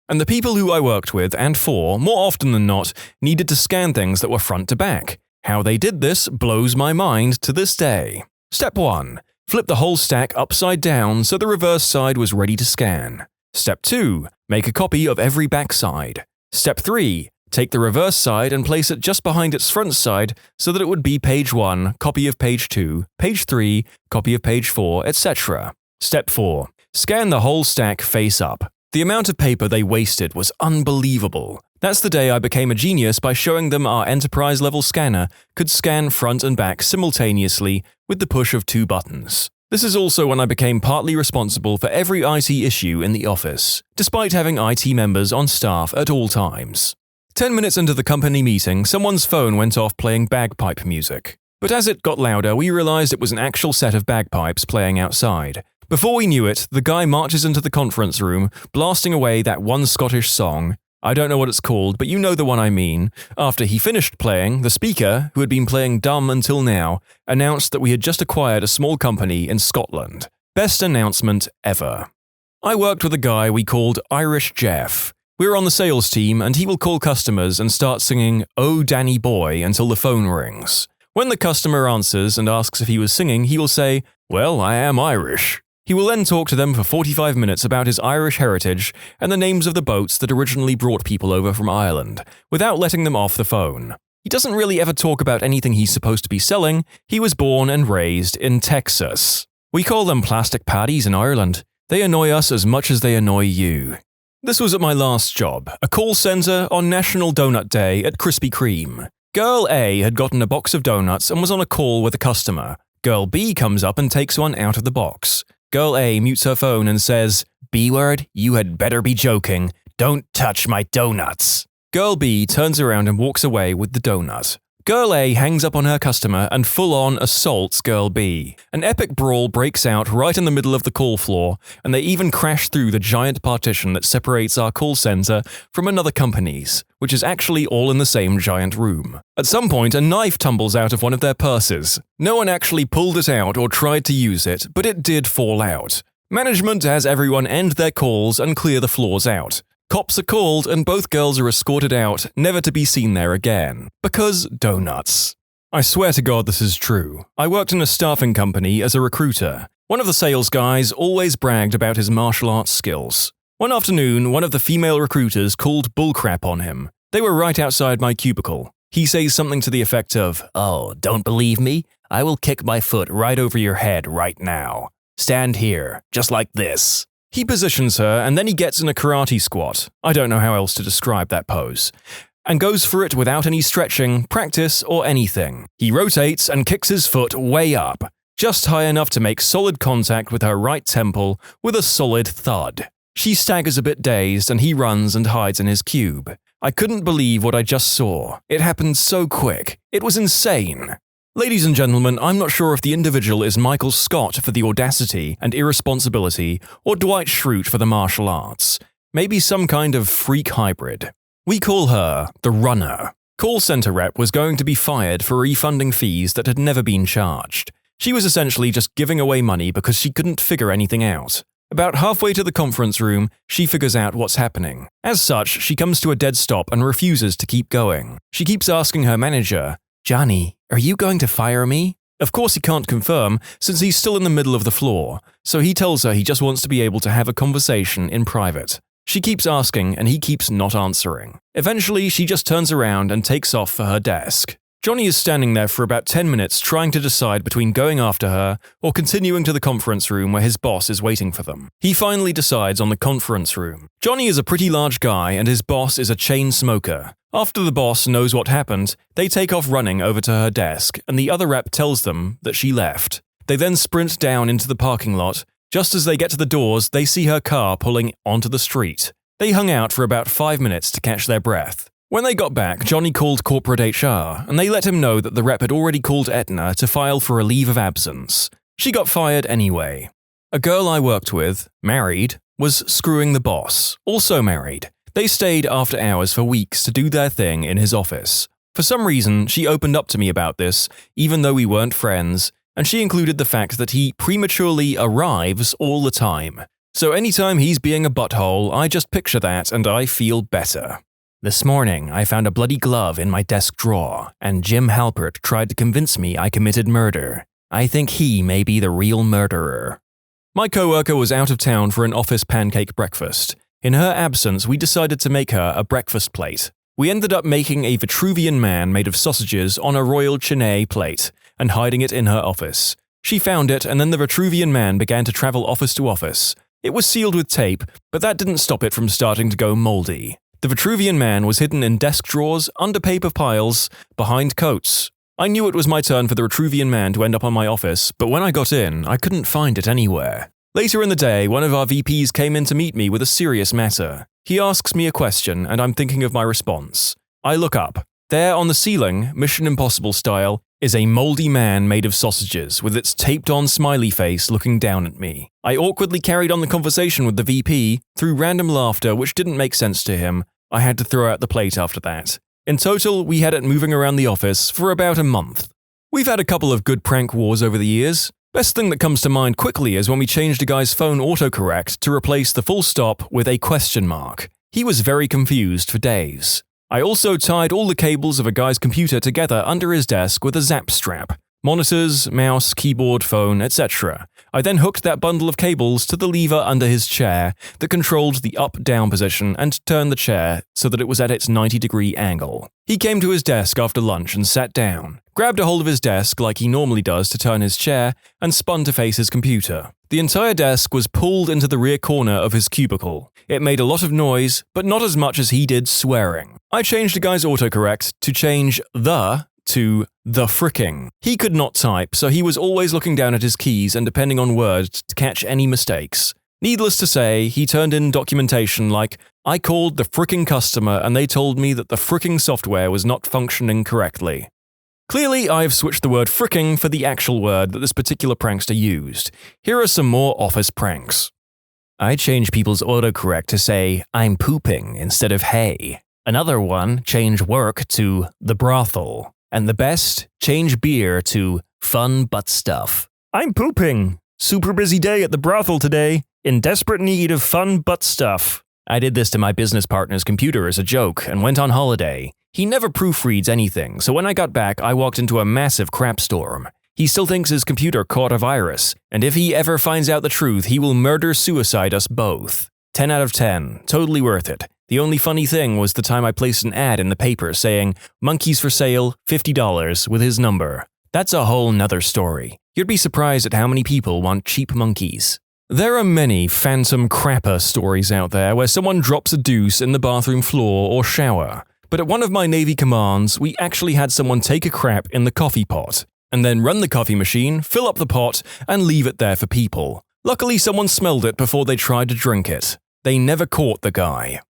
And the people who I worked with and for, more often than not, needed to scan things that were front to back. How they did this blows my mind to this day. Step 1. Flip the whole stack upside down so the reverse side was ready to scan. Step 2. Make a copy of every back side. Step 3. Take the reverse side and place it just behind its front side so that it would be page 1, copy of page 2, page 3, copy of page 4, etc. Step 4. Scan the whole stack face up. The amount of paper they wasted was unbelievable. That's the day I became a genius by showing them our enterprise-level scanner could scan front and back simultaneously with the push of 2 buttons. This is also when I became partly responsible for every IT issue in the office, despite having IT members on staff at all times. 10 minutes into the company meeting, someone's phone went off playing bagpipe music. But as it got louder, we realized it was an actual set of bagpipes playing outside. Before we knew it, the guy marches into the conference room, blasting away that one Scottish song. I don't know what it's called, but you know the one I mean. After he finished playing, the speaker, who had been playing dumb until now, announced that we had just acquired a small company in Scotland. Best announcement ever. I worked with a guy we called Irish Jeff. We were on the sales team and he will call customers and start singing "Oh Danny Boy" until the phone rings. When the customer answers and asks if he was singing, he will say, "Well, I am Irish." He will then talk to them for 45 minutes about his Irish heritage and the names of the boats that originally brought people over from Ireland, without letting them off the phone. He doesn't really ever talk about anything he's supposed to be selling. He was born and raised in Texas. We call them plastic patties in Ireland. They annoy us as much as they annoy you. This was at my last job, a call center on National Donut Day at Krispy Kreme. Girl A had gotten a box of donuts and was on a call with a customer. Girl B comes up and takes one out of the box. Girl A mutes her phone and says, "B-word, you had better be joking. Don't touch my donuts." Girl B turns around and walks away with the donut. Girl A hangs up on her customer and full-on assaults Girl B. An epic brawl breaks out right in the middle of the call floor, and they even crash through the giant partition that separates our call center from another company's, which is actually all in the same giant room. At some point, a knife tumbles out of one of their purses. No one actually pulled it out or tried to use it, but it did fall out. Management has everyone end their calls and clear the floors out. Cops are called and both girls are escorted out, never to be seen there again. Because donuts. I swear to God this is true. I worked in a staffing company as a recruiter. One of the sales guys always bragged about his martial arts skills. One afternoon, one of the female recruiters called bullcrap on him. They were right outside my cubicle. He says something to the effect of, "Oh, don't believe me? I will kick my foot right over your head right now. Stand here, just like this." He positions her and then he gets in a karate squat, I don't know how else to describe that pose, and goes for it without any stretching, practice, or anything. He rotates and kicks his foot way up, just high enough to make solid contact with her right temple with a solid thud. She staggers a bit dazed and he runs and hides in his cube. I couldn't believe what I just saw. It happened so quick. It was insane. Ladies and gentlemen, I'm not sure if the individual is Michael Scott for the audacity and irresponsibility or Dwight Schrute for the martial arts. Maybe some kind of freak hybrid. We call her the Runner. Call center rep was going to be fired for refunding fees that had never been charged. She was essentially just giving away money because she couldn't figure anything out. About halfway to the conference room, she figures out what's happening. As such, she comes to a dead stop and refuses to keep going. She keeps asking her manager, "Johnny, are you going to fire me?" Of course he can't confirm since he's still in the middle of the floor, so he tells her he just wants to be able to have a conversation in private. She keeps asking and he keeps not answering. Eventually, she just turns around and takes off for her desk. Johnny is standing there for about 10 minutes trying to decide between going after her or continuing to the conference room where his boss is waiting for them. He finally decides on the conference room. Johnny is a pretty large guy and his boss is a chain smoker. After the boss knows what happened, they take off running over to her desk and the other rep tells them that she left. They then sprint down into the parking lot. Just as they get to the doors, they see her car pulling onto the street. They hung out for about 5 minutes to catch their breath. When they got back, Johnny called corporate HR, and they let him know that the rep had already called Aetna to file for a leave of absence. She got fired anyway. A girl I worked with, married, was screwing the boss, also married. They stayed after hours for weeks to do their thing in his office. For some reason, she opened up to me about this, even though we weren't friends, and she included the fact that he prematurely arrives all the time. So anytime he's being a butthole, I just picture that and I feel better. This morning, I found a bloody glove in my desk drawer, and Jim Halpert tried to convince me I committed murder. I think he may be the real murderer. My coworker was out of town for an office pancake breakfast. In her absence, we decided to make her a breakfast plate. We ended up making a Vitruvian man made of sausages on a Royal Chenet plate and hiding it in her office. She found it, and then the Vitruvian man began to travel office to office. It was sealed with tape, but that didn't stop it from starting to go moldy. The Vitruvian man was hidden in desk drawers, under paper piles, behind coats. I knew it was my turn for the Vitruvian man to end up on my office, but when I got in, I couldn't find it anywhere. Later in the day, one of our VPs came in to meet me with a serious matter. He asks me a question, and I'm thinking of my response. I look up. There on the ceiling, Mission Impossible style, is a moldy man made of sausages with its taped-on smiley face looking down at me. I awkwardly carried on the conversation with the VP through random laughter which didn't make sense to him. I had to throw out the plate after that. In total, we had it moving around the office for about a month. We've had a couple of good prank wars over the years. Best thing that comes to mind quickly is when we changed a guy's phone autocorrect to replace the full stop with a question mark. He was very confused for days. I also tied all the cables of a guy's computer together under his desk with a zap strap. Monitors, mouse, keyboard, phone, etc. I then hooked that bundle of cables to the lever under his chair that controlled the up-down position and turned the chair so that it was at its 90-degree angle. He came to his desk after lunch and sat down, grabbed a hold of his desk like he normally does to turn his chair, and spun to face his computer. The entire desk was pulled into the rear corner of his cubicle. It made a lot of noise, but not as much as he did swearing. I changed the guy's autocorrect to change the to the fricking. He could not type, so he was always looking down at his keys and depending on words to catch any mistakes. Needless to say, he turned in documentation like, "I called the fricking customer and they told me that the fricking software was not functioning correctly." Clearly, I've switched the word fricking for the actual word that this particular prankster used. Here are some more office pranks. I change people's autocorrect to say, I'm pooping instead of hey. Another one, change work to the brothel. And the best, change beer to fun butt stuff. I'm pooping. Super busy day at the brothel today. In desperate need of fun butt stuff. I did this to my business partner's computer as a joke and went on holiday. He never proofreads anything, so when I got back, I walked into a massive crap storm. He still thinks his computer caught a virus, and if he ever finds out the truth, he will murder-suicide us both. 10 out of 10. Totally worth it. The only funny thing was the time I placed an ad in the paper saying, monkeys for sale, $50 with his number. That's a whole nother story. You'd be surprised at how many people want cheap monkeys. There are many phantom crapper stories out there where someone drops a deuce in the bathroom floor or shower. But at one of my Navy commands, we actually had someone take a crap in the coffee pot, and then run the coffee machine, fill up the pot, and leave it there for people. Luckily, someone smelled it before they tried to drink it. They never caught the guy.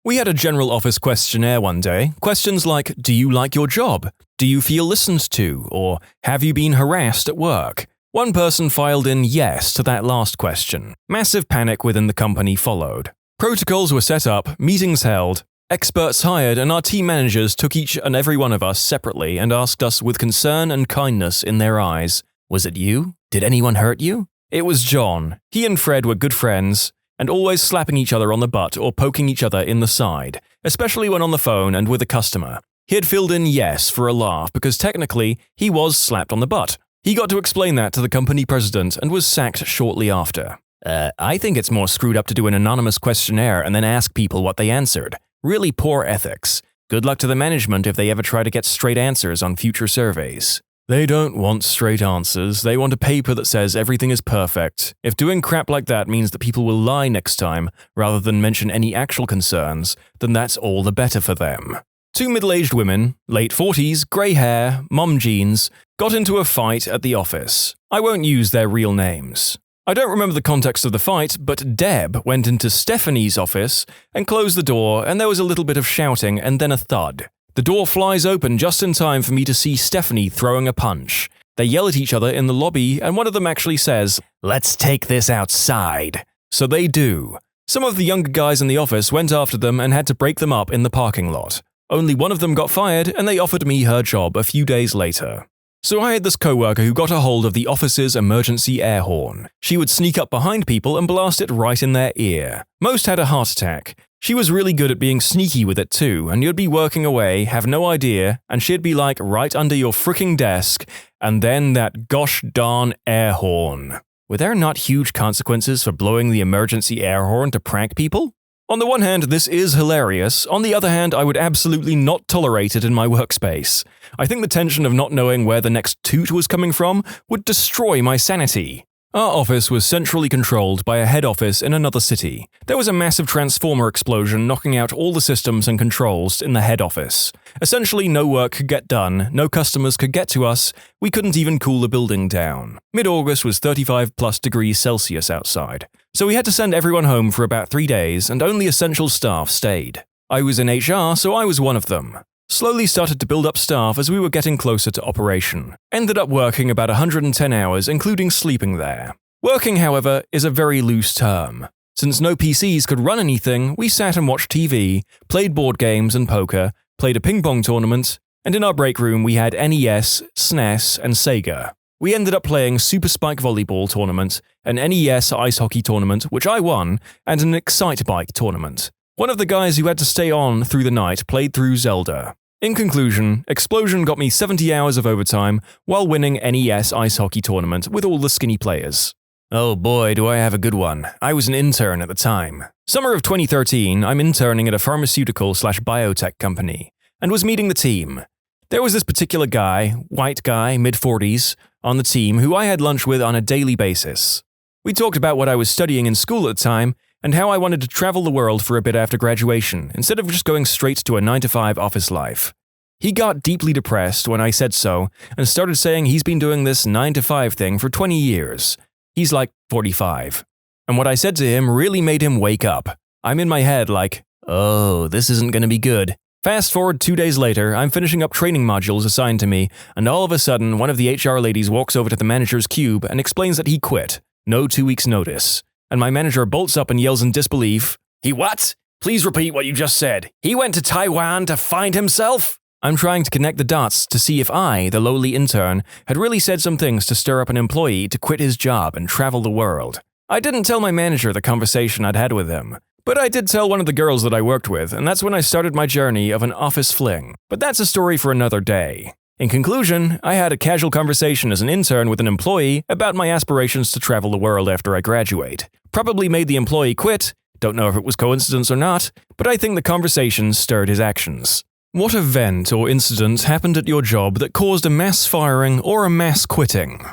We had a general office questionnaire one day. Questions like, do you like your job? Do you feel listened to? Or have you been harassed at work? One person filed in yes to that last question. Massive panic within the company followed. Protocols were set up, meetings held, experts hired, and our team managers took each and every one of us separately and asked us with concern and kindness in their eyes, was it you? Did anyone hurt you? It was John. He and Fred were good friends, and always slapping each other on the butt or poking each other in the side, especially when on the phone and with a customer. He had filled in yes for a laugh because technically he was slapped on the butt. He got to explain that to the company president and was sacked shortly after. I think it's more screwed up to do an anonymous questionnaire and then ask people what they answered. Really poor ethics. Good luck to the management if they ever try to get straight answers on future surveys. They don't want straight answers, they want a paper that says everything is perfect. If doing crap like that means that people will lie next time, rather than mention any actual concerns, then that's all the better for them. Two middle-aged women, late 40s, grey hair, mom jeans, got into a fight at the office. I won't use their real names. I don't remember the context of the fight, but Deb went into Stephanie's office and closed the door, and there was a little bit of shouting and then a thud. The door flies open just in time for me to see Stephanie throwing a punch. They yell at each other in the lobby, and one of them actually says, "Let's take this outside." So they do. Some of the younger guys in the office went after them and had to break them up in the parking lot. Only one of them got fired, and they offered me her job a few days later. So I had this coworker who got a hold of the office's emergency air horn. She would sneak up behind people and blast it right in their ear. Most had a heart attack. She was really good at being sneaky with it too, and you'd be working away, have no idea, and she'd be like right under your freaking desk, and then that gosh darn air horn. Were there not huge consequences for blowing the emergency air horn to prank people? On the one hand, this is hilarious. On the other hand, I would absolutely not tolerate it in my workspace. I think the tension of not knowing where the next toot was coming from would destroy my sanity. Our office was centrally controlled by a head office in another city. There was a massive transformer explosion knocking out all the systems and controls in the head office. Essentially, no work could get done, no customers could get to us, we couldn't even cool the building down. Mid-August was 35+ degrees Celsius outside. So we had to send everyone home for about 3 days, and only essential staff stayed. I was in HR, so I was one of them. Slowly started to build up staff as we were getting closer to operation. Ended up working about 110 hours, including sleeping there. Working, however, is a very loose term. Since no PCs could run anything, we sat and watched TV, played board games and poker, played a ping pong tournament, and in our break room we had NES, SNES, and Sega. We ended up playing Super Spike Volleyball Tournament, an NES Ice Hockey Tournament, which I won, and an Excite Bike Tournament. One of the guys who had to stay on through the night played through Zelda. In conclusion, Explosion got me 70 hours of overtime while winning NES Ice Hockey Tournament with all the skinny players. Oh boy, do I have a good one. I was an intern at the time. Summer of 2013, I'm interning at a pharmaceutical/biotech company, and was meeting the team. There was this particular guy, white guy, mid-40s, on the team who I had lunch with on a daily basis. We talked about what I was studying in school at the time, and how I wanted to travel the world for a bit after graduation, instead of just going straight to a 9-to-5 office life. He got deeply depressed when I said so, and started saying he's been doing this 9-to-5 thing for 20 years. He's like 45. And what I said to him really made him wake up. I'm in my head like, oh, this isn't gonna be good. Fast forward 2 days later, I'm finishing up training modules assigned to me, and all of a sudden, one of the HR ladies walks over to the manager's cube and explains that he quit. No 2 weeks' notice. And my manager bolts up and yells in disbelief, "He what? Please repeat what you just said. He went to Taiwan to find himself?" I'm trying to connect the dots to see if I, the lowly intern, had really said some things to stir up an employee to quit his job and travel the world. I didn't tell my manager the conversation I'd had with him, but I did tell one of the girls that I worked with, and that's when I started my journey of an office fling. But that's a story for another day. In conclusion, I had a casual conversation as an intern with an employee about my aspirations to travel the world after I graduate. Probably made the employee quit, don't know if it was coincidence or not, but I think the conversation stirred his actions. What event or incident happened at your job that caused a mass firing or a mass quitting?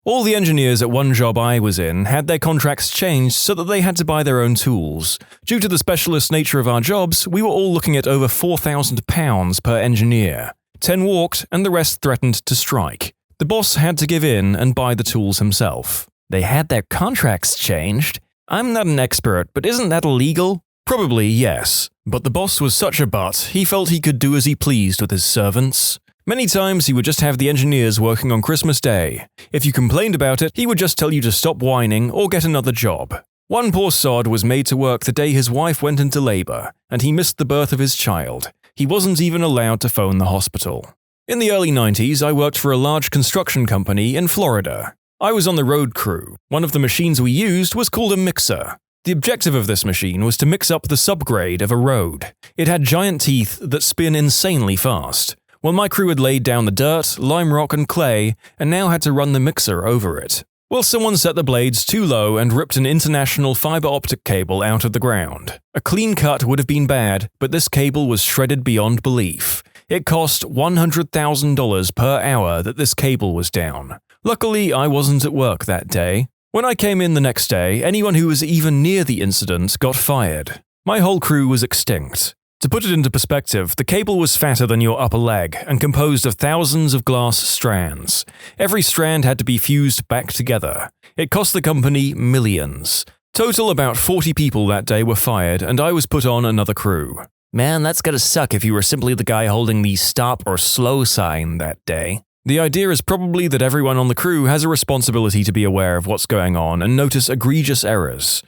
All the engineers at one job I was in had their contracts changed so that they had to buy their own tools. Due to the specialist nature of our jobs, we were all looking at over £4,000 per engineer. 10 walked and the rest threatened to strike. The boss had to give in and buy the tools himself. They had their contracts changed? I'm not an expert, but isn't that illegal? Probably yes, but the boss was such a butt, he felt he could do as he pleased with his servants. Many times he would just have the engineers working on Christmas Day. If you complained about it, he would just tell you to stop whining or get another job. One poor sod was made to work the day his wife went into labor, and he missed the birth of his child. He wasn't even allowed to phone the hospital. In the early 90s, I worked for a large construction company in Florida. I was on the road crew. One of the machines we used was called a mixer. The objective of this machine was to mix up the subgrade of a road. It had giant teeth that spin insanely fast. Well, my crew had laid down the dirt, lime rock and clay, and now had to run the mixer over it. Well, someone set the blades too low and ripped an international fiber optic cable out of the ground. A clean cut would have been bad, but this cable was shredded beyond belief. It cost $100,000 per hour that this cable was down. Luckily, I wasn't at work that day. When I came in the next day, anyone who was even near the incident got fired. My whole crew was extinct. To put it into perspective, the cable was fatter than your upper leg and composed of thousands of glass strands. Every strand had to be fused back together. It cost the company millions. Total about 40 people that day were fired, and I was put on another crew. Man, that's gotta suck if you were simply the guy holding the stop or slow sign that day. The idea is probably that everyone on the crew has a responsibility to be aware of what's going on and notice egregious errors.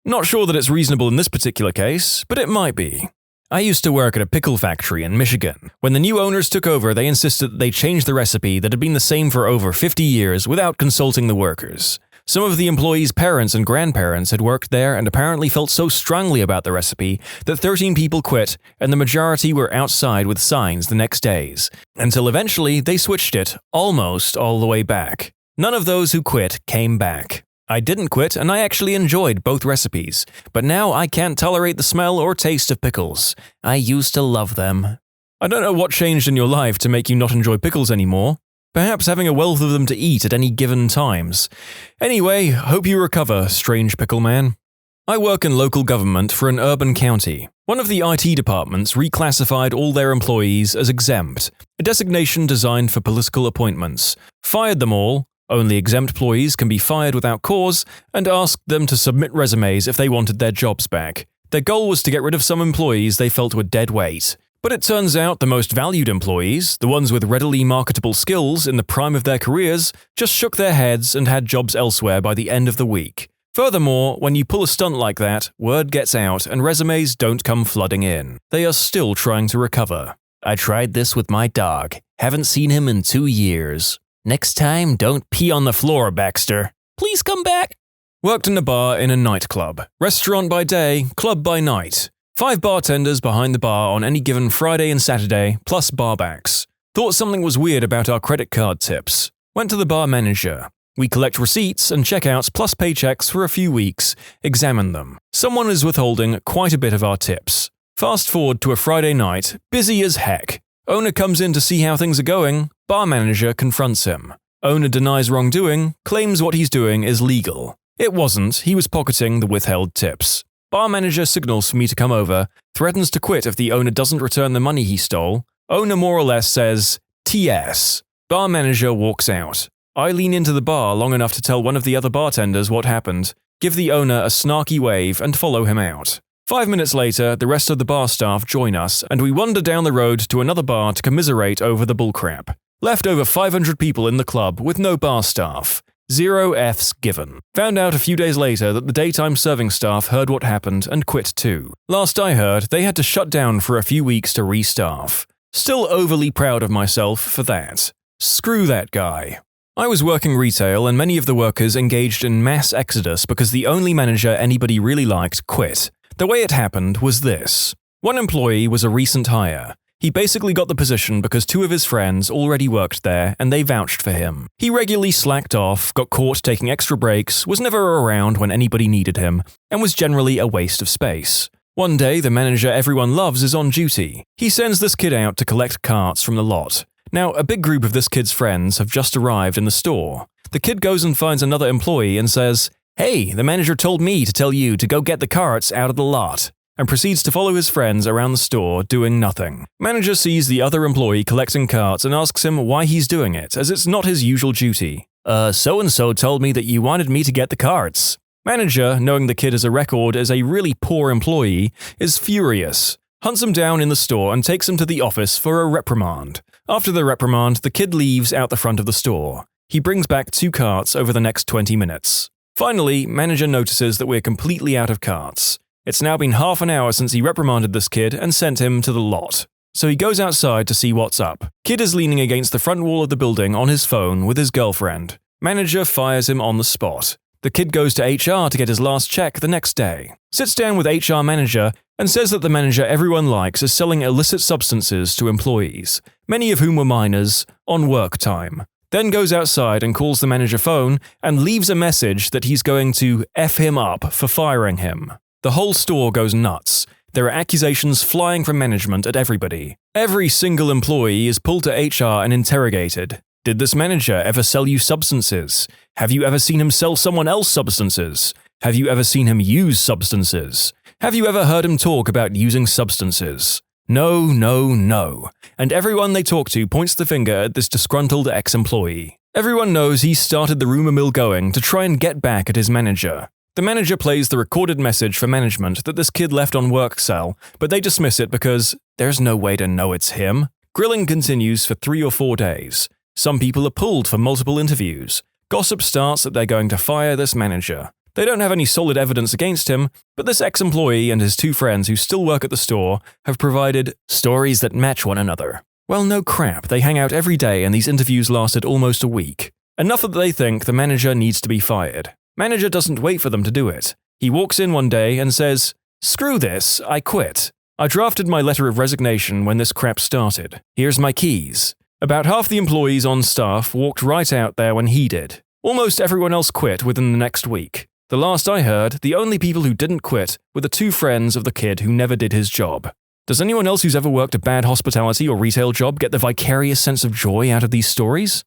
Not sure that it's reasonable in this particular case, but it might be. I used to work at a pickle factory in Michigan. When the new owners took over, they insisted that they change the recipe that had been the same for over 50 years without consulting the workers. Some of the employees' parents and grandparents had worked there and apparently felt so strongly about the recipe that 13 people quit and the majority were outside with signs the next days, until eventually they switched it almost all the way back. None of those who quit came back. I didn't quit and I actually enjoyed both recipes, but now I can't tolerate the smell or taste of pickles. I used to love them. I don't know what changed in your life to make you not enjoy pickles anymore. Perhaps having a wealth of them to eat at any given times. Anyway, hope you recover, strange pickle man. I work in local government for an urban county. One of the IT departments reclassified all their employees as exempt, a designation designed for political appointments, fired them all, only exempt employees can be fired without cause, and asked them to submit resumes if they wanted their jobs back. Their goal was to get rid of some employees they felt were dead weight. But it turns out the most valued employees, the ones with readily marketable skills in the prime of their careers, just shook their heads and had jobs elsewhere by the end of the week. Furthermore, when you pull a stunt like that, word gets out and resumes don't come flooding in. They are still trying to recover. I tried this with my dog. Haven't seen him in 2 years. Next time, don't pee on the floor, Baxter. Please come back. Worked in a bar in a nightclub. Restaurant by day, club by night. 5 bartenders behind the bar on any given Friday and Saturday, plus barbacks. Thought something was weird about our credit card tips. Went to the bar manager. We collect receipts and checkouts plus paychecks for a few weeks, examine them. Someone is withholding quite a bit of our tips. Fast forward to a Friday night, busy as heck. Owner comes in to see how things are going. Bar manager confronts him. Owner denies wrongdoing, claims what he's doing is legal. It wasn't, he was pocketing the withheld tips. Bar manager signals for me to come over, threatens to quit if the owner doesn't return the money he stole. Owner more or less says, TS. Bar manager walks out. I lean into the bar long enough to tell one of the other bartenders what happened, give the owner a snarky wave and follow him out. 5 minutes later, the rest of the bar staff join us, and we wander down the road to another bar to commiserate over the bullcrap. Left over 500 people in the club with no bar staff. 0 Fs given. Found out a few days later that the daytime serving staff heard what happened and quit too. Last I heard, they had to shut down for a few weeks to restaff. Still overly proud of myself for that. Screw that guy. I was working retail and many of the workers engaged in mass exodus because the only manager anybody really liked quit. The way it happened was this. One employee was a recent hire. He basically got the position because 2 of his friends already worked there and they vouched for him. He regularly slacked off, got caught taking extra breaks, was never around when anybody needed him, and was generally a waste of space. One day, the manager everyone loves is on duty. He sends this kid out to collect carts from the lot. Now, a big group of this kid's friends have just arrived in the store. The kid goes and finds another employee and says, "Hey, the manager told me to tell you to go get the carts out of the lot," and proceeds to follow his friends around the store doing nothing. Manager sees the other employee collecting carts and asks him why he's doing it, as it's not his usual duty. So-and-so told me that you wanted me to get the carts." Manager, knowing the kid has a record as a really poor employee, is furious, hunts him down in the store and takes him to the office for a reprimand. After the reprimand, the kid leaves out the front of the store. He brings back 2 carts over the next 20 minutes. Finally, manager notices that we're completely out of carts. It's now been half an hour since he reprimanded this kid and sent him to the lot. So he goes outside to see what's up. Kid is leaning against the front wall of the building on his phone with his girlfriend. Manager fires him on the spot. The kid goes to HR to get his last check the next day. Sits down with HR manager and says that the manager everyone likes is selling illicit substances to employees, many of whom were minors, on work time. Then goes outside and calls the manager phone and leaves a message that he's going to F him up for firing him. The whole store goes nuts. There are accusations flying from management at everybody. Every single employee is pulled to HR and interrogated. Did this manager ever sell you substances? Have you ever seen him sell someone else substances? Have you ever seen him use substances? Have you ever heard him talk about using substances? No, no, no. And everyone they talk to points the finger at this disgruntled ex-employee. Everyone knows he started the rumor mill going to try and get back at his manager. The manager plays the recorded message for management that this kid left on work cell, but they dismiss it because there's no way to know it's him. Grilling continues for 3 or 4 days. Some people are pulled for multiple interviews. Gossip starts that they're going to fire this manager. They don't have any solid evidence against him, but this ex-employee and his 2 friends who still work at the store have provided stories that match one another. Well, no crap, they hang out every day and these interviews lasted almost a week. Enough that they think the manager needs to be fired. Manager doesn't wait for them to do it. He walks in one day and says, "Screw this, I quit. I drafted my letter of resignation when this crap started. Here's my keys." About half the employees on staff walked right out there when he did. Almost everyone else quit within the next week. The last I heard, the only people who didn't quit were the 2 friends of the kid who never did his job. Does anyone else who's ever worked a bad hospitality or retail job get the vicarious sense of joy out of these stories?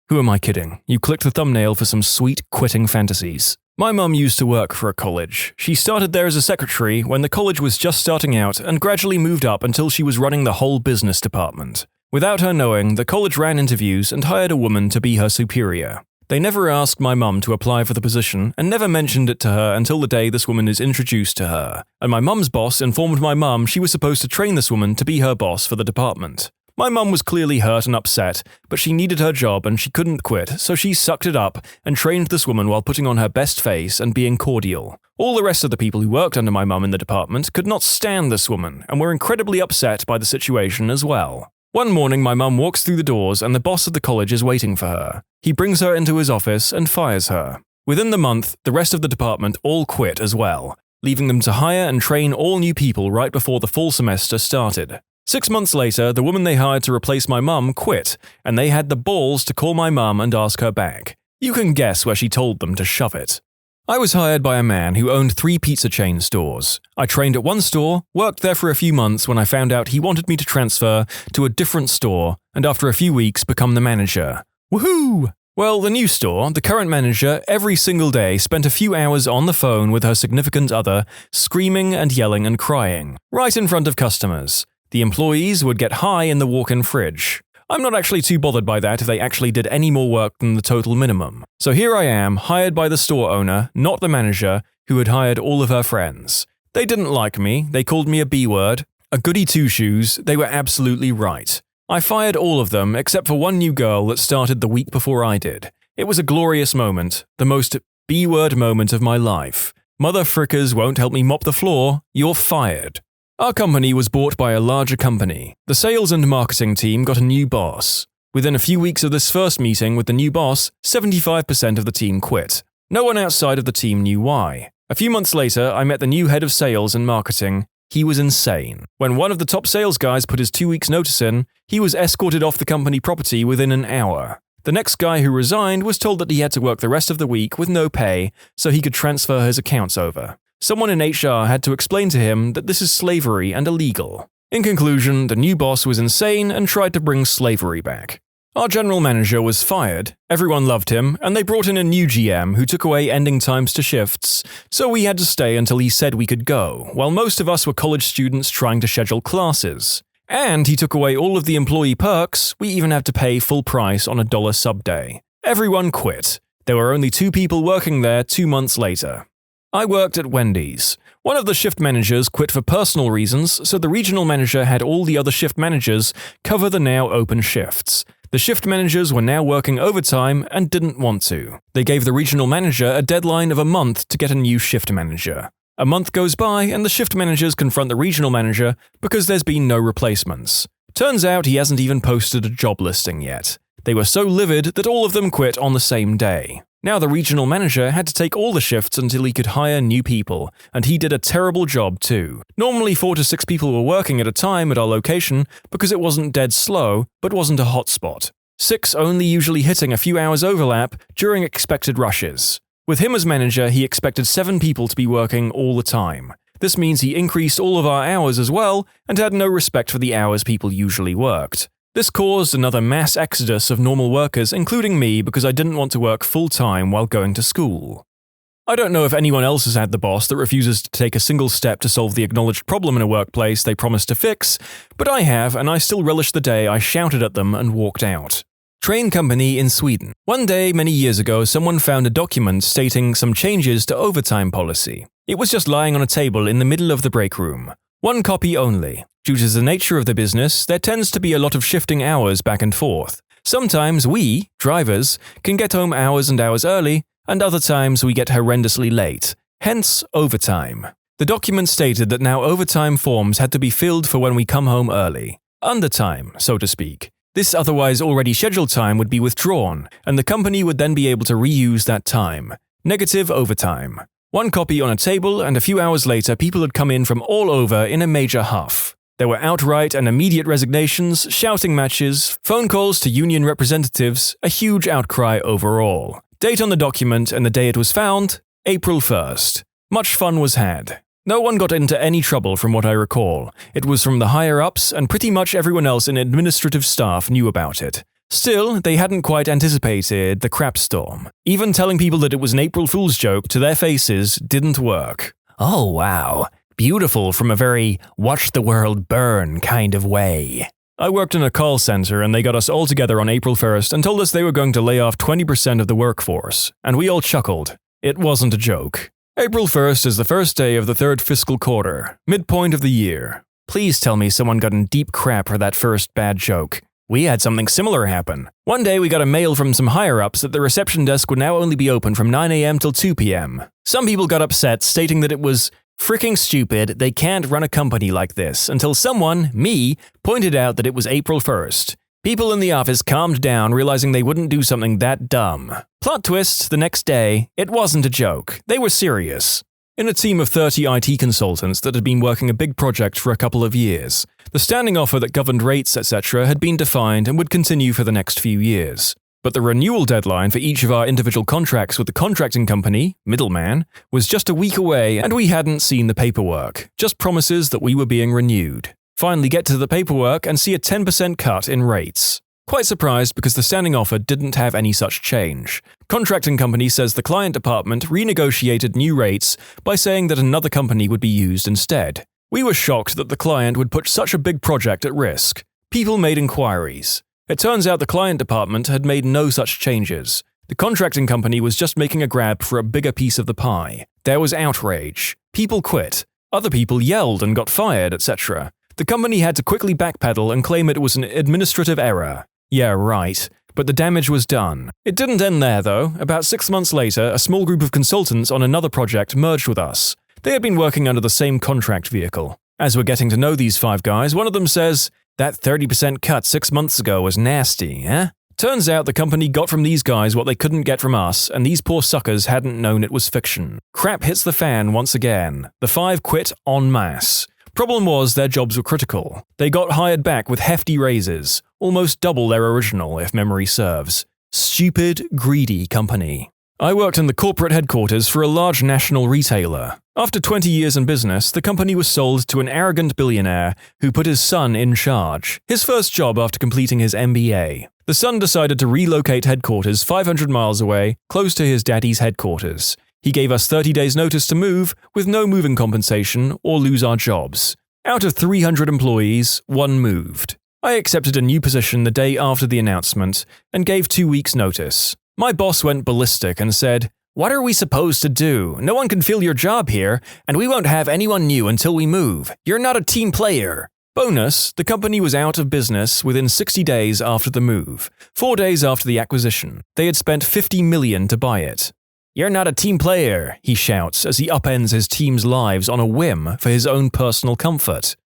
Who am I kidding? You clicked the thumbnail for some sweet quitting fantasies. My mum used to work for a college. She started there as a secretary when the college was just starting out and gradually moved up until she was running the whole business department. Without her knowing, the college ran interviews and hired a woman to be her superior. They never asked my mum to apply for the position and never mentioned it to her until the day this woman is introduced to her. And my mum's boss informed my mum she was supposed to train this woman to be her boss for the department. My mum was clearly hurt and upset, but she needed her job and she couldn't quit, so she sucked it up and trained this woman while putting on her best face and being cordial. All the rest of the people who worked under my mum in the department could not stand this woman and were incredibly upset by the situation as well. One morning my mum walks through the doors and the boss of the college is waiting for her. He brings her into his office and fires her. Within the month, the rest of the department all quit as well, leaving them to hire and train all new people right before the fall semester started. 6 months later, the woman they hired to replace my mum quit, and they had the balls to call my mum and ask her back. You can guess where she told them to shove it. I was hired by a man who owned 3 pizza chain stores. I trained at one store, worked there for a few months when I found out he wanted me to transfer to a different store, and after a few weeks become the manager. Woohoo! Well, the new store, the current manager, every single day spent a few hours on the phone with her significant other, screaming and yelling and crying, right in front of customers. The employees would get high in the walk-in fridge. I'm not actually too bothered by that if they actually did any more work than the total minimum. So here I am, hired by the store owner, not the manager, who had hired all of her friends. They didn't like me, they called me a B-word, a goody two-shoes, they were absolutely right. I fired all of them except for one new girl that started the week before I did. It was a glorious moment, the most B-word moment of my life. Mother frickers won't help me mop the floor, you're fired. Our company was bought by a larger company. The sales and marketing team got a new boss. Within a few weeks of this first meeting with the new boss, 75% of the team quit. No one outside of the team knew why. A few months later, I met the new head of sales and marketing. He was insane. When one of the top sales guys put his 2 weeks notice in, he was escorted off the company property within an hour. The next guy who resigned was told that he had to work the rest of the week with no pay so he could transfer his accounts over. Someone in HR had to explain to him that this is slavery and illegal. In conclusion, the new boss was insane and tried to bring slavery back. Our general manager was fired, everyone loved him, and they brought in a new GM who took away ending times to shifts, so we had to stay until he said we could go, while most of us were college students trying to schedule classes. And he took away all of the employee perks, we even had to pay full price on $1 sub day. Everyone quit. There were only 2 people working there 2 months later. I worked at Wendy's. One of the shift managers quit for personal reasons, so the regional manager had all the other shift managers cover the now open shifts. The shift managers were now working overtime and didn't want to. They gave the regional manager a deadline of a month to get a new shift manager. A month goes by and the shift managers confront the regional manager because there's been no replacements. Turns out he hasn't even posted a job listing yet. They were so livid that all of them quit on the same day. Now the regional manager had to take all the shifts until he could hire new people, and he did a terrible job too. Normally 4 to 6 people were working at a time at our location because it wasn't dead slow, but wasn't a hot spot. 6 only usually hitting a few hours overlap during expected rushes. With him as manager, he expected 7 people to be working all the time. This means he increased all of our hours as well and had no respect for the hours people usually worked. This caused another mass exodus of normal workers, including me, because I didn't want to work full-time while going to school. I don't know if anyone else has had the boss that refuses to take a single step to solve the acknowledged problem in a workplace they promised to fix, but I have, and I still relish the day I shouted at them and walked out. Train company in Sweden. One day, many years ago, someone found a document stating some changes to overtime policy. It was just lying on a table in the middle of the break room. 1 copy only. Due to the nature of the business, there tends to be a lot of shifting hours back and forth. Sometimes we, drivers, can get home hours and hours early, and other times we get horrendously late. Hence, overtime. The document stated that now overtime forms had to be filled for when we come home early. Undertime, so to speak. This otherwise already scheduled time would be withdrawn, and the company would then be able to reuse that time. Negative overtime. 1 copy on a table, and a few hours later people had come in from all over in a major huff. There were outright and immediate resignations, shouting matches, phone calls to union representatives, a huge outcry overall. Date on the document and the day it was found, April 1st. Much fun was had. No one got into any trouble from what I recall. It was from the higher-ups, and pretty much everyone else in administrative staff knew about it. Still, they hadn't quite anticipated the crap storm. Even telling people that it was an April Fool's joke to their faces didn't work. Oh wow, beautiful from a very watch the world burn kind of way. I worked in a call center and they got us all together on April 1st and told us they were going to lay off 20% of the workforce, and we all chuckled. It wasn't a joke. April 1st is the first day of the 3rd fiscal quarter, midpoint of the year. Please tell me someone got in deep crap for that first bad joke. We had something similar happen. One day we got a mail from some higher-ups that the reception desk would now only be open from 9 a.m. till 2 p.m. Some people got upset, stating that it was freaking stupid, they can't run a company like this, until someone, me, pointed out that it was April 1st. People in the office calmed down, realizing they wouldn't do something that dumb. Plot twist, the next day, it wasn't a joke. They were serious. In a team of 30 IT consultants that had been working a big project for a couple of years, the standing offer that governed rates, etc. had been defined and would continue for the next few years. But the renewal deadline for each of our individual contracts with the contracting company, middleman, was just a week away and we hadn't seen the paperwork, just promises that we were being renewed. Finally get to the paperwork and see a 10% cut in rates. Quite surprised because the standing offer didn't have any such change. Contracting company says the client department renegotiated new rates by saying that another company would be used instead. We were shocked that the client would put such a big project at risk. People made inquiries. It turns out the client department had made no such changes. The contracting company was just making a grab for a bigger piece of the pie. There was outrage. People quit. Other people yelled and got fired, etc. The company had to quickly backpedal and claim it was an administrative error. Yeah, right. But the damage was done. It didn't end there, though. About 6 months later, a small group of consultants on another project merged with us. They had been working under the same contract vehicle. As we're getting to know these 5 guys, one of them says, "That 30% cut 6 months ago was nasty, eh?" Turns out the company got from these guys what they couldn't get from us, and these poor suckers hadn't known it was fiction. Crap hits the fan once again. The 5 quit en masse. Problem was, their jobs were critical. They got hired back with hefty raises, almost double their original, if memory serves. Stupid, greedy company. I worked in the corporate headquarters for a large national retailer. After 20 years in business, the company was sold to an arrogant billionaire who put his son in charge. His first job after completing his MBA. The son decided to relocate headquarters 500 miles away, close to his daddy's headquarters. He gave us 30 days notice to move, with no moving compensation, or lose our jobs. Out of 300 employees, 1 moved. I accepted a new position the day after the announcement, and gave 2 weeks' notice. My boss went ballistic and said, "What are we supposed to do? No one can fill your job here, and we won't have anyone new until we move. You're not a team player." Bonus, the company was out of business within 60 days after the move, 4 days after the acquisition. They had spent $50 million to buy it. "You're not a team player," he shouts as he upends his team's lives on a whim for his own personal comfort.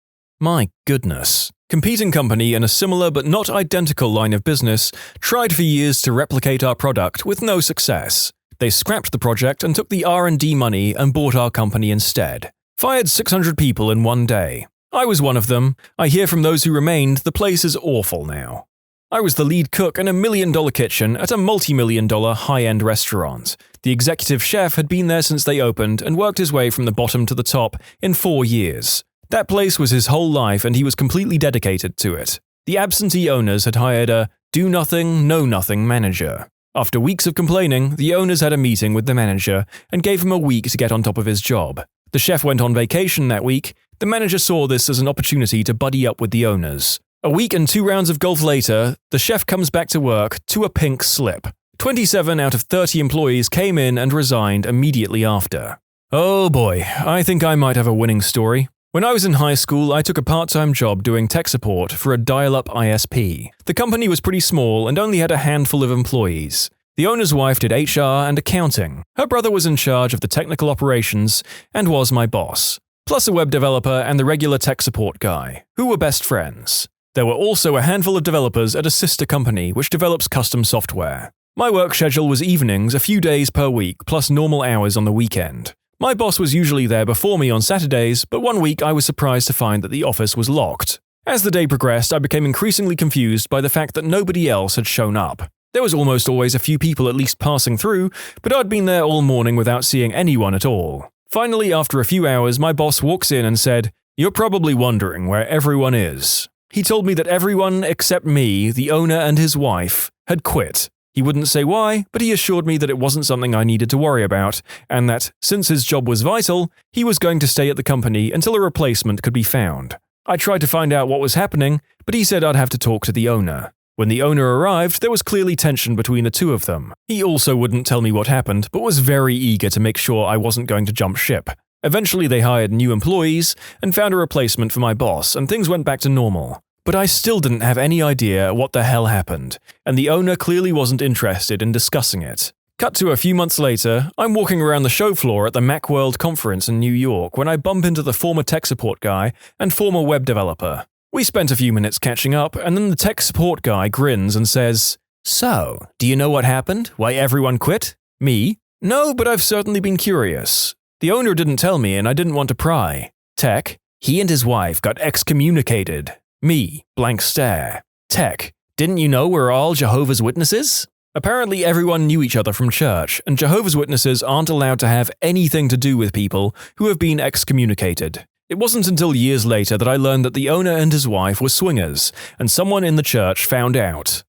My goodness. Competing company in a similar but not identical line of business tried for years to replicate our product with no success. They scrapped the project and took the R&D money and bought our company instead. Fired 600 people in 1 day. I was one of them. I hear from those who remained the place is awful now. I was the lead cook in a $1 million kitchen at a multi-million-dollar high-end restaurant. The executive chef had been there since they opened and worked his way from the bottom to the top in 4 years. That place was his whole life and he was completely dedicated to it. The absentee owners had hired a do-nothing, know-nothing manager. After weeks of complaining, the owners had a meeting with the manager and gave him a week to get on top of his job. The chef went on vacation that week. The manager saw this as an opportunity to buddy up with the owners. A week and 2 rounds of golf later, the chef comes back to work to a pink slip. 27 out of 30 employees came in and resigned immediately after. Oh boy, I think I might have a winning story. When I was in high school, I took a part-time job doing tech support for a dial-up ISP. The company was pretty small and only had a handful of employees. The owner's wife did HR and accounting. Her brother was in charge of the technical operations and was my boss. Plus a web developer and the regular tech support guy, who were best friends. There were also a handful of developers at a sister company which develops custom software. My work schedule was evenings a few days per week plus normal hours on the weekend. My boss was usually there before me on Saturdays, but one week I was surprised to find that the office was locked. As the day progressed, I became increasingly confused by the fact that nobody else had shown up. There was almost always a few people at least passing through, but I'd been there all morning without seeing anyone at all. Finally, after a few hours, my boss walks in and said, "You're probably wondering where everyone is." He told me that everyone except me, the owner and his wife, had quit. He wouldn't say why, but he assured me that it wasn't something I needed to worry about, and that, since his job was vital, he was going to stay at the company until a replacement could be found. I tried to find out what was happening, but he said I'd have to talk to the owner. When the owner arrived, there was clearly tension between the two of them. He also wouldn't tell me what happened, but was very eager to make sure I wasn't going to jump ship. Eventually they hired new employees and found a replacement for my boss, and things went back to normal. But I still didn't have any idea what the hell happened, and the owner clearly wasn't interested in discussing it. Cut to a few months later, I'm walking around the show floor at the Macworld conference in New York when I bump into the former tech support guy and former web developer. We spent a few minutes catching up, and then the tech support guy grins and says, "So, do you know what happened? Why everyone quit?" Me? "No, but I've certainly been curious. The owner didn't tell me and I didn't want to pry." Tech? "He and his wife got excommunicated." Me, blank stare. Tech, "Didn't you know we're all Jehovah's Witnesses?" Apparently everyone knew each other from church, and Jehovah's Witnesses aren't allowed to have anything to do with people who have been excommunicated. It wasn't until years later that I learned that the owner and his wife were swingers, and someone in the church found out.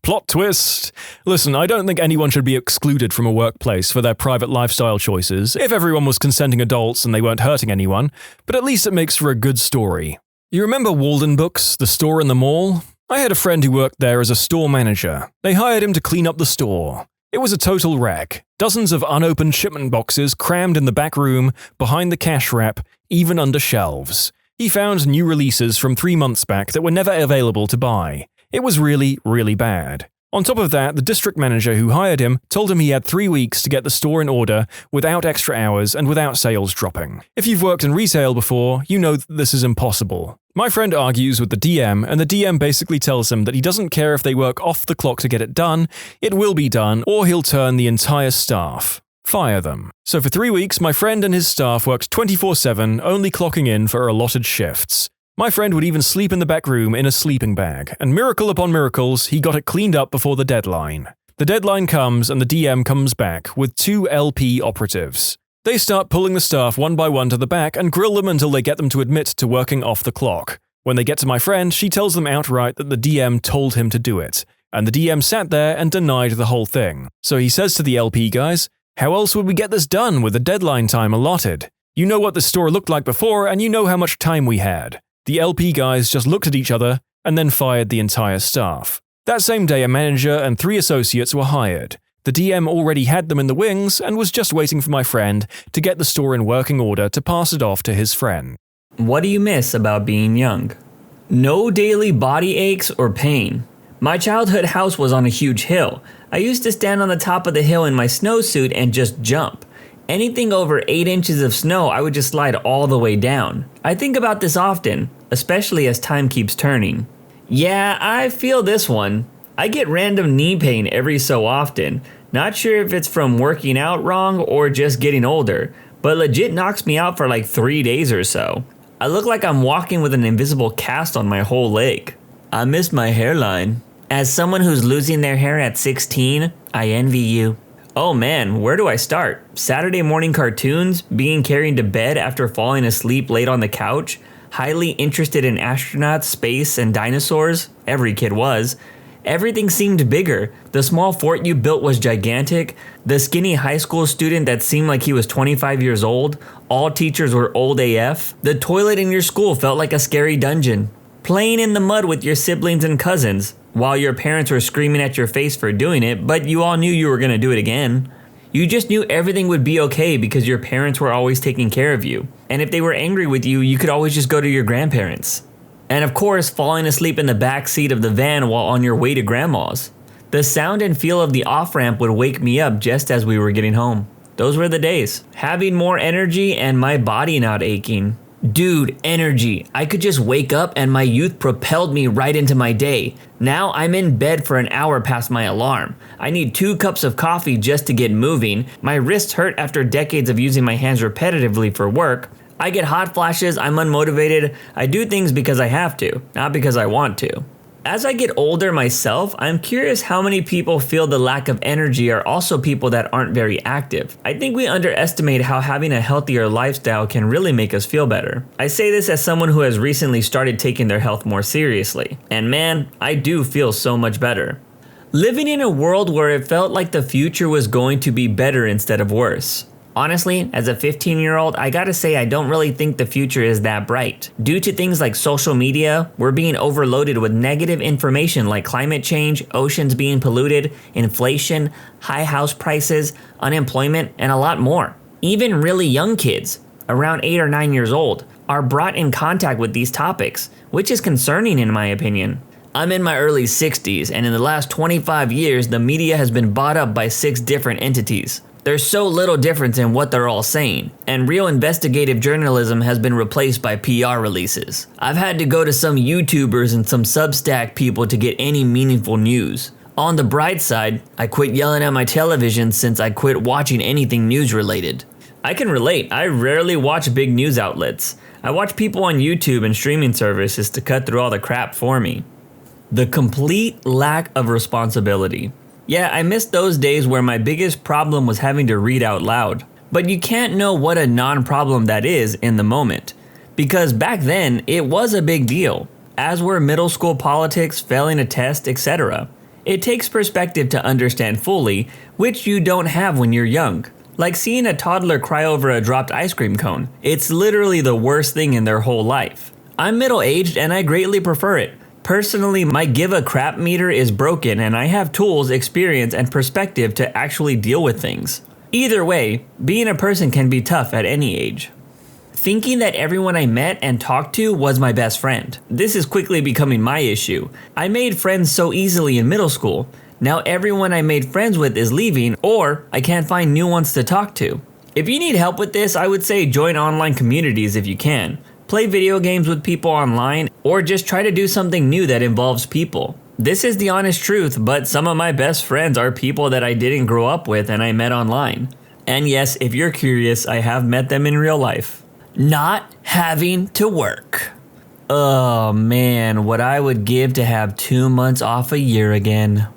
Plot twist. Listen, I don't think anyone should be excluded from a workplace for their private lifestyle choices if everyone was consenting adults and they weren't hurting anyone, but at least it makes for a good story. You remember Walden Books, the store in the mall? I had a friend who worked there as a store manager. They hired him to clean up the store. It was a total wreck. Dozens of unopened shipment boxes crammed in the back room, behind the cash wrap, even under shelves. He found new releases from 3 months back that were never available to buy. It was really, really bad. On top of that, the district manager who hired him told him he had 3 weeks to get the store in order without extra hours and without sales dropping. If you've worked in retail before, you know that this is impossible. My friend argues with the DM, and the DM basically tells him that he doesn't care if they work off the clock to get it done, it will be done, or he'll turn the entire staff. Fire them. So for 3 weeks, my friend and his staff worked 24/7, only clocking in for allotted shifts. My friend would even sleep in the back room in a sleeping bag, and miracle upon miracles, he got it cleaned up before the deadline. The deadline comes and the DM comes back with 2 LP operatives. They start pulling the staff one by one to the back and grill them until they get them to admit to working off the clock. When they get to my friend, she tells them outright that the DM told him to do it, and the DM sat there and denied the whole thing. So he says to the LP guys, "How else would we get this done with the deadline time allotted? You know what the store looked like before and you know how much time we had." The LP guys just looked at each other and then fired the entire staff. That same day, a manager and 3 associates were hired. The DM already had them in the wings and was just waiting for my friend to get the store in working order to pass it off to his friend. What do you miss about being young? No daily body aches or pain. My childhood house was on a huge hill. I used to stand on the top of the hill in my snowsuit and just jump. Anything over 8 inches of snow, I would just slide all the way down. I think about this often, especially as time keeps turning. Yeah, I feel this one. I get random knee pain every so often. Not sure if it's from working out wrong or just getting older, but legit knocks me out for like 3 days or so. I look like I'm walking with an invisible cast on my whole leg. I miss my hairline. As someone who's losing their hair at 16, I envy you. Oh man, where do I start? Saturday morning cartoons, being carried to bed after falling asleep late on the couch, highly interested in astronauts, space, and dinosaurs. Every kid was. Everything seemed bigger. The small fort you built was gigantic. The skinny high school student that seemed like he was 25 years old. All teachers were old AF. The toilet in your school felt like a scary dungeon. Playing in the mud with your siblings and cousins, while your parents were screaming at your face for doing it, but you all knew you were going to do it again. You just knew everything would be okay because your parents were always taking care of you. And if they were angry with you, you could always just go to your grandparents. And of course, falling asleep in the back seat of the van while on your way to grandma's. The sound and feel of the off-ramp would wake me up just as we were getting home. Those were the days. Having more energy and my body not aching. Dude, energy. I could just wake up and my youth propelled me right into my day. Now I'm in bed for an hour past my alarm. I need 2 cups of coffee just to get moving. My wrists hurt after decades of using my hands repetitively for work. I get hot flashes, I'm unmotivated. I do things because I have to, not because I want to. As I get older myself, I'm curious how many people feel the lack of energy are also people that aren't very active. I think we underestimate how having a healthier lifestyle can really make us feel better. I say this as someone who has recently started taking their health more seriously. And man, I do feel so much better. Living in a world where it felt like the future was going to be better instead of worse. Honestly, as a 15-year-old, I gotta say I don't really think the future is that bright. Due to things like social media, we're being overloaded with negative information like climate change, oceans being polluted, inflation, high house prices, unemployment, and a lot more. Even really young kids, around 8 or 9 years old, are brought in contact with these topics, which is concerning in my opinion. I'm in my early 60s, and in the last 25 years, the media has been bought up by 6 different entities. There's so little difference in what they're all saying, and real investigative journalism has been replaced by PR releases. I've had to go to some YouTubers and some Substack people to get any meaningful news. On the bright side, I quit yelling at my television since I quit watching anything news related. I can relate, I rarely watch big news outlets. I watch people on YouTube and streaming services to cut through all the crap for me. The complete lack of responsibility. Yeah, I miss those days where my biggest problem was having to read out loud. But you can't know what a non-problem that is in the moment. Because back then, it was a big deal. As were middle school politics, failing a test, etc. It takes perspective to understand fully, which you don't have when you're young. Like seeing a toddler cry over a dropped ice cream cone. It's literally the worst thing in their whole life. I'm middle-aged and I greatly prefer it. Personally, my give a crap meter is broken and I have tools, experience, and perspective to actually deal with things. Either way, being a person can be tough at any age. Thinking that everyone I met and talked to was my best friend. This is quickly becoming my issue. I made friends so easily in middle school. Now everyone I made friends with is leaving, or I can't find new ones to talk to. If you need help with this, I would say join online communities if you can. Play video games with people online, or just try to do something new that involves people. This is the honest truth, but some of my best friends are people that I didn't grow up with and I met online. And yes, if you're curious, I have met them in real life. Not having to work. Oh man, what I would give to have 2 months off a year again.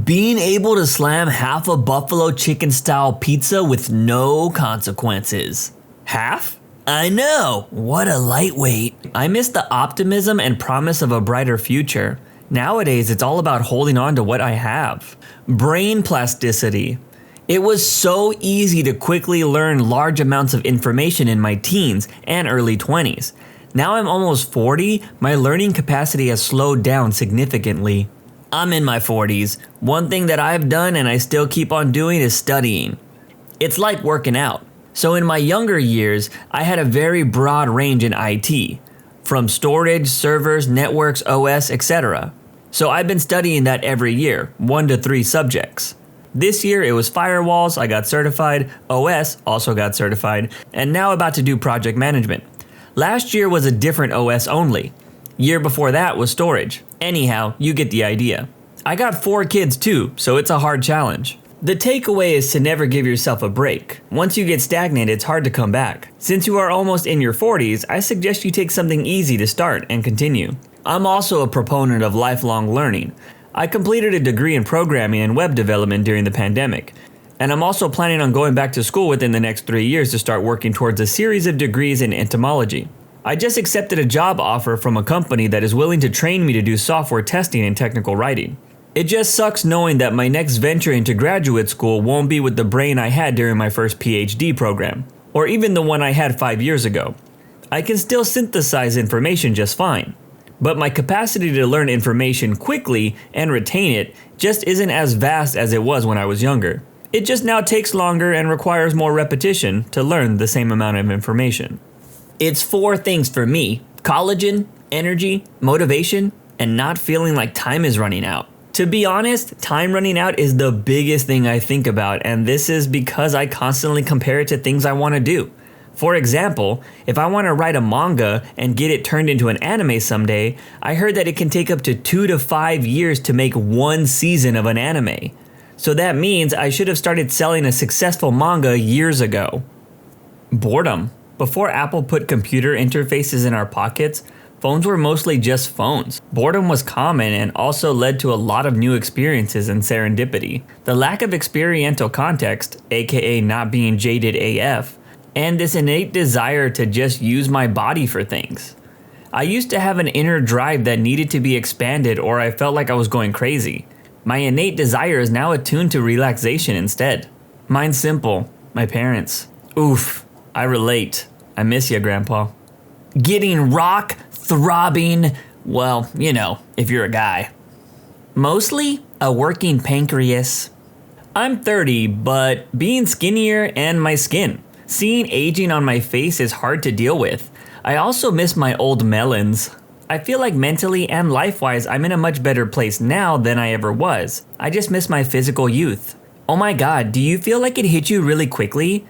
Being able to slam half a buffalo chicken style pizza with no consequences. Half? I know, what a lightweight. I miss the optimism and promise of a brighter future. Nowadays, it's all about holding on to what I have. Brain plasticity. It was so easy to quickly learn large amounts of information in my teens and early 20s. Now I'm almost 40, my learning capacity has slowed down significantly. I'm in my 40s. One thing that I've done and I still keep on doing is studying. It's like working out. So in my younger years, I had a very broad range in IT, from storage, servers, networks, OS, etc. So I've been studying that every year, 1 to 3 subjects. This year it was firewalls, I got certified, OS also got certified, and now about to do project management. Last year was a different OS only. Year before that was storage. Anyhow, you get the idea. I got 4 kids too, so it's a hard challenge. The takeaway is to never give yourself a break. Once you get stagnant, it's hard to come back. Since you are almost in your 40s, I suggest you take something easy to start and continue. I'm also a proponent of lifelong learning. I completed a degree in programming and web development during the pandemic, and I'm also planning on going back to school within the next 3 years to start working towards a series of degrees in entomology. I just accepted a job offer from a company that is willing to train me to do software testing and technical writing. It just sucks knowing that my next venture into graduate school won't be with the brain I had during my first PhD program, or even the one I had 5 years ago. I can still synthesize information just fine, but my capacity to learn information quickly and retain it just isn't as vast as it was when I was younger. It just now takes longer and requires more repetition to learn the same amount of information. It's 4 things for me: collagen, energy, motivation, and not feeling like time is running out. To be honest, time running out is the biggest thing I think about, and this is because I constantly compare it to things I want to do. For example, if I want to write a manga and get it turned into an anime someday, I heard that it can take up to 2 to 5 years to make 1 season of an anime. So that means I should have started selling a successful manga years ago. Boredom. Before Apple put computer interfaces in our pockets, phones were mostly just phones. Boredom was common and also led to a lot of new experiences and serendipity. The lack of experiential context, aka not being jaded AF, and this innate desire to just use my body for things. I used to have an inner drive that needed to be expanded, or I felt like I was going crazy. My innate desire is now attuned to relaxation instead. Mine's simple: my parents. Oof, I relate. I miss ya, Grandpa. Getting rock throbbing, well, you know, if you're a guy. Mostly a working pancreas. I'm 30, but being skinnier and my skin. Seeing aging on my face is hard to deal with. I also miss my old melons. I feel like mentally and life-wise I'm in a much better place now than I ever was. I just miss my physical youth. Oh my god, do you feel like it hit you really quickly?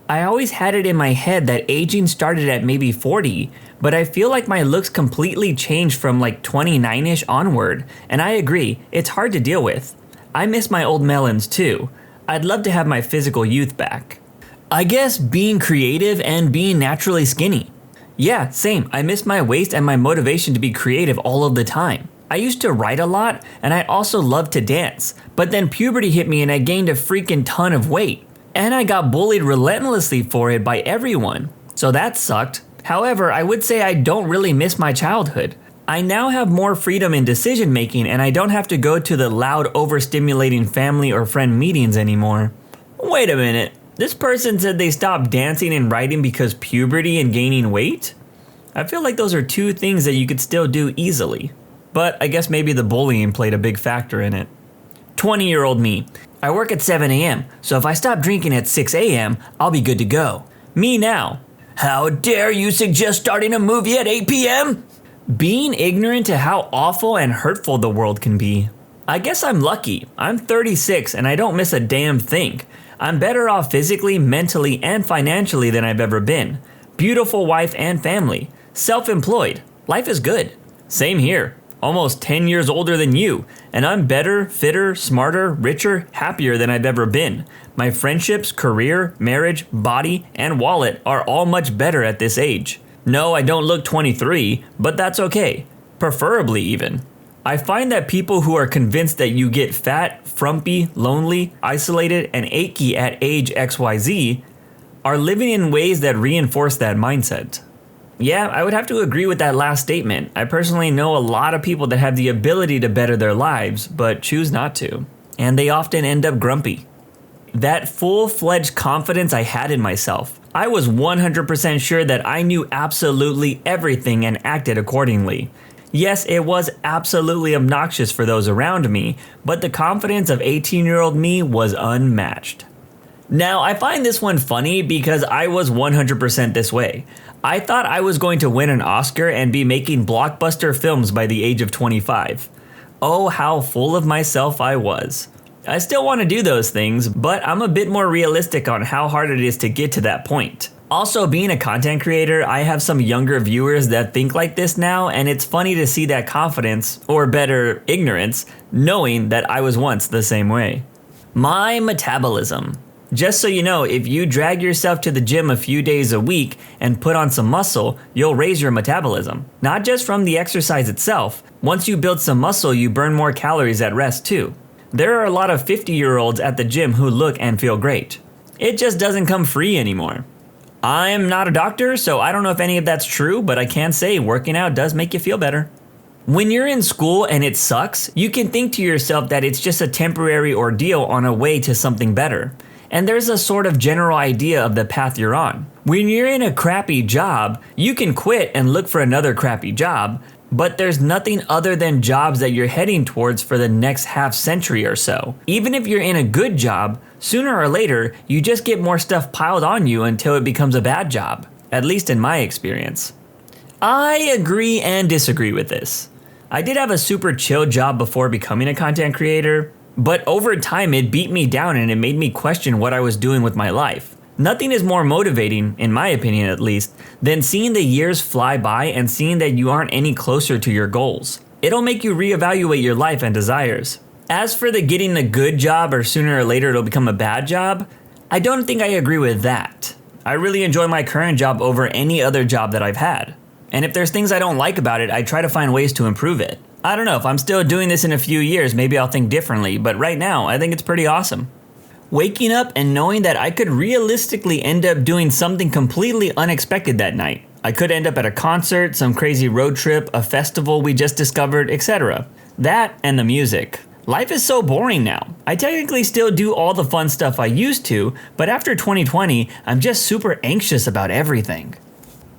I always had it in my head that aging started at maybe 40, but I feel like my looks completely changed from like 29ish onward, and I agree, it's hard to deal with. I miss my old melons too. I'd love to have my physical youth back. I guess being creative and being naturally skinny. Yeah, same. I miss my waist and my motivation to be creative all of the time. I used to write a lot, and I also loved to dance, but then puberty hit me and I gained a freaking ton of weight. And I got bullied relentlessly for it by everyone, so that sucked. However, I would say I don't really miss my childhood. I now have more freedom in decision making and I don't have to go to the loud, overstimulating family or friend meetings anymore. Wait a minute, this person said they stopped dancing and writing because puberty and gaining weight? I feel like those are 2 things that you could still do easily. but I guess maybe the bullying played a big factor in it. 20-year-old me. I work at 7 a.m., so if I stop drinking at 6 a.m., I'll be good to go. Me now. How dare you suggest starting a movie at 8 p.m.? Being ignorant to how awful and hurtful the world can be. I guess I'm lucky. I'm 36 and I don't miss a damn thing. I'm better off physically, mentally, and financially than I've ever been. Beautiful wife and family. Self-employed. Life is good. Same here. Almost 10 years older than you, and I'm better, fitter, smarter, richer, happier than I've ever been. My friendships, career, marriage, body, and wallet are all much better at this age. No, I don't look 23, but that's okay. Preferably even. I find that people who are convinced that you get fat, frumpy, lonely, isolated, and achy at age XYZ are living in ways that reinforce that mindset. Yeah, I would have to agree with that last statement. I personally know a lot of people that have the ability to better their lives, but choose not to. And they often end up grumpy. That full-fledged confidence I had in myself. I was 100% sure that I knew absolutely everything and acted accordingly. Yes, it was absolutely obnoxious for those around me, but the confidence of 18-year-old me was unmatched. Now, I find this one funny because I was 100% this way. I thought I was going to win an Oscar and be making blockbuster films by the age of 25. Oh, how full of myself I was. I still want to do those things, but I'm a bit more realistic on how hard it is to get to that point. Also, being a content creator, I have some younger viewers that think like this now, and it's funny to see that confidence, or better, ignorance, knowing that I was once the same way. My metabolism. Just so you know, if you drag yourself to the gym a few days a week and put on some muscle, you'll raise your metabolism. Not just from the exercise itself. Once you build some muscle, you burn more calories at rest too. There are a lot of 50-year-olds at the gym who look and feel great. It just doesn't come free anymore. I'm not a doctor, so I don't know if any of that's true, but I can say working out does make you feel better. When you're in school and it sucks, you can think to yourself that it's just a temporary ordeal on a way to something better. And there's a sort of general idea of the path you're on. When you're in a crappy job, you can quit and look for another crappy job, but there's nothing other than jobs that you're heading towards for the next half century or so. Even if you're in a good job, sooner or later, you just get more stuff piled on you until it becomes a bad job, at least in my experience. I agree and disagree with this. I did have a super chill job before becoming a content creator, but over time it beat me down and it made me question what I was doing with my life. Nothing is more motivating, in my opinion at least, than seeing the years fly by and seeing that you aren't any closer to your goals. It'll make you reevaluate your life and desires. As for the getting a good job or sooner or later it'll become a bad job, I don't think I agree with that. I really enjoy my current job over any other job that I've had. And if there's things I don't like about it, I try to find ways to improve it. I don't know, if I'm still doing this in a few years, maybe I'll think differently, but right now, I think it's pretty awesome. Waking up and knowing that I could realistically end up doing something completely unexpected that night. I could end up at a concert, some crazy road trip, a festival we just discovered, etc. That and the music. Life is so boring now. I technically still do all the fun stuff I used to, but after 2020, I'm just super anxious about everything.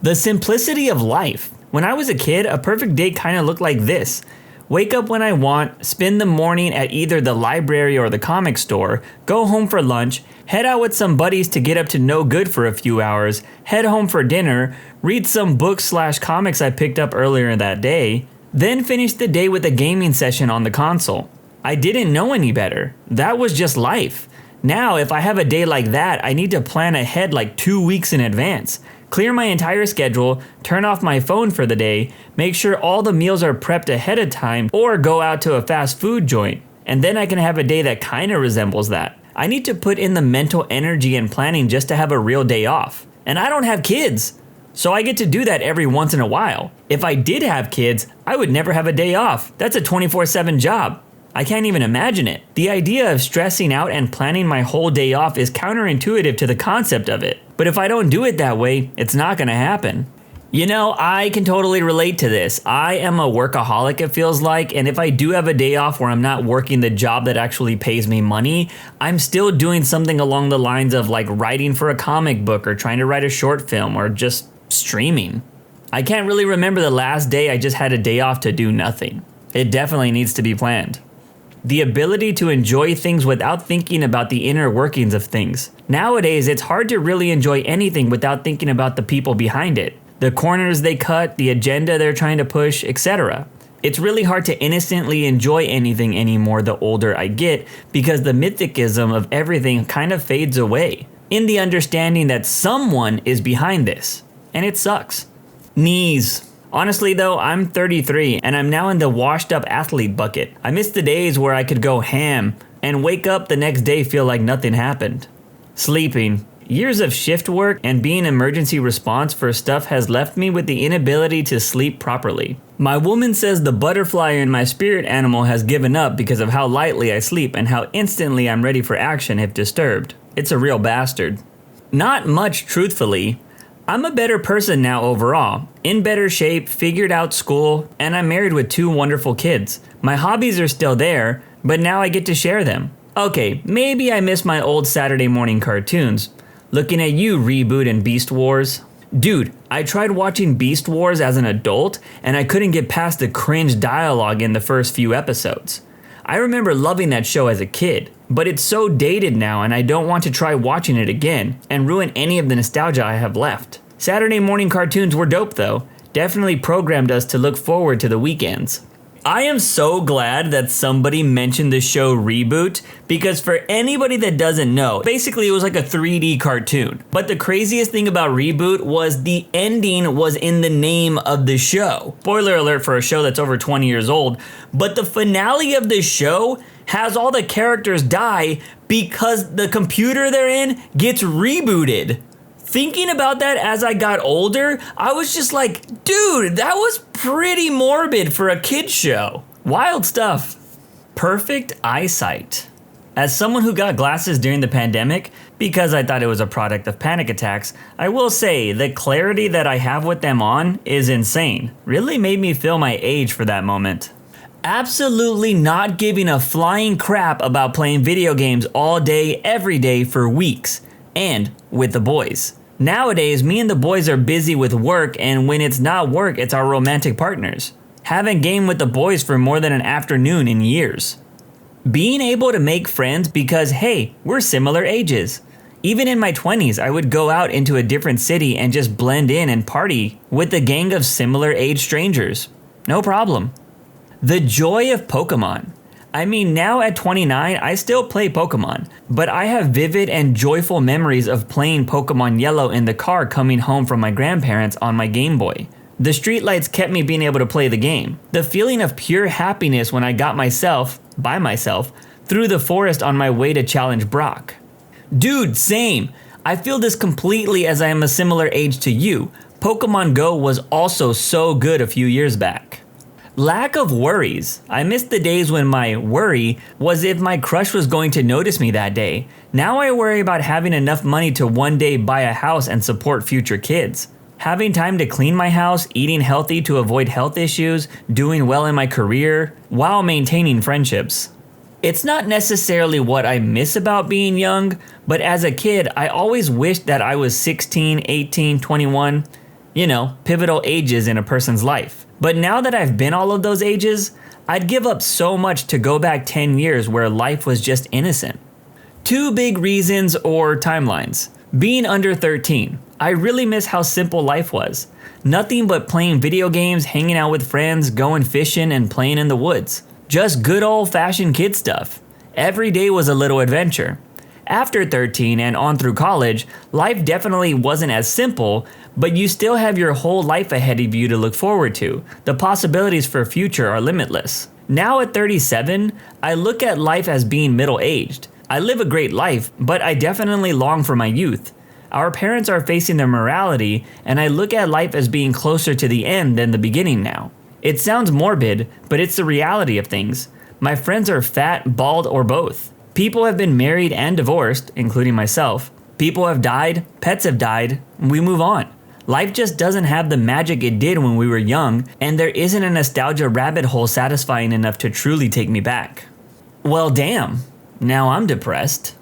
The simplicity of life. When I was a kid, a perfect day kind of looked like this. Wake up when I want, spend the morning at either the library or the comic store, go home for lunch, head out with some buddies to get up to no good for a few hours, head home for dinner, read some books/comics I picked up earlier that day, then finish the day with a gaming session on the console. I didn't know any better. That was just life. Now, if I have a day like that, I need to plan ahead like 2 weeks in advance. Clear my entire schedule, turn off my phone for the day, make sure all the meals are prepped ahead of time, or go out to a fast food joint. And then I can have a day that kind of resembles that. I need to put in the mental energy and planning just to have a real day off. And I don't have kids, so I get to do that every once in a while. If I did have kids, I would never have a day off. That's a 24/7 job. I can't even imagine it. The idea of stressing out and planning my whole day off is counterintuitive to the concept of it. But if I don't do it that way, it's not gonna happen. You know, I can totally relate to this. I am a workaholic, it feels like, and if I do have a day off where I'm not working the job that actually pays me money, I'm still doing something along the lines of like writing for a comic book or trying to write a short film or just streaming. I can't really remember the last day I just had a day off to do nothing. It definitely needs to be planned. The ability to enjoy things without thinking about the inner workings of things. Nowadays, it's hard to really enjoy anything without thinking about the people behind it, the corners they cut, the agenda they're trying to push, etc. It's really hard to innocently enjoy anything anymore the older I get because the mythicism of everything kind of fades away in the understanding that someone is behind this, and it sucks. Knees. Honestly though, I'm 33 and I'm now in the washed up athlete bucket. I miss the days where I could go ham and wake up the next day feel like nothing happened. Sleeping. Years of shift work and being emergency response for stuff has left me with the inability to sleep properly. My woman says the butterfly in my spirit animal has given up because of how lightly I sleep and how instantly I'm ready for action if disturbed. It's a real bastard. Not much, truthfully. I'm a better person now overall, in better shape, figured out school, and I'm married with 2 wonderful kids. My hobbies are still there, but now I get to share them. Okay, maybe I miss my old Saturday morning cartoons. Looking at you, Reboot and Beast Wars. Dude, I tried watching Beast Wars as an adult, and I couldn't get past the cringe dialogue in the first few episodes. I remember loving that show as a kid, but it's so dated now and I don't want to try watching it again and ruin any of the nostalgia I have left. Saturday morning cartoons were dope though, definitely programmed us to look forward to the weekends. I am so glad that somebody mentioned the show Reboot, because for anybody that doesn't know, basically it was like a 3D cartoon. But the craziest thing about Reboot was the ending was in the name of the show. Spoiler alert for a show that's over 20 years old, but the finale of the show has all the characters die because the computer they're in gets rebooted. Thinking about that as I got older, I was just like, dude, that was pretty morbid for a kid's show. Wild stuff. Perfect eyesight. As someone who got glasses during the pandemic, because I thought it was a product of panic attacks, I will say the clarity that I have with them on is insane. Really made me feel my age for that moment. Absolutely not giving a flying crap about playing video games all day, every day for weeks. And with the boys. Nowadays, me and the boys are busy with work, and when it's not work, it's our romantic partners. Haven't gamed with the boys for more than an afternoon in years. Being able to make friends because, hey, we're similar ages. Even in my 20s, I would go out into a different city and just blend in and party with a gang of similar age strangers. No problem. The joy of Pokemon. I mean, now at 29, I still play Pokemon, but I have vivid and joyful memories of playing Pokemon Yellow in the car coming home from my grandparents on my Game Boy. The streetlights kept me being able to play the game. The feeling of pure happiness when I got myself, by myself, through the forest on my way to challenge Brock. Dude, same. I feel this completely as I am a similar age to you. Pokemon Go was also so good a few years back. Lack of worries. I missed the days when my worry was if my crush was going to notice me that day. Now I worry about having enough money to one day buy a house and support future kids. Having time to clean my house, eating healthy to avoid health issues, doing well in my career, while maintaining friendships. It's not necessarily what I miss about being young, but as a kid, I always wished that I was 16, 18, 21, pivotal ages in a person's life. But now that I've been all of those ages, I'd give up so much to go back 10 years where life was just innocent. 2 big reasons or timelines. Being under 13. I really miss how simple life was. Nothing but playing video games, hanging out with friends, going fishing, and playing in the woods. Just good old-fashioned kid stuff. Every day was a little adventure. After 13 and on through college, life definitely wasn't as simple, but you still have your whole life ahead of you to look forward to. The possibilities for future are limitless. Now at 37, I look at life as being middle-aged. I live a great life, but I definitely long for my youth. Our parents are facing their morality, and I look at life as being closer to the end than the beginning now. It sounds morbid, but it's the reality of things. My friends are fat, bald, or both. People have been married and divorced, including myself. People have died, pets have died, and we move on. Life just doesn't have the magic it did when we were young, and there isn't a nostalgia rabbit hole satisfying enough to truly take me back. Well, damn. Now I'm depressed.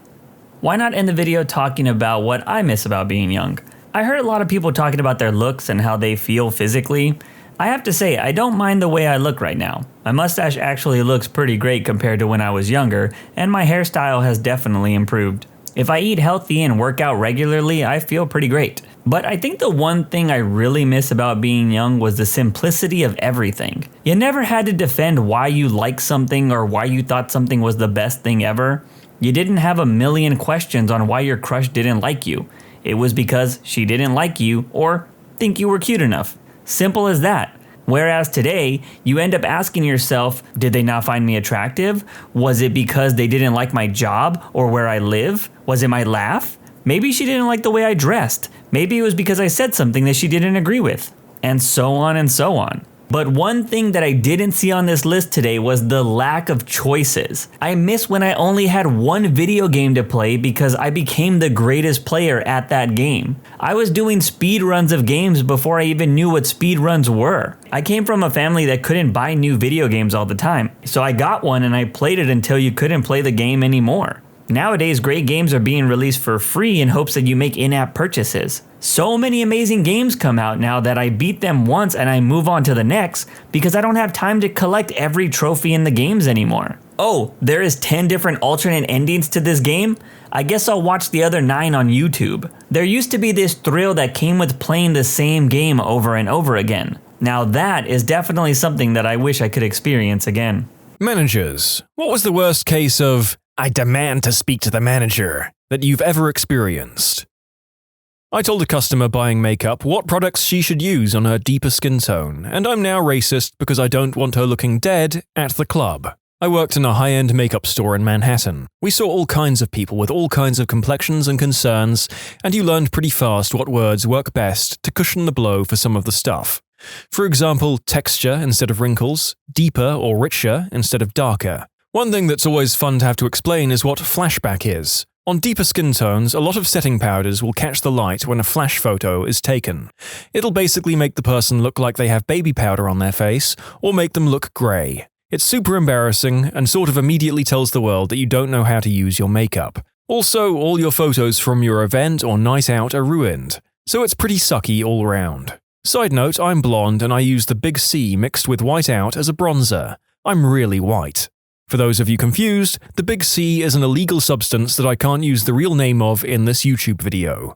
Why not end the video talking about what I miss about being young? I heard a lot of people talking about their looks and how they feel physically. I have to say, I don't mind the way I look right now. My mustache actually looks pretty great compared to when I was younger, and my hairstyle has definitely improved. If I eat healthy and work out regularly, I feel pretty great. But I think the one thing I really miss about being young was the simplicity of everything. You never had to defend why you liked something or why you thought something was the best thing ever. You didn't have a million questions on why your crush didn't like you. It was because she didn't like you or think you were cute enough. Simple as that. Whereas today, you end up asking yourself, did they not find me attractive? Was it because they didn't like my job or where I live? Was it my laugh? Maybe she didn't like the way I dressed. Maybe it was because I said something that she didn't agree with. And so on and so on. But one thing that I didn't see on this list today was the lack of choices. I miss when I only had one video game to play because I became the greatest player at that game. I was doing speed runs of games before I even knew what speed runs were. I came from a family that couldn't buy new video games all the time, so I got one and I played it until you couldn't play the game anymore. Nowadays, great games are being released for free in hopes that you make in-app purchases. So many amazing games come out now that I beat them once and I move on to the next because I don't have time to collect every trophy in the games anymore. Oh, there is 10 different alternate endings to this game? I guess I'll watch the other 9 on YouTube. There used to be this thrill that came with playing the same game over and over again. Now that is definitely something that I wish I could experience again. Managers. What was the worst case of "I demand to speak to the manager" that you've ever experienced? I told a customer buying makeup what products she should use on her deeper skin tone, and I'm now racist because I don't want her looking dead at the club. I worked in a high-end makeup store in Manhattan. We saw all kinds of people with all kinds of complexions and concerns, and you learned pretty fast what words work best to cushion the blow for some of the stuff. For example, texture instead of wrinkles, deeper or richer instead of darker. One thing that's always fun to have to explain is what flashback is. On deeper skin tones, a lot of setting powders will catch the light when a flash photo is taken. It'll basically make the person look like they have baby powder on their face, or make them look grey. It's super embarrassing and sort of immediately tells the world that you don't know how to use your makeup. Also, all your photos from your event or night out are ruined, so it's pretty sucky all around. Side note, I'm blonde and I use the Big C mixed with white out as a bronzer. I'm really white. For those of you confused, the Big C is an illegal substance that I can't use the real name of in this YouTube video.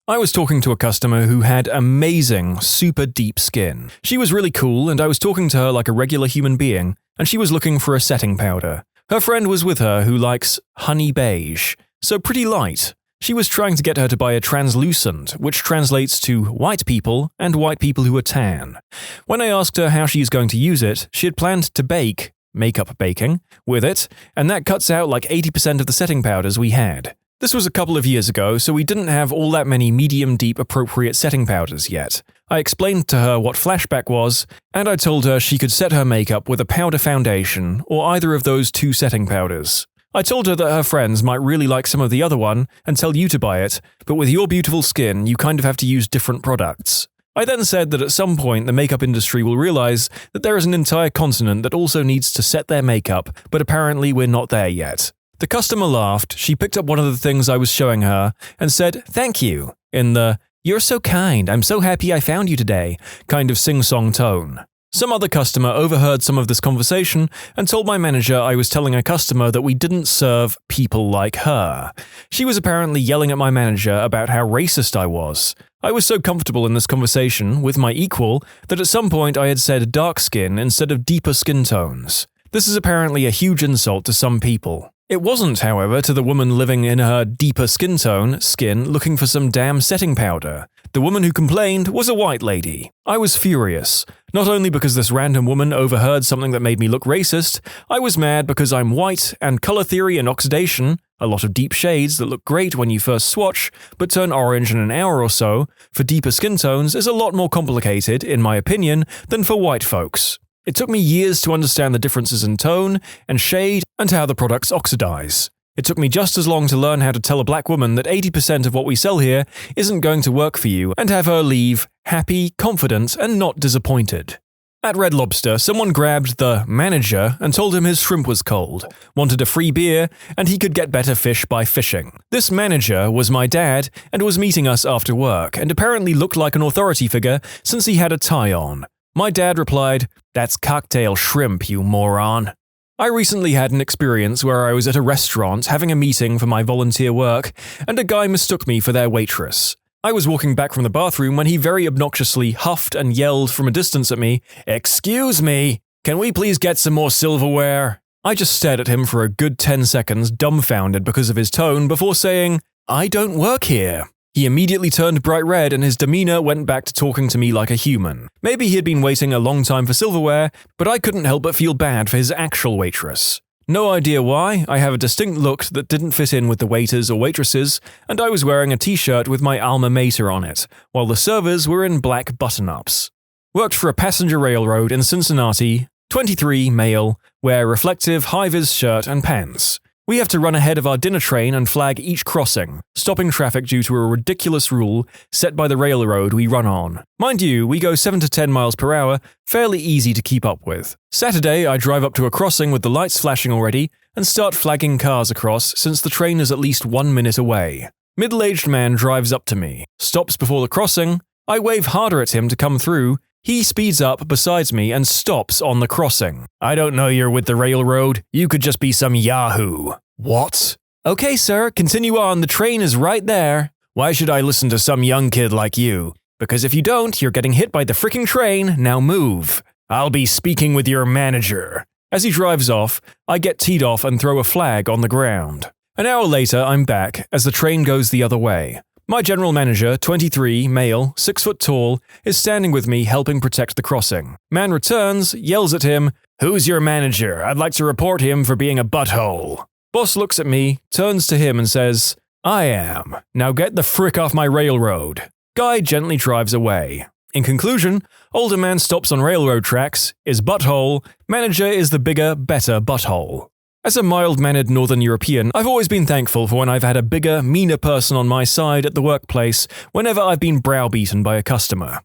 I was talking to a customer who had amazing, super deep skin. She was really cool and I was talking to her like a regular human being, and she was looking for a setting powder. Her friend was with her who likes honey beige, so pretty light. She was trying to get her to buy a translucent, which translates to white people and white people who are tan. When I asked her how she's going to use it, she had planned to bake, makeup baking, with it, and that cuts out like 80% of the setting powders we had. This was a couple of years ago, so we didn't have all that many medium-deep appropriate setting powders yet. I explained to her what flashback was, and I told her she could set her makeup with a powder foundation or either of those 2 setting powders. I told her that her friends might really like some of the other one and tell you to buy it, but with your beautiful skin, you kind of have to use different products. I then said that at some point the makeup industry will realize that there is an entire continent that also needs to set their makeup, but apparently we're not there yet. The customer laughed, she picked up one of the things I was showing her, and said, "Thank you," in the "You're so kind, I'm so happy I found you today" kind of sing-song tone. Some other customer overheard some of this conversation and told my manager I was telling a customer that we didn't serve people like her. She was apparently yelling at my manager about how racist I was. I was so comfortable in this conversation with my equal that at some point I had said dark skin instead of deeper skin tones. This is apparently a huge insult to some people. It wasn't, however, to the woman living in her deeper skin tone skin looking for some damn setting powder. The woman who complained was a white lady. I was furious. Not only because this random woman overheard something that made me look racist, I was mad because I'm white and color theory and oxidation, a lot of deep shades that look great when you first swatch, but turn orange in an hour or so, for deeper skin tones is a lot more complicated, in my opinion, than for white folks. It took me years to understand the differences in tone and shade and how the products oxidize. It took me just as long to learn how to tell a black woman that 80% of what we sell here isn't going to work for you and have her leave happy, confident, and not disappointed. At Red Lobster, someone grabbed the manager and told him his shrimp was cold, wanted a free beer, and he could get better fish by fishing. This manager was my dad and was meeting us after work and apparently looked like an authority figure since he had a tie on. My dad replied, "That's cocktail shrimp, you moron." I recently had an experience where I was at a restaurant having a meeting for my volunteer work, and a guy mistook me for their waitress. I was walking back from the bathroom when he very obnoxiously huffed and yelled from a distance at me, "Excuse me, can we please get some more silverware?" I just stared at him for a good 10 seconds, dumbfounded because of his tone, before saying, "I don't work here." He immediately turned bright red and his demeanor went back to talking to me like a human. Maybe he had been waiting a long time for silverware, but I couldn't help but feel bad for his actual waitress. No idea why, I have a distinct look that didn't fit in with the waiters or waitresses, and I was wearing a t-shirt with my alma mater on it, while the servers were in black button-ups. Worked for a passenger railroad in Cincinnati, 23, male, wear reflective high-vis shirt and pants. We have to run ahead of our dinner train and flag each crossing, stopping traffic due to a ridiculous rule set by the railroad we run on. Mind you, we go 7 to 10 miles per hour, fairly easy to keep up with. Saturday, I drive up to a crossing with the lights flashing already and start flagging cars across since the train is at least 1 minute away. Middle-aged man drives up to me, stops before the crossing, I wave harder at him to come through. He speeds up beside me and stops on the crossing. "I don't know you're with the railroad. You could just be some yahoo." "What?" "Okay, sir, continue on. The train is right there." "Why should I listen to some young kid like you?" "Because if you don't, you're getting hit by the fricking train. Now move." "I'll be speaking with your manager." As he drives off, I get teed off and throw a flag on the ground. An hour later, I'm back as the train goes the other way. My general manager, 23, male, 6 foot tall, is standing with me helping protect the crossing. Man returns, yells at him, "Who's your manager? I'd like to report him for being a butthole." Boss looks at me, turns to him and says, "I am. Now get the frick off my railroad." Guy gently drives away. In conclusion, older man stops on railroad tracks, is butthole, manager is the bigger, better butthole. As a mild-mannered Northern European, I've always been thankful for when I've had a bigger, meaner person on my side at the workplace whenever I've been browbeaten by a customer.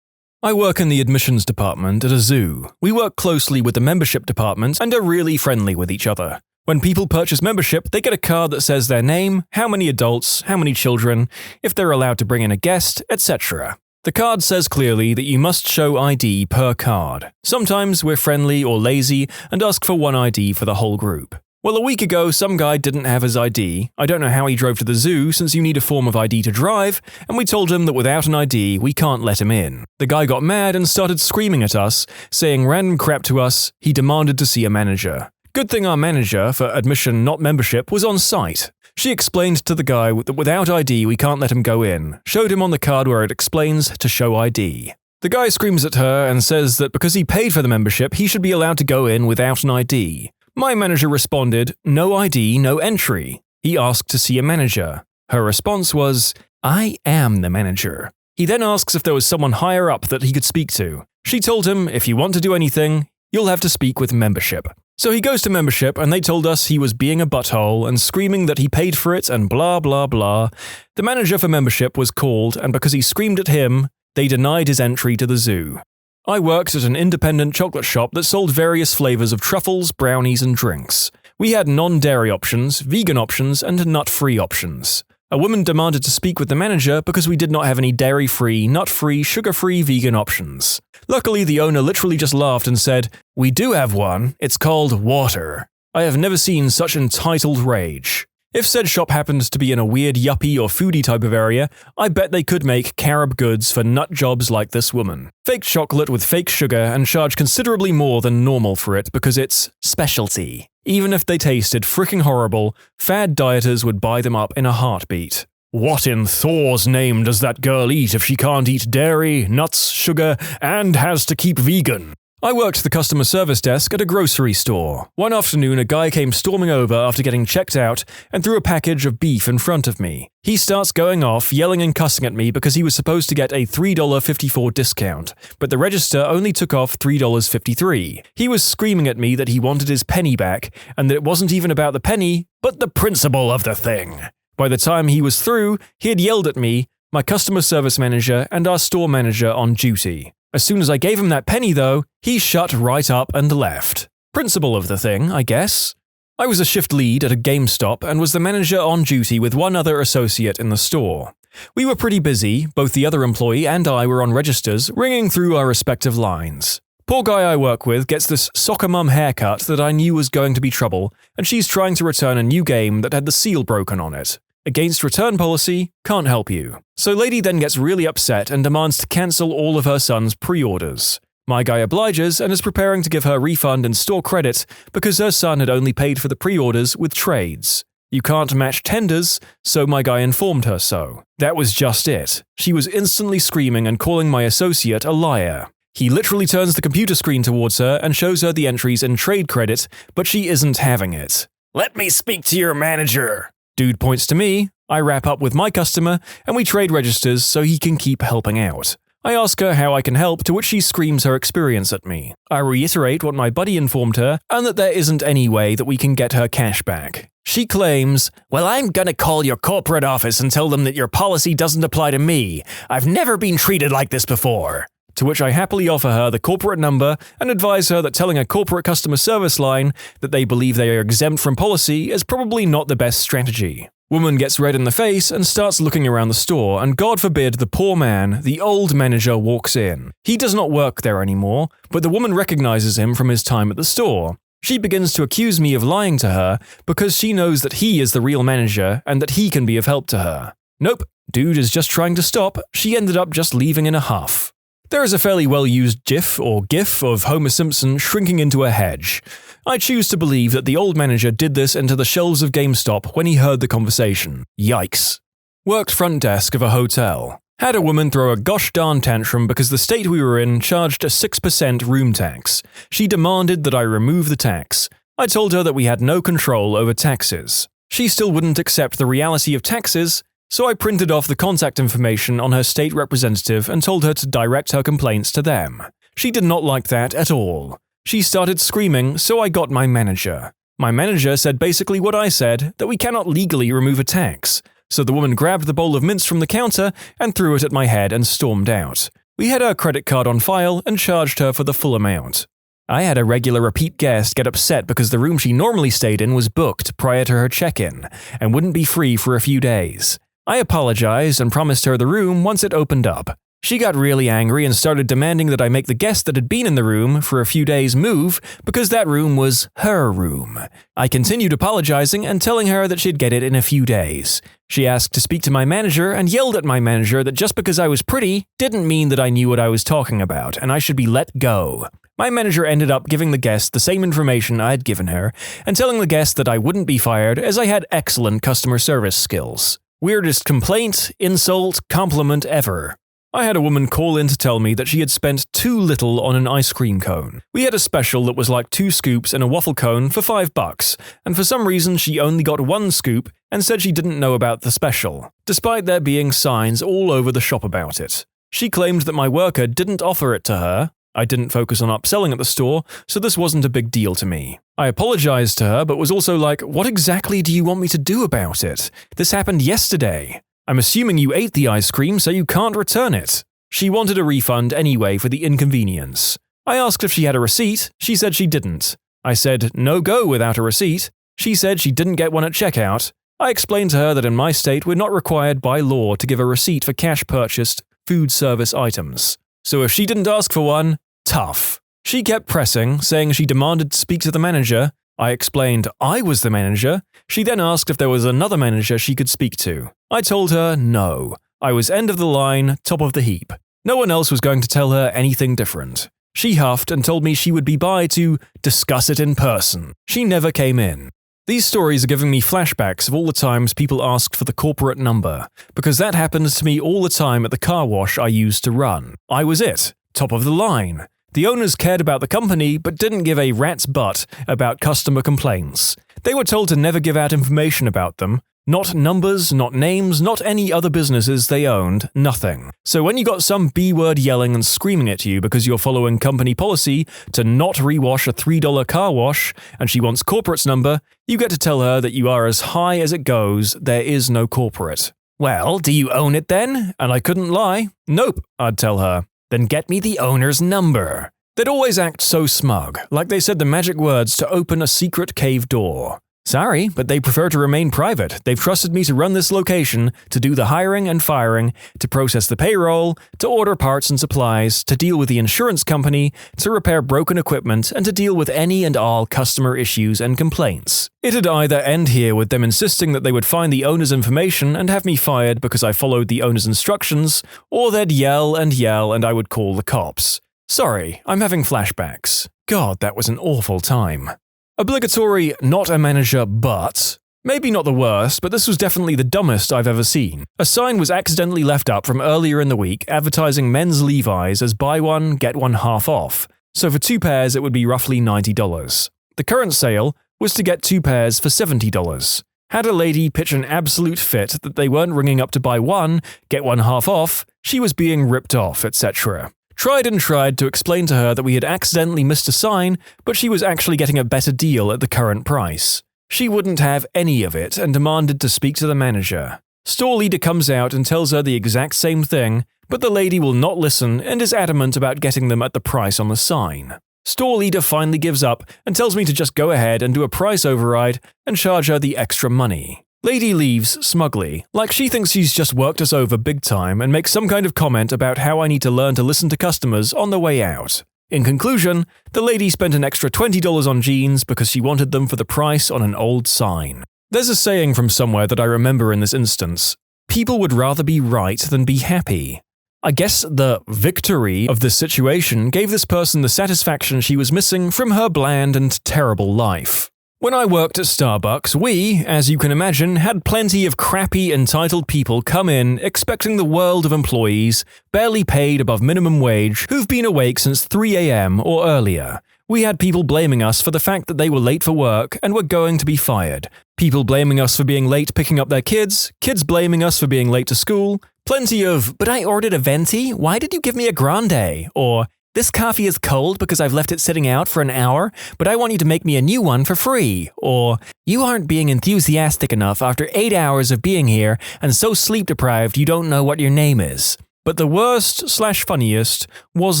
I work in the admissions department at a zoo. We work closely with the membership department and are really friendly with each other. When people purchase membership, they get a card that says their name, how many adults, how many children, if they're allowed to bring in a guest, etc. The card says clearly that you must show ID per card. Sometimes we're friendly or lazy and ask for one ID for the whole group. Well, a week ago, some guy didn't have his ID. I don't know how he drove to the zoo since you need a form of ID to drive, and we told him that without an ID, we can't let him in. The guy got mad and started screaming at us, saying random crap to us. He demanded to see a manager. Good thing our manager, for admission not membership, was on site. She explained to the guy that without ID, we can't let him go in, showed him on the card where it explains to show ID. The guy screams at her and says that because he paid for the membership, he should be allowed to go in without an ID. My manager responded, "No ID, no entry." He asked to see a manager. Her response was, "I am the manager." He then asks if there was someone higher up that he could speak to. She told him, "If you want to do anything, you'll have to speak with membership." So he goes to membership and they told us he was being a butthole and screaming that he paid for it and blah blah blah. The manager for membership was called and because he screamed at him, they denied his entry to the zoo. I worked at an independent chocolate shop that sold various flavors of truffles, brownies, and drinks. We had non-dairy options, vegan options, and nut-free options. A woman demanded to speak with the manager because we did not have any dairy-free, nut-free, sugar-free vegan options. Luckily, the owner literally just laughed and said, "We do have one. It's called water." I have never seen such entitled rage. If said shop happened to be in a weird yuppie or foodie type of area, I bet they could make carob goods for nut jobs like this woman. Fake chocolate with fake sugar and charge considerably more than normal for it because it's specialty. Even if they tasted fricking horrible, fad dieters would buy them up in a heartbeat. What in Thor's name does that girl eat if she can't eat dairy, nuts, sugar, and has to keep vegan? I worked the customer service desk at a grocery store. One afternoon, a guy came storming over after getting checked out and threw a package of beef in front of me. He starts going off, yelling and cussing at me because he was supposed to get a $3.54 discount, but the register only took off $3.53. He was screaming at me that he wanted his penny back and that it wasn't even about the penny, but the principle of the thing. By the time he was through, he had yelled at me, my customer service manager, and our store manager on duty. As soon as I gave him that penny, though, he shut right up and left. Principle of the thing, I guess. I was a shift lead at a GameStop and was the manager on duty with one other associate in the store. We were pretty busy, both the other employee and I were on registers, ringing through our respective lines. Poor guy I work with gets this soccer mum haircut that I knew was going to be trouble, and she's trying to return a new game that had the seal broken on it. Against return policy, can't help you. So lady then gets really upset and demands to cancel all of her son's pre-orders. My guy obliges and is preparing to give her refund and store credit because her son had only paid for the pre-orders with trades. You can't match tenders, so my guy informed her so. That was just it. She was instantly screaming and calling my associate a liar. He literally turns the computer screen towards her and shows her the entries in trade credit, but she isn't having it. "Let me speak to your manager." Dude points to me, I wrap up with my customer, and we trade registers so he can keep helping out. I ask her how I can help, to which she screams her experience at me. I reiterate what my buddy informed her, and that there isn't any way that we can get her cash back. She claims, "Well, I'm gonna call your corporate office and tell them that your policy doesn't apply to me. I've never been treated like this before." To which I happily offer her the corporate number and advise her that telling a corporate customer service line that they believe they are exempt from policy is probably not the best strategy. Woman gets red in the face and starts looking around the store, and God forbid the poor man, the old manager, walks in. He does not work there anymore, but the woman recognizes him from his time at the store. She begins to accuse me of lying to her because she knows that he is the real manager and that he can be of help to her. Nope, dude is just trying to stop. She ended up just leaving in a huff. There is a fairly well-used GIF or GIF of Homer Simpson shrinking into a hedge. I choose to believe that the old manager did this into the shelves of GameStop when he heard the conversation. Yikes. Worked front desk of a hotel. Had a woman throw a gosh darn tantrum because the state we were in charged a 6% room tax. She demanded that I remove the tax. I told her that we had no control over taxes. She still wouldn't accept the reality of taxes, so I printed off the contact information on her state representative and told her to direct her complaints to them. She did not like that at all. She started screaming, so I got my manager. My manager said basically what I said, that we cannot legally remove a tax. So the woman grabbed the bowl of mints from the counter and threw it at my head and stormed out. We had her credit card on file and charged her for the full amount. I had a regular repeat guest get upset because the room she normally stayed in was booked prior to her check-in and wouldn't be free for a few days. I apologized and promised her the room once it opened up. She got really angry and started demanding that I make the guest that had been in the room for a few days move because that room was her room. I continued apologizing and telling her that she'd get it in a few days. She asked to speak to my manager and yelled at my manager that just because I was pretty didn't mean that I knew what I was talking about and I should be let go. My manager ended up giving the guest the same information I had given her and telling the guest that I wouldn't be fired as I had excellent customer service skills. Weirdest complaint, insult, compliment ever. I had a woman call in to tell me that she had spent too little on an ice cream cone. We had a special that was like 2 scoops and a waffle cone for $5, and for some reason she only got 1 scoop and said she didn't know about the special, despite there being signs all over the shop about it. She claimed that my worker didn't offer it to her. I didn't focus on upselling at the store, so this wasn't a big deal to me. I apologized to her, but was also like, what exactly do you want me to do about it? This happened yesterday. I'm assuming you ate the ice cream, so you can't return it. She wanted a refund anyway for the inconvenience. I asked if she had a receipt. She said she didn't. I said, no go without a receipt. She said she didn't get one at checkout. I explained to her that in my state we're not required by law to give a receipt for cash purchased food service items. So if she didn't ask for one, tough. She kept pressing, saying she demanded to speak to the manager. I explained I was the manager. She then asked if there was another manager she could speak to. I told her no. I was end of the line, top of the heap. No one else was going to tell her anything different. She huffed and told me she would be by to discuss it in person. She never came in. These stories are giving me flashbacks of all the times people asked for the corporate number, because that happened to me all the time at the car wash I used to run. I was it, top of the line. The owners cared about the company but didn't give a rat's butt about customer complaints. They were told to never give out information about them. Not numbers, not names, not any other businesses they owned, nothing. So when you got some B-word yelling and screaming at you because you're following company policy to not rewash a $3 car wash, and she wants corporate's number, you get to tell her that you are as high as it goes, there is no corporate. Well, do you own it then? And I couldn't lie. Nope, I'd tell her. Then get me the owner's number. They'd always act so smug, like they said the magic words to open a secret cave door. Sorry, but they prefer to remain private. They've trusted me to run this location, to do the hiring and firing, to process the payroll, to order parts and supplies, to deal with the insurance company, to repair broken equipment, and to deal with any and all customer issues and complaints. It'd either end here with them insisting that they would find the owner's information and have me fired because I followed the owner's instructions, or they'd yell and I would call the cops. Sorry, I'm having flashbacks. God, that was an awful time. Obligatory not a manager but. Maybe not the worst, but this was definitely the dumbest I've ever seen. A sign was accidentally left up from earlier in the week advertising men's Levi's as buy one, get one half off. So for 2 pairs it would be roughly $90. The current sale was to get 2 pairs for $70. Had a lady pitch an absolute fit that they weren't ringing up to buy one, get one half off, she was being ripped off, etc. Tried to explain to her that we had accidentally missed a sign, but she was actually getting a better deal at the current price. She wouldn't have any of it and demanded to speak to the manager. Store leader comes out and tells her the exact same thing, but the lady will not listen and is adamant about getting them at the price on the sign. Store leader finally gives up and tells me to just go ahead and do a price override and charge her the extra money. Lady leaves smugly, like she thinks she's just worked us over big time, and makes some kind of comment about how I need to learn to listen to customers on the way out. In conclusion, the lady spent an extra $20 on jeans because she wanted them for the price on an old sign. There's a saying from somewhere that I remember in this instance: people would rather be right than be happy. I guess the victory of this situation gave this person the satisfaction she was missing from her bland and terrible life. When I worked at Starbucks, we, as you can imagine, had plenty of crappy entitled people come in expecting the world of employees, barely paid above minimum wage, who've been awake since 3 a.m. or earlier. We had people blaming us for the fact that they were late for work and were going to be fired. People blaming us for being late picking up their kids, kids blaming us for being late to school. Plenty of, "But I ordered a venti, why did you give me a grande?" Or, "This coffee is cold because I've left it sitting out for an hour, but I want you to make me a new one for free." Or, "You aren't being enthusiastic enough after 8 hours of being here and so sleep-deprived you don't know what your name is." But the worst/funniest was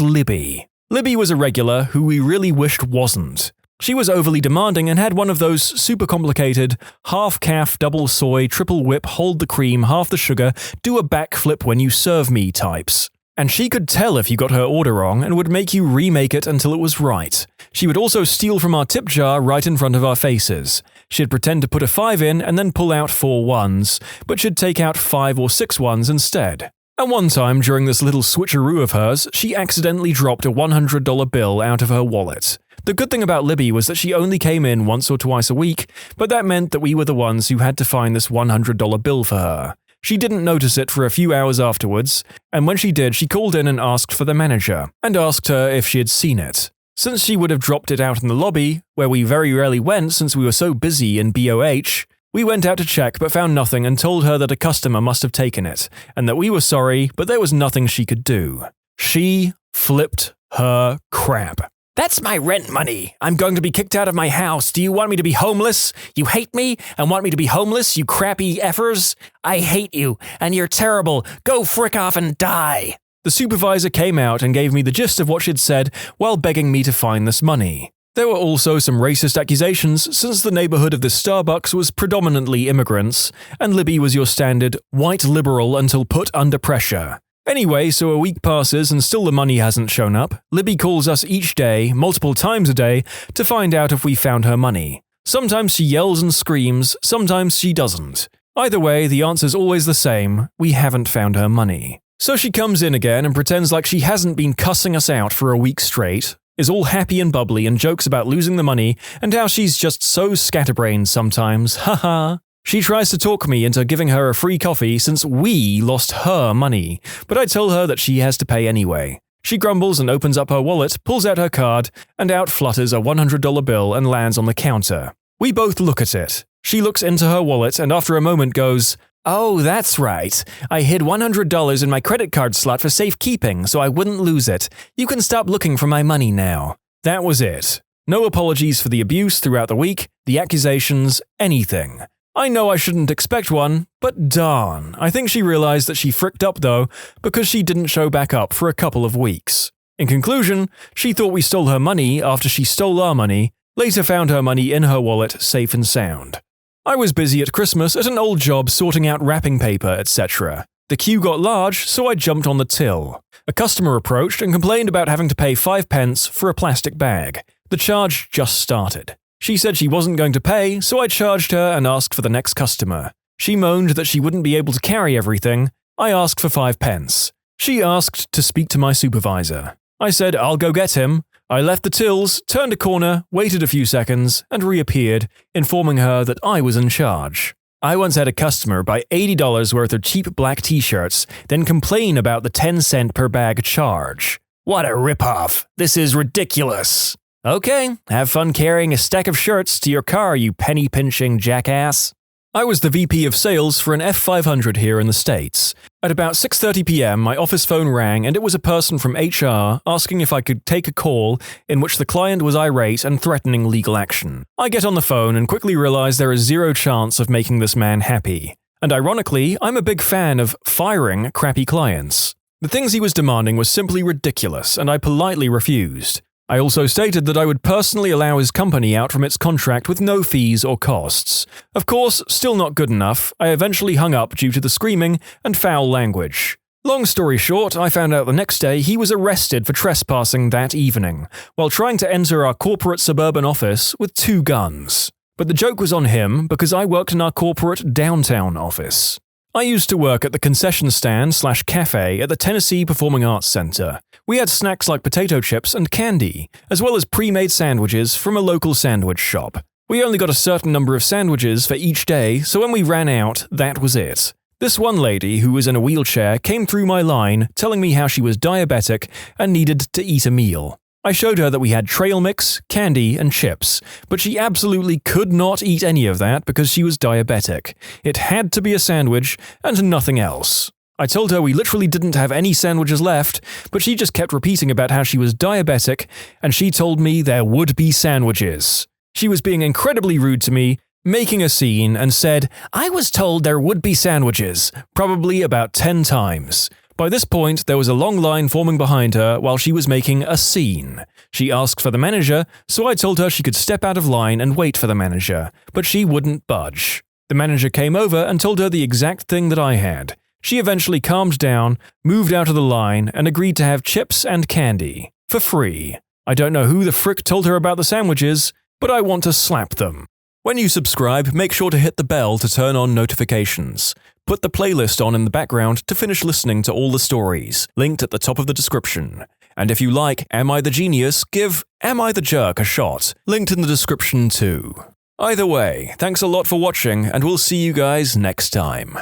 Libby. Libby was a regular who we really wished wasn't. She was overly demanding and had one of those super complicated half-calf, double soy, triple whip, hold the cream, half the sugar, do a backflip when you serve me types. And she could tell if you got her order wrong and would make you remake it until it was right. She would also steal from our tip jar right in front of our faces. She'd pretend to put a 5 in and then pull out 4 ones, but she'd take out 5 or 6 ones instead. And one time during this little switcheroo of hers, she accidentally dropped a $100 bill out of her wallet. The good thing about Libby was that she only came in once or twice a week, but that meant that we were the ones who had to find this $100 bill for her. She didn't notice it for a few hours afterwards, and when she did, she called in and asked for the manager, and asked her if she had seen it. Since she would have dropped it out in the lobby, where we very rarely went since we were so busy in BOH, we went out to check but found nothing and told her that a customer must have taken it, and that we were sorry, but there was nothing she could do. She flipped her crap. "That's my rent money. I'm going to be kicked out of my house. Do you want me to be homeless? You hate me and want me to be homeless, you crappy effers? I hate you, and you're terrible. Go frick off and die." The supervisor came out and gave me the gist of what she'd said while begging me to find this money. There were also some racist accusations since the neighborhood of this Starbucks was predominantly immigrants, and Libby was your standard white liberal until put under pressure. Anyway, so a week passes and still the money hasn't shown up. Libby calls us each day, multiple times a day, to find out if we found her money. Sometimes she yells and screams, sometimes she doesn't. Either way, the answer's always the same: we haven't found her money. So she comes in again and pretends like she hasn't been cussing us out for a week straight, is all happy and bubbly and jokes about losing the money and how she's just so scatterbrained sometimes, haha. She tries to talk me into giving her a free coffee since we lost her money, but I tell her that she has to pay anyway. She grumbles and opens up her wallet, pulls out her card, and out flutters a $100 bill and lands on the counter. We both look at it. She looks into her wallet and after a moment goes, "Oh, that's right. I hid $100 in my credit card slot for safekeeping so I wouldn't lose it. You can stop looking for my money now." That was it. No apologies for the abuse throughout the week, the accusations, anything. I know I shouldn't expect one, but darn, I think she realized that she fricked up though, because she didn't show back up for a couple of weeks. In conclusion, she thought we stole her money after she stole our money, Later found her money in her wallet safe and sound. I was busy at Christmas at an old job sorting out wrapping paper, etc. The queue got large, so I jumped on the till. A customer approached and complained about having to pay 5 pence for a plastic bag. The charge just started. She said she wasn't going to pay, so I charged her and asked for the next customer. She moaned that she wouldn't be able to carry everything. I asked for 5 pence. She asked to speak to my supervisor. I said I'll go get him. I left the tills, turned a corner, waited a few seconds, and reappeared, informing her that I was in charge. I once had a customer buy $80 worth of cheap black t-shirts, then complain about the 10-cent per bag charge. What a ripoff! This is ridiculous! Okay, have fun carrying a stack of shirts to your car, you penny-pinching jackass. I was the VP of sales for an F500 here in the States. At about 6:30 p.m., my office phone rang and it was a person from HR asking if I could take a call in which the client was irate and threatening legal action. I get on the phone and quickly realize there is zero chance of making this man happy. And ironically, I'm a big fan of firing crappy clients. The things he was demanding was simply ridiculous, and I politely refused. I also stated that I would personally allow his company out from its contract with no fees or costs. Of course, still not good enough, I eventually hung up due to the screaming and foul language. Long story short, I found out the next day he was arrested for trespassing that evening, while trying to enter our corporate suburban office with 2 guns. But the joke was on him because I worked in our corporate downtown office. I used to work at the concession stand/cafe at the Tennessee Performing Arts Center. We had snacks like potato chips and candy, as well as pre-made sandwiches from a local sandwich shop. We only got a certain number of sandwiches for each day, so when we ran out, that was it. This one lady, who was in a wheelchair, came through my line telling me how she was diabetic and needed to eat a meal. I showed her that we had trail mix, candy, and chips, but she absolutely could not eat any of that because she was diabetic. It had to be a sandwich and nothing else. I told her we literally didn't have any sandwiches left, but she just kept repeating about how she was diabetic, and she told me there would be sandwiches. She was being incredibly rude to me, making a scene, and said, "I was told there would be sandwiches," probably about 10 times. By this point, there was a long line forming behind her while she was making a scene. She asked for the manager, so I told her she could step out of line and wait for the manager, but she wouldn't budge. The manager came over and told her the exact thing that I had. She eventually calmed down, moved out of the line, and agreed to have chips and candy. For free. I don't know who the frick told her about the sandwiches, but I want to slap them. When you subscribe, make sure to hit the bell to turn on notifications. Put the playlist on in the background to finish listening to all the stories, linked at the top of the description. And if you like Am I the Genius, give Am I the Jerk a shot, linked in the description too. Either way, thanks a lot for watching, and we'll see you guys next time.